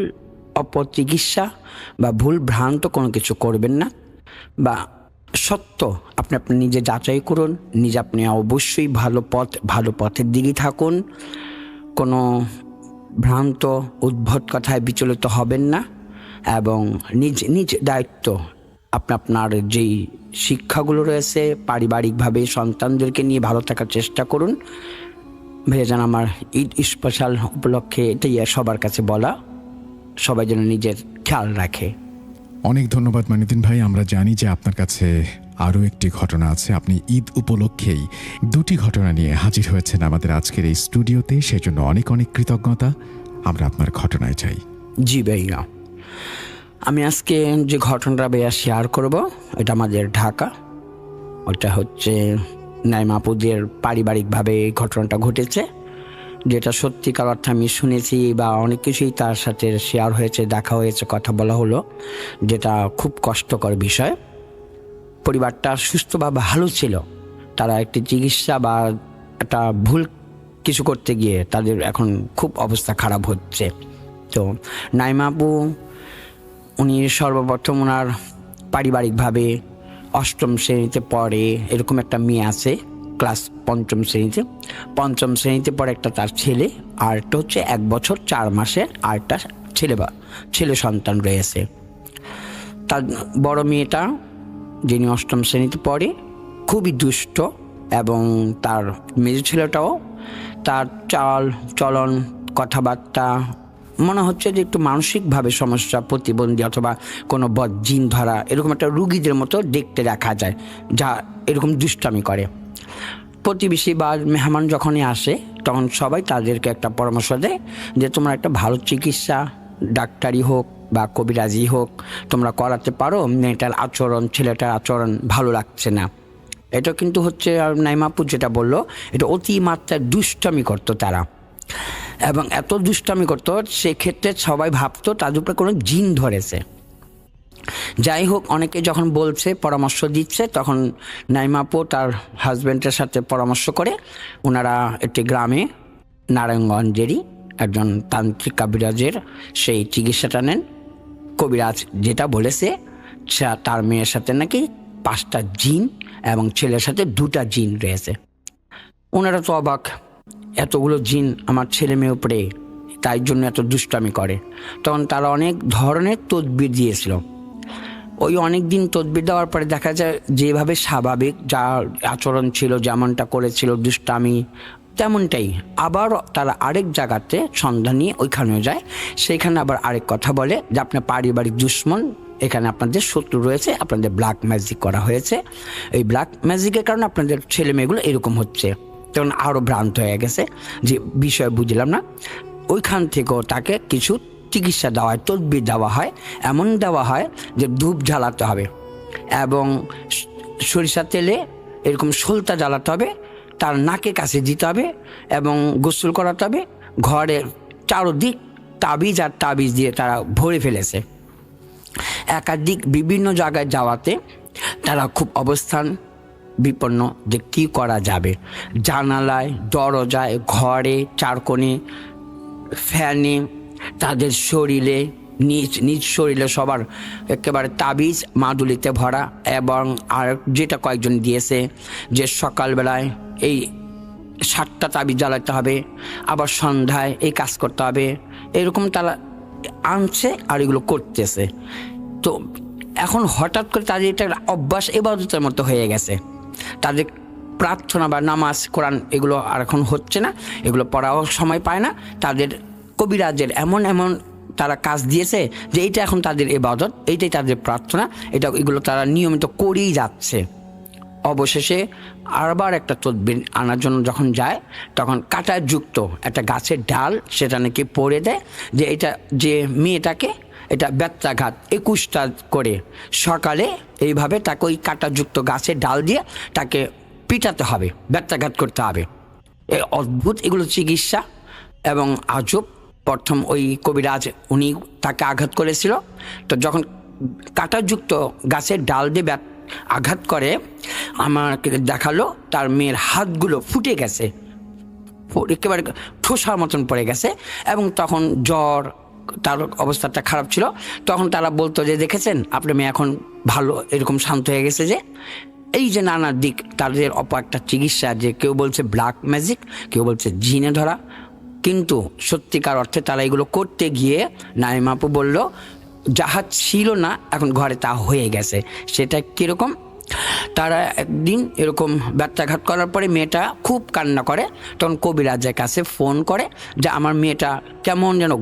অপচিকিৎসা বা ভুল ভ্রান্ত কোনো কিছু করবেন না, বা সত্য আপনি নিজে যাচাই করুন। আপনি অবশ্যই ভালো পথের দিকে থাকুন। কোনো ভ্রান্ত উদ্ভট কথায় বিচলিত হবেন না, এবং নিজ দায়িত্ব আপনার যেই শিক্ষাগুলো রয়েছে পারিবারিকভাবে সন্তানদেরকে নিয়ে ভালো থাকার চেষ্টা করুন। ভাইজান, আমার ঈদ স্পেশাল উপলক্ষে এটাই সবার কাছে বলা, সবাই যেন নিজের খেয়াল রাখে। অনেক ধন্যবাদ মানিদিন ভাই। আমরা জানি যে আপনার কাছে আরও একটি ঘটনা আছে। আপনি ঈদ উপলক্ষেই দুটি ঘটনা নিয়ে হাজির হয়েছেন আমাদের আজকের এই স্টুডিওতে, সেজন্য অনেক অনেক কৃতজ্ঞতা। আমরা আপনার ঘটনায় চাই। জি ভাইয়া, আমি আজকে যে ঘটনাটা ভাইয়া শেয়ার করব এটা আমাদের ঢাকা। ওটা হচ্ছে নাইমা আপুদের পারিবারিকভাবে এই ঘটনাটা ঘটেছে, যেটা সত্যিকার অর্থে আমি শুনেছি বা অনেক কিছুই তার সাথে শেয়ার হয়েছে, দেখা হয়েছে, কথা বলা হলো, যেটা খুব কষ্টকর বিষয়। পরিবারটা সুস্থ বা ভালো ছিল, তারা একটি চিকিৎসা বা একটা ভুল কিছু করতে গিয়ে তাদের এখন খুব অবস্থা খারাপ হচ্ছে। তো নাইমা আপু উনি সর্বপ্রথম ওনার পারিবারিকভাবে 8ম শ্রেণীতে পড়ে, এরকম একটা মেয়ে আছে ক্লাস 5ম শ্রেণীতে। 5ম শ্রেণীতে পড়ে একটা তার ছেলে, আর একটা হচ্ছে 1 বছর 4 মাসের আর একটা ছেলে সন্তান রয়েছে। তার বড় মেয়েটা যিনি 8ম শ্রেণীতে পড়ে খুবই দুষ্ট, এবং তার মেজো ছেলেটাও তার চাল চলন কথাবার্তা মনে হচ্ছে যে একটু মানসিকভাবে সমস্যা, প্রতিবন্ধী অথবা কোনো জিন ধরা এরকম একটা রুগীদের মতো দেখতে দেখা যায়, যা এরকম দুষ্টামি করে। প্রতিবেশী বা মেহমান যখনই আসে তখন সবাই তাদেরকে একটা পরামর্শ দেয় যে তোমরা একটা ভালো চিকিৎসা, ডাক্তারি হোক বা কবিরাজি হোক, তোমরা করাতে পারো। মেয়েটার আচরণ, ছেলেটার আচরণ ভালো লাগছে না। এটা কিন্তু হচ্ছে নাইমা আপু যেটা বললো, এটা অতিমাত্রায় দুষ্টামি করতো তারা, এবং এত দুষ্টামি করতো সেক্ষেত্রে সবাই ভাবতো তাদের উপরে কোনো জিন ধরেছে। যাই হোক, অনেকে যখন বলছে, পরামর্শ দিচ্ছে, তখন নাইমা আপু তার হাজব্যান্ডের সাথে পরামর্শ করে ওনারা একটি গ্রামে নারায়ণগঞ্জেরই একজন তান্ত্রিক কবিরাজের সেই চিকিৎসাটা নেন। কবিরাজ যেটা বলেছে তার মেয়ের সাথে নাকি 5টা জিন এবং ছেলের সাথে 2টা জিন রয়েছে। ওনারা তো অবাক, এতগুলো জিন আমার ছেলে মেয়ে উপরে, তাই জন্য এত দুষ্টামি করে। তখন তারা অনেক ধরনের তদবির দিয়েছিল। ওই অনেক দিন তদবির দেওয়ার পরে দেখা যায় যেভাবে স্বাভাবিক যা আচরণ ছিল, যেমনটা করেছিল দুষ্টামি, তেমনটাই আবার তারা আরেক জায়গাতে সন্ধান নিয়ে ওইখানেও যায়। সেখানে আবার আরেক কথা বলে যে আপনার পারিবারিক দুশ্মন, এখানে আপনাদের শত্রু রয়েছে, আপনাদের ব্ল্যাক ম্যাজিক করা হয়েছে, এই ব্ল্যাক ম্যাজিকের কারণে আপনাদের ছেলে মেয়েগুলো এরকম হচ্ছে। তখন আরও ভ্রান্ত হয়ে গেছে যে বিষয় বুঝলাম না। ওইখান থেকেও তাকে কিছু চিকিৎসা দেওয়া হয়, তদবির দেওয়া হয়, এমন দেওয়া হয় যে ধূপ জ্বালাতে হবে এবং সরিষা তেলে এরকম সলতা জ্বালাতে হবে, তার নাকের কাছে দিতে হবে এবং গোসল করাতে হবে। ঘরের চারদিক তাবিজ দিয়ে তারা ভরে ফেলেছে। একাধিক বিভিন্ন জায়গায় যাওয়াতে তারা খুব অবস্থান বিপন্ন যে কী করা যাবে। জানালায়, দরজায়, ঘরে, চারকোণে, ফ্যানে, তাদের শরীরে, নিজ শরীরে সবার একেবারে তাবিজ মাদুলিতে ভরা। এবং আর যেটা কয়েকজন দিয়েছে যে সকালবেলায় এই 7টা তাবিজ জ্বালাতে হবে, আবার সন্ধ্যায় এই কাজ করতে হবে, এরকম তারা আনছে আর এগুলো করতেছে। তো এখন হঠাৎ করে তাদের এটা অভ্যাস, ইবাদতের মতো হয়ে গেছে। তাদের প্রার্থনা বা নামাজ, কোরআন এগুলো আর এখন হচ্ছে না, এগুলো পড়াও সময় পায় না। তাদের কবিরাজের এমন তারা কাজ দিয়েছে যে এইটা এখন তাদের ইবাদত, এইটাই তাদের প্রার্থনা, এগুলো তারা নিয়মিত করেই যাচ্ছে। অবশেষে আবার একটা তদবির আনার জন্য যখন যায়, তখন কাঁটাযুক্ত একটা গাছের ডাল সেটা নাকি পড়ে দেয় যে এটা যে মেয়েটাকে এটা বেত্রাঘাত 21টা করে সকালে এইভাবে তাকে ওই কাঁটাযুক্ত গাছের ডাল দিয়ে তাকে পিটাতে হবে, বেত্রাঘাত করতে হবে। এই অদ্ভুত এগুলো চিকিৎসা এবং আজব। প্রথম ওই কবিরাজ উনি তাকে আঘাত করেছিল, তো যখন কাঁটাযুক্ত গাছের ডাল দিয়ে আঘাত করে আমাকে দেখালো তার মেয়ের হাতগুলো ফুটে গেছে, একেবারে ঠোসার মতন পড়ে গেছে, এবং তখন জ্বর, তার অবস্থাটা খারাপ ছিল। তখন তারা বলতো যে দেখেছেন আপনার মেয়ে এখন ভালো, এরকম শান্ত হয়ে গেছে। যে এই যে নানা দিক তাদের অপর একটা চিকিৎসা, যে কেউ বলছে ব্ল্যাক ম্যাজিক, কেউ বলছে জিনে ধরা, কিন্তু সত্যিকার অর্থে তারা এগুলো করতে গিয়ে নাইমা আপু বলল যাহা ছিল না এখন ঘরে তা হয়ে গেছে। সেটা কীরকম, তারা একদিন এরকম ব্যথাঘাত করার পরে মেয়েটা খুব কান্না করে, তখন কবিরাজের কাছে ফোন করে যে আমার মেয়েটা কেমন যেন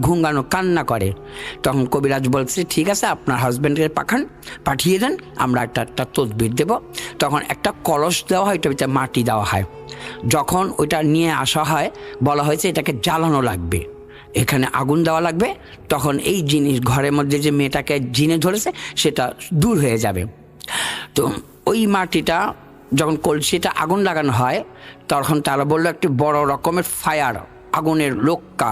ঘুঙ্গানো কান্না করে। তখন কবিরাজ বলছে ঠিক আছে আপনার হাজব্যান্ডকে পাঠিয়ে দেন, আমরা একটা তদবির দেব। তখন একটা কলস দেওয়া হয়, ওইটার ভিতরে মাটি দেওয়া হয়। যখন ওইটা নিয়ে আসা হয় বলা হয়েছে এটাকে জ্বালানো লাগবে, এখানে আগুন দেওয়া লাগবে, তখন এই জিনিস ঘরের মধ্যে যে মেয়েটাকে জিনে ধরেছে সেটা দূর হয়ে যাবে। তো ওই মাটিটা যখন কলসিটা আগুন লাগানো হয় তখন তারা বললো একটি বড় রকমের ফায়ার, আগুনের লোক্কা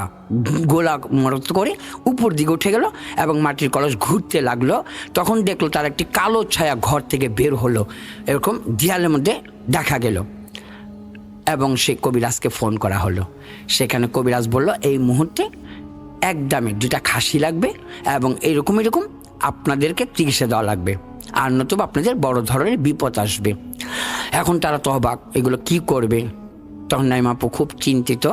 গোলা মরত করে উপর দিকে উঠে গেল এবং মাটির কলস ঘুরতে লাগলো। তখন দেখলো তার একটি কালো ছায়া ঘর থেকে বের হলো, এরকম দেয়ালের মধ্যে দেখা গেল, এবং সে কবিরাজকে ফোন করা হলো। সেখানে কবিরাজ বলল এই মুহূর্তে একদমই 2টা খাসি লাগবে এবং এরকম আপনাদেরকে চিকিৎসা দেওয়া লাগবে, আর নতুবা আপনাদের বড় ধরনের বিপদ আসবে। এখন তারা তো অবাক, এগুলো কি করবে। তখন নাইমা আপু খুব চিন্তিত,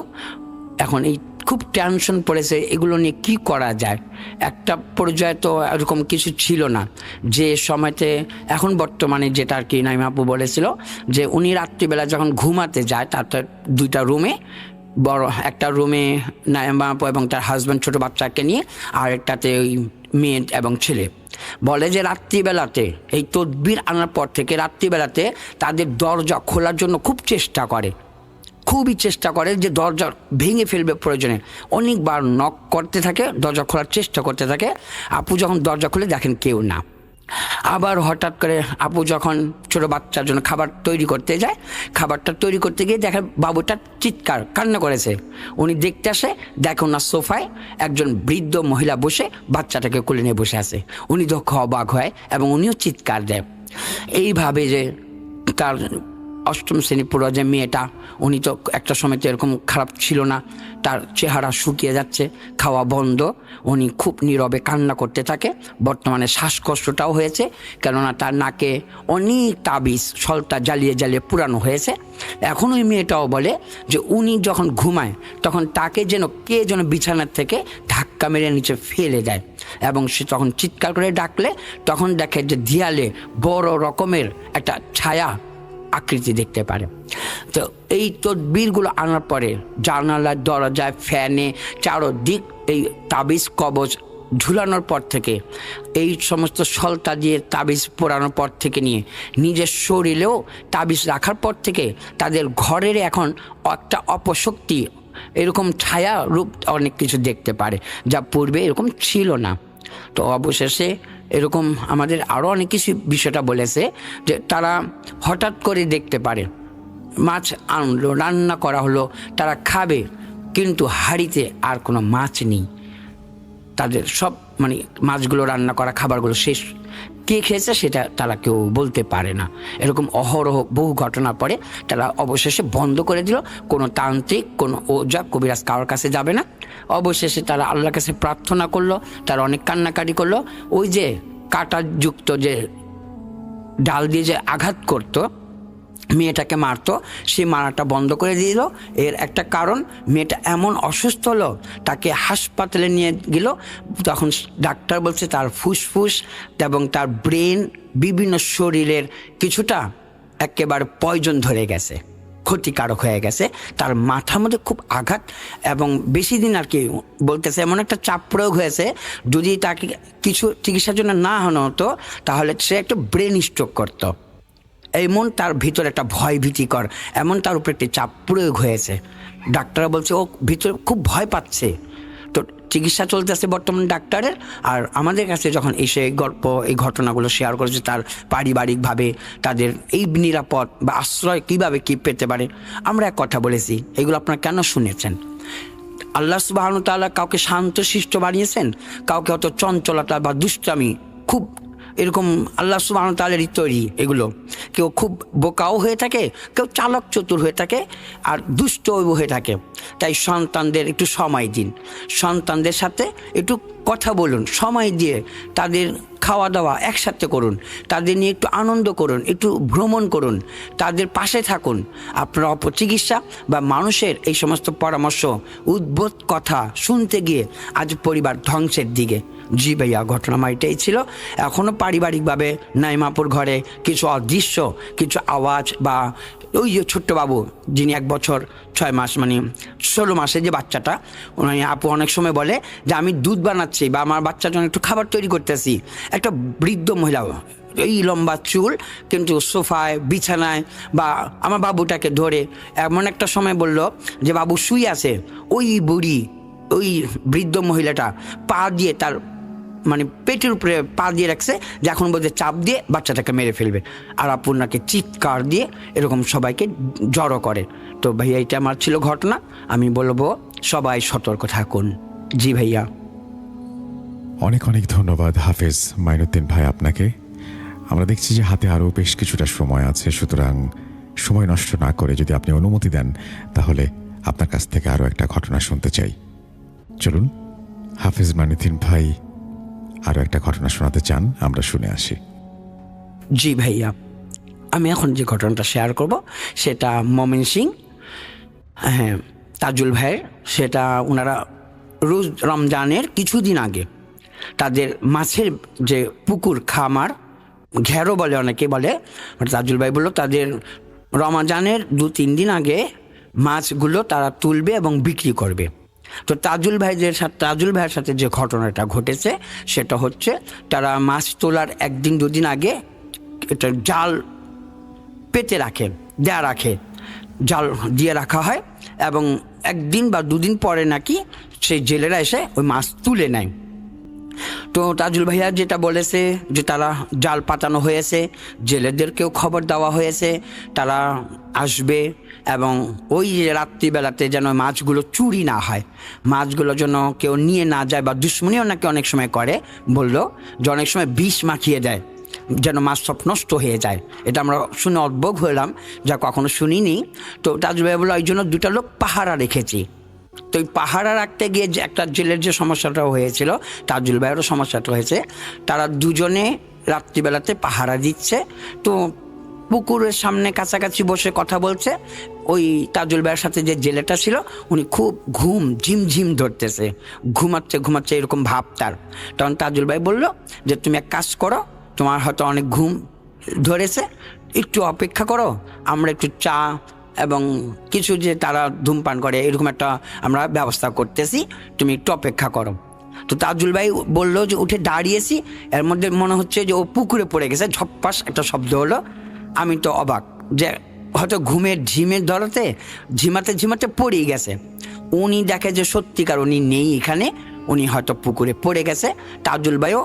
এখন এই খুব টেনশন পড়েছে এগুলো নিয়ে কি করা যায়। একটা পর্যায়ে তো এরকম কিছু ছিল না যে সময়তে, এখন বর্তমানে যেটা আর কি নাইমা আপু বলেছিল যে উনি রাত্রিবেলা যখন ঘুমাতে যায় তার 2টা রুমে, বড় একটা রুমে নাইমা আপু এবং তার হাজব্যান্ড ছোটো বাচ্চাকে নিয়ে, আর একটাতে ওই মেয়ে এবং ছেলে। বলে যে রাত্রিবেলাতে এই তদবির আনার পর থেকে রাত্রিবেলাতে তাদের দরজা খোলার জন্য খুবই চেষ্টা করে যে দরজা ভেঙে ফেলবে প্রয়োজনে। অনেকবার নক করতে থাকে, দরজা খোলার চেষ্টা করতে থাকে। আপু যখন দরজা খুলে দেখেন কেউ না। আবার হঠাৎ করে আপু যখন ছোটো বাচ্চার জন্য খাবার তৈরি করতে যায়, খাবারটা তৈরি করতে গিয়ে দেখে বাবুটা কান্না করেছে। উনি দেখতে আসে, দেখে ওনার সোফায় একজন বৃদ্ধ মহিলা বসে বাচ্চাটাকে কোলে নিয়ে বসে আছে। উনি তো অবাক হয় এবং উনিও চিৎকার দেয়। এইভাবে যে তার 8ম শ্রেণী পড়ুয়া যে মেয়েটা, উনি তো একটা সময় তো এরকম খারাপ ছিল না, তার চেহারা শুকিয়ে যাচ্ছে, খাওয়া বন্ধ, উনি খুব নীরবে কান্না করতে থাকে। বর্তমানে শ্বাসকষ্টটাও হয়েছে, কেননা তার নাকে অনেক তাবিজ সলতা জ্বালিয়ে পুরানো হয়েছে। এখন ওই মেয়েটাও বলে যে উনি যখন ঘুমায় তখন তাকে কে যেন বিছানার থেকে ধাক্কা মেরে নিচে ফেলে দেয়, এবং সে তখন চিৎকার করে ডাকলে তখন দেখে যে দেয়ালে বড় রকমের একটা ছায়া আকৃতি দেখতে পারে। তো এই তদবিরগুলো আনার পরে জানালায়, দরজায়, ফ্যানে, চারোদিক এই তাবিজ কবচ ঝুলানোর পর থেকে, এই সমস্ত সলতা দিয়ে তাবিজ পোড়ানোর পর থেকে নিয়ে নিজের শরীরেও তাবিজ রাখার পর থেকে তাদের ঘরের এখন একটা অপশক্তি, এরকম ছায়া রূপ অনেক কিছু দেখতে পারে যা পূর্বে এরকম ছিল না। তো অবশেষে এরকম আমাদের আরও অনেক কিছু বিষয়টা বলেছে যে তারা হঠাৎ করে দেখতে পারে মাছ আনলো, রান্না করা হলো, তারা খাবে, কিন্তু হাঁড়িতে আর কোনো মাছ নেই। তাদের সব মাছগুলো রান্না করা খাবারগুলো শেষ, কে খেয়েছে সেটা তারা কেউ বলতে পারে না। এরকম অহরহ বহু ঘটনার পরে তারা অবশেষে বন্ধ করে দিল, কোনো তান্ত্রিক, কোনো ওজা, কবিরাজ কারোর কাছে যাবে না। অবশেষে তারা আল্লাহর কাছে প্রার্থনা করলো, তারা অনেক কান্নাকাটি করলো। ওই যে কাঁটাযুক্ত যে ডাল দিয়ে যে আঘাত করতো, মেয়েটাকে মারতো, সেই মারাটা বন্ধ করে দিল। এর একটা কারণ, মেয়েটা এমন অসুস্থ হলো, তাকে হাসপাতালে নিয়ে গেল। তখন ডাক্তার বলছে তার ফুসফুস এবং তার ব্রেন, বিভিন্ন শরীরের কিছুটা একেবারে পয়জন ধরে গেছে, ক্ষতিকারক হয়ে গেছে। তার মাথার মধ্যে খুব আঘাত এবং বেশি দিন আর কি বলতেছে এমন একটা চাপ প্রয়োগ হয়েছে, যদি তাকে কিছু চিকিৎসার জন্য না হতো তাহলে সে একটা ব্রেন স্ট্রোক করতো। এমন তার ভিতরে একটা ভয় ভীতিকর, এমন তার উপরে একটি চাপ প্রয়োগ হয়েছে। ডাক্তাররা বলছে ও ভিতরে খুব ভয় পাচ্ছে। তো চিকিৎসা চলতেছে বর্তমান ডাক্তারের, আর আমাদের কাছে যখন এসে এই ঘটনাগুলো শেয়ার করেছে তার পারিবারিকভাবে তাদের এই নিরাপদ বা আশ্রয় কীভাবে কী পেতে পারে, আমরা এক কথা বলেছি, এগুলো আপনারা কেন শুনেছেন? আল্লাহ সুবহানাহু ওয়া তাআলা কাউকে শান্তশিষ্ট বানিয়েছেন, কাউকে অত চঞ্চলতা বা দুষ্টামি খুব এরকম আল্লাহ সুবহানাহু ওয়া তাআলারই তৈরি এগুলো। কেউ খুব বোকাও হয়ে থাকে, কেউ চালাক চতুর হয়ে থাকে, আর দুষ্টও হয়ে থাকে। তাই সন্তানদের একটু সময় দিন, সন্তানদের সাথে একটু কথা বলুন, সময় দিয়ে তাদের খাওয়া দাওয়া একসাথে করুন, তাদের নিয়ে একটু আনন্দ করুন, একটু ভ্রমণ করুন, তাদের পাশে থাকুন। আপনার অপচিকিৎসা বা মানুষের এই সমস্ত পরামর্শ, উদ্ভট কথা শুনতে গিয়ে আজ পরিবার ধ্বংসের দিকে। জি ভাইয়া, ঘটনা এটাই ছিল। এখনও পারিবারিকভাবে নাইমাপুর ঘরে কিছু অদৃশ্য কিছু আওয়াজ বা ওই যে ছোট্ট বাবু যিনি 1 বছর 6 মাস মানে 16 মাসে যে বাচ্চাটা, উনি আপু অনেক সময় বলে যে আমি দুধ বানাচ্ছি বা আমার বাচ্চার জন্য একটু খাবার তৈরি করতেছি, একটা বৃদ্ধ মহিলা এই লম্বা চুল কিন্তু সোফায় বিছানায় বা আমার বাবুটাকে ধরে এমন একটা সময় বলল যে বাবু শুয়ে আছে, ওই বুড়ি ওই বৃদ্ধ মহিলাটা পা দিয়ে তার মানে পেটের উপরে পা দিয়ে রাখছে যে এখন বলতে চাপ দিয়ে বাচ্চাটাকে মেরে ফেলবে, আর আপনাকে চিৎকার দিয়ে এরকম সবাইকে জড়ো করে। তো ভাইয়া এটা আমার ছিল ঘটনা, আমি বলবো সবাই সতর্ক থাকুন। জি ভাইয়া, অনেক অনেক ধন্যবাদ হাফেজ মাইনুদ্দিন ভাই আপনাকে। আমরা দেখছি যে হাতে আরও বেশ কিছুটা সময় আছে, সুতরাং সময় নষ্ট না করে যদি আপনি অনুমতি দেন তাহলে আপনার কাছ থেকে আরও একটা ঘটনা শুনতে চাই। চলুন, হাফেজ মাইনুদ্দিন ভাই আরও একটা ঘটনা শোনাতে চান, আমরা শুনে আসি। জি ভাইয়া, আমি এখন যে ঘটনাটা শেয়ার করব সেটা ময়মনসিংহ, হ্যাঁ তাজুল ভাইয়ের। সেটা ওনারা রোজ রমজানের কিছুদিন আগে তাদের মাছের যে পুকুর খামার, ঘেরো বলে অনেকে বলে, তাজুল ভাই বললো তাদের রমজানের 2-3 দিন আগে মাছগুলো তারা তুলবে এবং বিক্রি করবে। তো তাজুল ভাইয়ের সাথে যে ঘটনাটা ঘটেছে সেটা হচ্ছে তারা মাছ তোলার 1-2 দিন আগে এটা জাল পেতে রাখে জাল দিয়ে রাখা হয়, এবং 1 দিন বা 2 দিন পরে নাকি সেই জেলেরা এসে ওই মাছ তুলে নেয়। তো তাজুল ভাইয়া যেটা বলেছে যে তারা জাল পাতানো হয়েছে, জেলেদেরকেও খবর দেওয়া হয়েছে তারা আসবে, এবং ওই রাত্রিবেলাতে যেন মাছগুলো চুরি না হয়, মাছগুলো যেন কেউ নিয়ে না যায়, বা দুশ্মনীও নাকি অনেক সময় করে, বললো যে অনেক সময় বিষ মাখিয়ে দেয় যেন মাছ সব নষ্ট হয়ে যায়। এটা আমরা শুনে অদ্ভুত হলাম, যা কখনো শুনিনি। তো তাজুল ভাই বললো ওই জন্য 2টা লোক পাহারা রেখেছি। তো ওই পাহারা রাখতে গিয়ে যে একটা জেলের যে সমস্যাটা হয়েছিল, তাজুল ভাইয়েরও সমস্যাটা হয়েছে, তারা দুজনে রাত্রিবেলাতে পাহারা দিচ্ছে। তো পুকুরের সামনে কাছাকাছি বসে কথা বলছে। ওই তাজুল ভাইয়ের সাথে যে জেলেটা ছিল উনি খুব ঝিমঝিম ধরতেছে, ঘুমাচ্ছে এরকম ভাব তার। তখন তাজুল ভাই বলল যে তুমি এক কাজ করো, তোমার হয়তো অনেক ঘুম ধরেছে, একটু অপেক্ষা করো, আমরা একটু চা এবং কিছু যে তারা ধূমপান করে এরকম একটা আমরা ব্যবস্থা করতেছি, তুমি একটু অপেক্ষা করো। তো তাজুল ভাই বললো যে উঠে দাঁড়িয়েছি, এর মধ্যে মনে হচ্ছে যে ও পুকুরে পড়ে গেছে, ঝপ্পাস একটা শব্দ হলো। আমি তো অবাক যে হয়তো ঝিমের ধরাতে ঝিমাতে পড়েই গেছে। উনি দেখে যে সত্যিকার উনি নেই এখানে, উনি হয়তো পুকুরে পড়ে গেছে। তাজুল ভাইও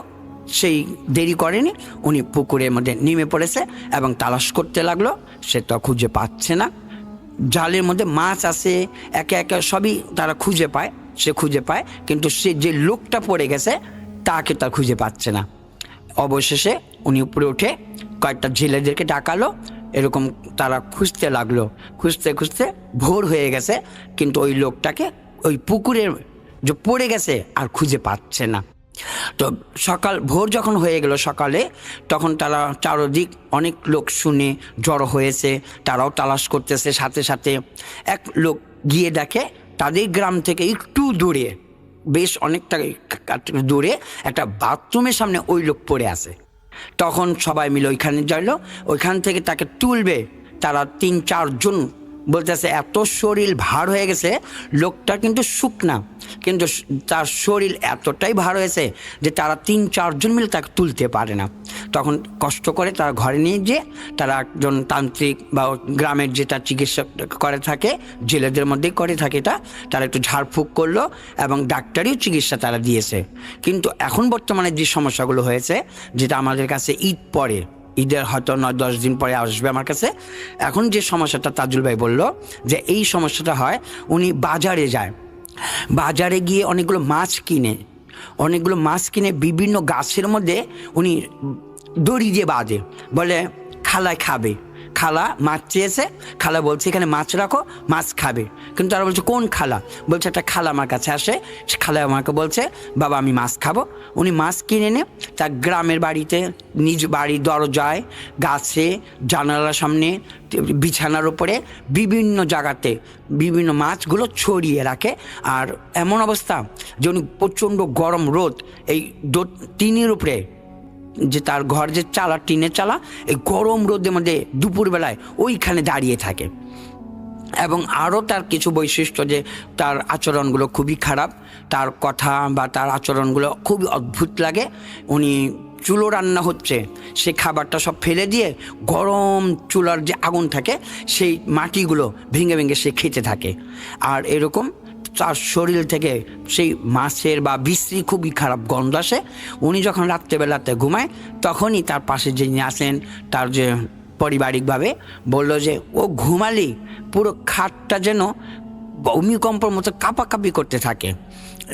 সেই দেরি করেনি, উনি পুকুরের মধ্যে নেমে পড়েছে এবং তালাশ করতে লাগলো। সে তো খুঁজে পাচ্ছে না, জালের মধ্যে মাছ আছে একে একে সবই তারা খুঁজে পায়, কিন্তু সে যে লোকটা পড়ে গেছে তাকে তার খুঁজে পাচ্ছে না। অবশেষে উনি উপরে উঠে কয়েকটা জেলেদেরকে ডাকালো, এরকম তারা খুঁজতে লাগলো। খুঁজতে ভোর হয়ে গেছে, কিন্তু ওই লোকটাকে ওই পুকুরে যে পড়ে গেছে আর খুঁজে পাচ্ছে না। তো ভোর যখন হয়ে গেল সকালে, তখন তারা চারদিক অনেক লোক শুনে জড়ো হয়েছে, তারাও তালাশ করতেছে। সাথে এক লোক গিয়ে দেখে তাদের গ্রাম থেকে একটু দূরে, বেশ অনেকটা দূরে একটা বাথরুমের সামনে ওই লোক পড়ে আছে। তখন সবাই মিলে ওইখানে যাইলো, ওইখান থেকে তাকে তুলবে। তারা 3-4 জন বলতেছে এত শরীর ভার হয়ে গেছে, লোকটা কিন্তু শুকনা, কিন্তু তার শরীর এতটাই ভার হয়েছে যে তারা 3-4 জন মিলে তাকে তুলতে পারে না। তখন কষ্ট করে তারা ঘরে নিয়ে গিয়ে তারা একজন তান্ত্রিক বা গ্রামের যেটা চিকিৎসা করে থাকে, জেলেদের মধ্যেই করে থাকে এটা, তারা একটু ঝাড়ফুঁক করলো এবং ডাক্তারিও চিকিৎসা তারা দিয়েছে। কিন্তু এখন বর্তমানে যে সমস্যাগুলো হয়েছে, যেটা আমাদের কাছে ঈদ পরে, ঈদের হয়তো 9-10 দিন পরে আসবে আমার কাছে, এখন যে সমস্যাটা তাজুল ভাই বলল যে এই সমস্যাটা হয়, উনি বাজারে যায়, বাজারে গিয়ে অনেকগুলো মাছ কিনে বিভিন্ন গাছের মধ্যে উনি দড়ি দিয়ে বাঁধে, বলে খালায় খাবে। খালা মাছ চেয়েছে, খালা বলছে এখানে মাছ রাখো, মাছ খাবে। কিন্তু তারা বলছে কোন খালা? বলছে একটা খালা আমার কাছে আসে, খালা আমাকে বলছে বাবা আমি মাছ খাবো। উনি মাছ কিনে এনে তার গ্রামের বাড়িতে, নিজ বাড়ির দরজায়, গাছে, জানালার সামনে, বিছানার উপরে, বিভিন্ন জায়গাতে বিভিন্ন মাছগুলো ছড়িয়ে রাখে। আর এমন অবস্থা যে উনি প্রচণ্ড গরম রোদ, এই টিনের উপরে, যে তার ঘর যে চালা, টিনের চালা, এই গরম রোদের মধ্যে দুপুরবেলায় ওইখানে দাঁড়িয়ে থাকে। এবং আরও তার কিছু বৈশিষ্ট্য, যে তার আচরণগুলো খুবই খারাপ, তার কথা বা তার আচরণগুলো খুবই অদ্ভুত লাগে। উনি চুলো রান্না হচ্ছে, সে খাবারটা সব ফেলে দিয়ে গরম চুলার যে আগুন থাকে সেই মাটিগুলো ভেঙে ভেঙে সে খেতে থাকে। আর এরকম তার শরীর থেকে সেই মাছের বা বিশ্রী খুবই খারাপ গন্ধ আসে। উনি যখন রাত্রেবেলাতে ঘুমায়, তখনই তার পাশে যিনি আসেন, তার যে পারিবারিকভাবে বলল যে ও ঘুমালি পুরো খাটটা যেন ভূমিকম্পর মতো কাঁপাকাঁপি করতে থাকে,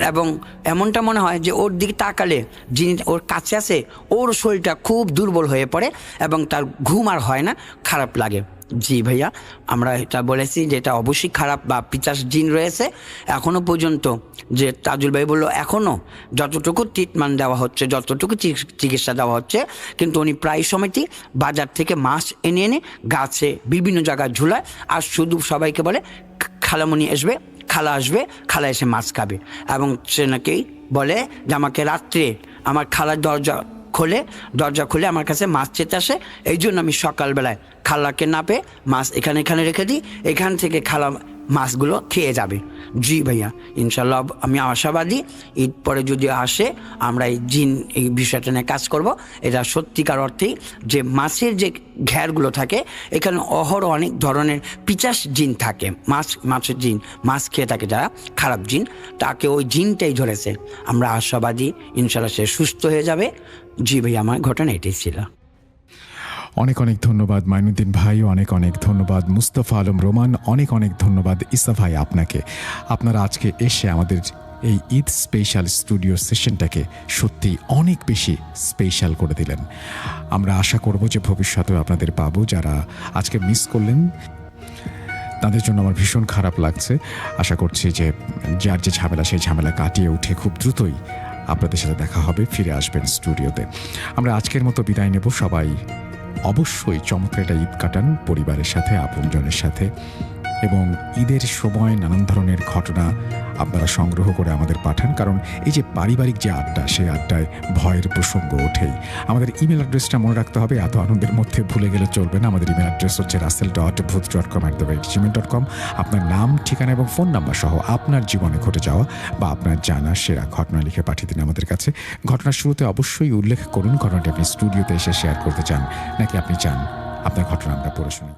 এবং এমনটা মনে হয় যে ওর দিকে তাকালে যিনি ওর কাছে আসে ওর শরীরটা খুব দুর্বল হয়ে পড়ে এবং তার ঘুম আর হয় না, খারাপ লাগে। জি ভাইয়া, আমরা এটা বলেছি যে এটা অবশ্যই খারাপ বা পিশাচ জিন রয়েছে। এখনও পর্যন্ত যে তাজুল ভাই বললো, এখনও যতটুকু ট্রিটমেন্ট দেওয়া হচ্ছে, যতটুকু চিকিৎসা দেওয়া হচ্ছে, কিন্তু উনি প্রায় সময়টি বাজার থেকে মাছ এনে এনে গাছে বিভিন্ন জায়গায় ঝুলায়, আর শুধু সবাইকে বলে খালামণি আসবে, খালা আসবে, খালা এসে মাছ খাবে। এবং সে নাকি বলে যে আমাকে রাত্রে আমার খালার দরজা খুলে আমার কাছে মাছ চেতে আসে, এই জন্য আমি সকালবেলায় খালাকে না পেয়ে মাছ এখানে রেখে দিই, এখান থেকে খালা মাছগুলো খেয়ে যাবে। জি ভাইয়া, ইনশাল্লাহ আমি আশাবাদী ঈদ পরে যদি আসে আমরা এই বিষয়টা নিয়ে কাজ করব। এটা সত্যিকার অর্থেই যে মাছের যে ঘেরগুলো থাকে, এখানে অহরহ অনেক ধরনের পিশাচ জিন থাকে। মাছের জিন, মাছ খেয়ে থাকে যারা খারাপ জিন, তাকে ওই জিনটাই ধরেছে। আমরা আশাবাদী ইনশাল্লাহ সে সুস্থ হয়ে যাবে। জি ভাইয়া, আমার ঘটনা এটাই ছিল। অনেক অনেক ধন্যবাদ মাইনুদ্দিন ভাই, অনেক অনেক ধন্যবাদ মুস্তাফা আলম রোমান, অনেক অনেক ধন্যবাদ ইসা ভাই আপনাকে। আপনারা আজকে এসে আমাদের এই ঈদ স্পেশাল স্টুডিও সেশনটাকে সত্যি অনেক বেশি স্পেশাল করে দিলেন। আমরা আশা করব যে ভবিষ্যতেও আপনাদের পাবো। যারা আজকে মিস করলেন তাদের জন্য আমার ভীষণ খারাপ লাগছে। আশা করছি যে যার যে ঝামেলা, সেই ঝামেলা কাটিয়ে উঠে খুব দ্রুতই আপনাদের সাথে দেখা হবে, ফিরে আসবেন স্টুডিওতে। আমরা আজকের মতো বিদায় নেব। সবাই অবশ্যই চমৎকার একটা ঈদ কাটান পরিবারের সাথে, আপনজনের সাথে, এবং ঈদের সময় নানান ধরনের ঘটনা আপনারা সংগ্রহ করে আমাদের পাঠান। কারণ এই যে পারিবারিক যে আড্ডা, সেই আড্ডায় ভয়ের প্রসঙ্গ ওঠেই। আমাদের ইমেল অ্যাড্রেসটা মনে রাখতে হবে, এত আনন্দের মধ্যে ভুলে গেলে চলবে না। আমাদের ইমেল অ্যাড্রেস হচ্ছে russell.booth.com@gmail.com। আপনার নাম, ঠিকানা এবং ফোন নাম্বার সহ আপনার জীবনে ঘটে যাওয়া বা আপনার জানা সেরা ঘটনা লিখে পাঠিয়ে দিন আমাদের কাছে। ঘটনার শুরুতে অবশ্যই উল্লেখ করুন ঘটনাটি আপনি স্টুডিওতে এসে শেয়ার করতে চান, নাকি আপনি চান আপনার ঘটনা আমরা পড়ে শুনি।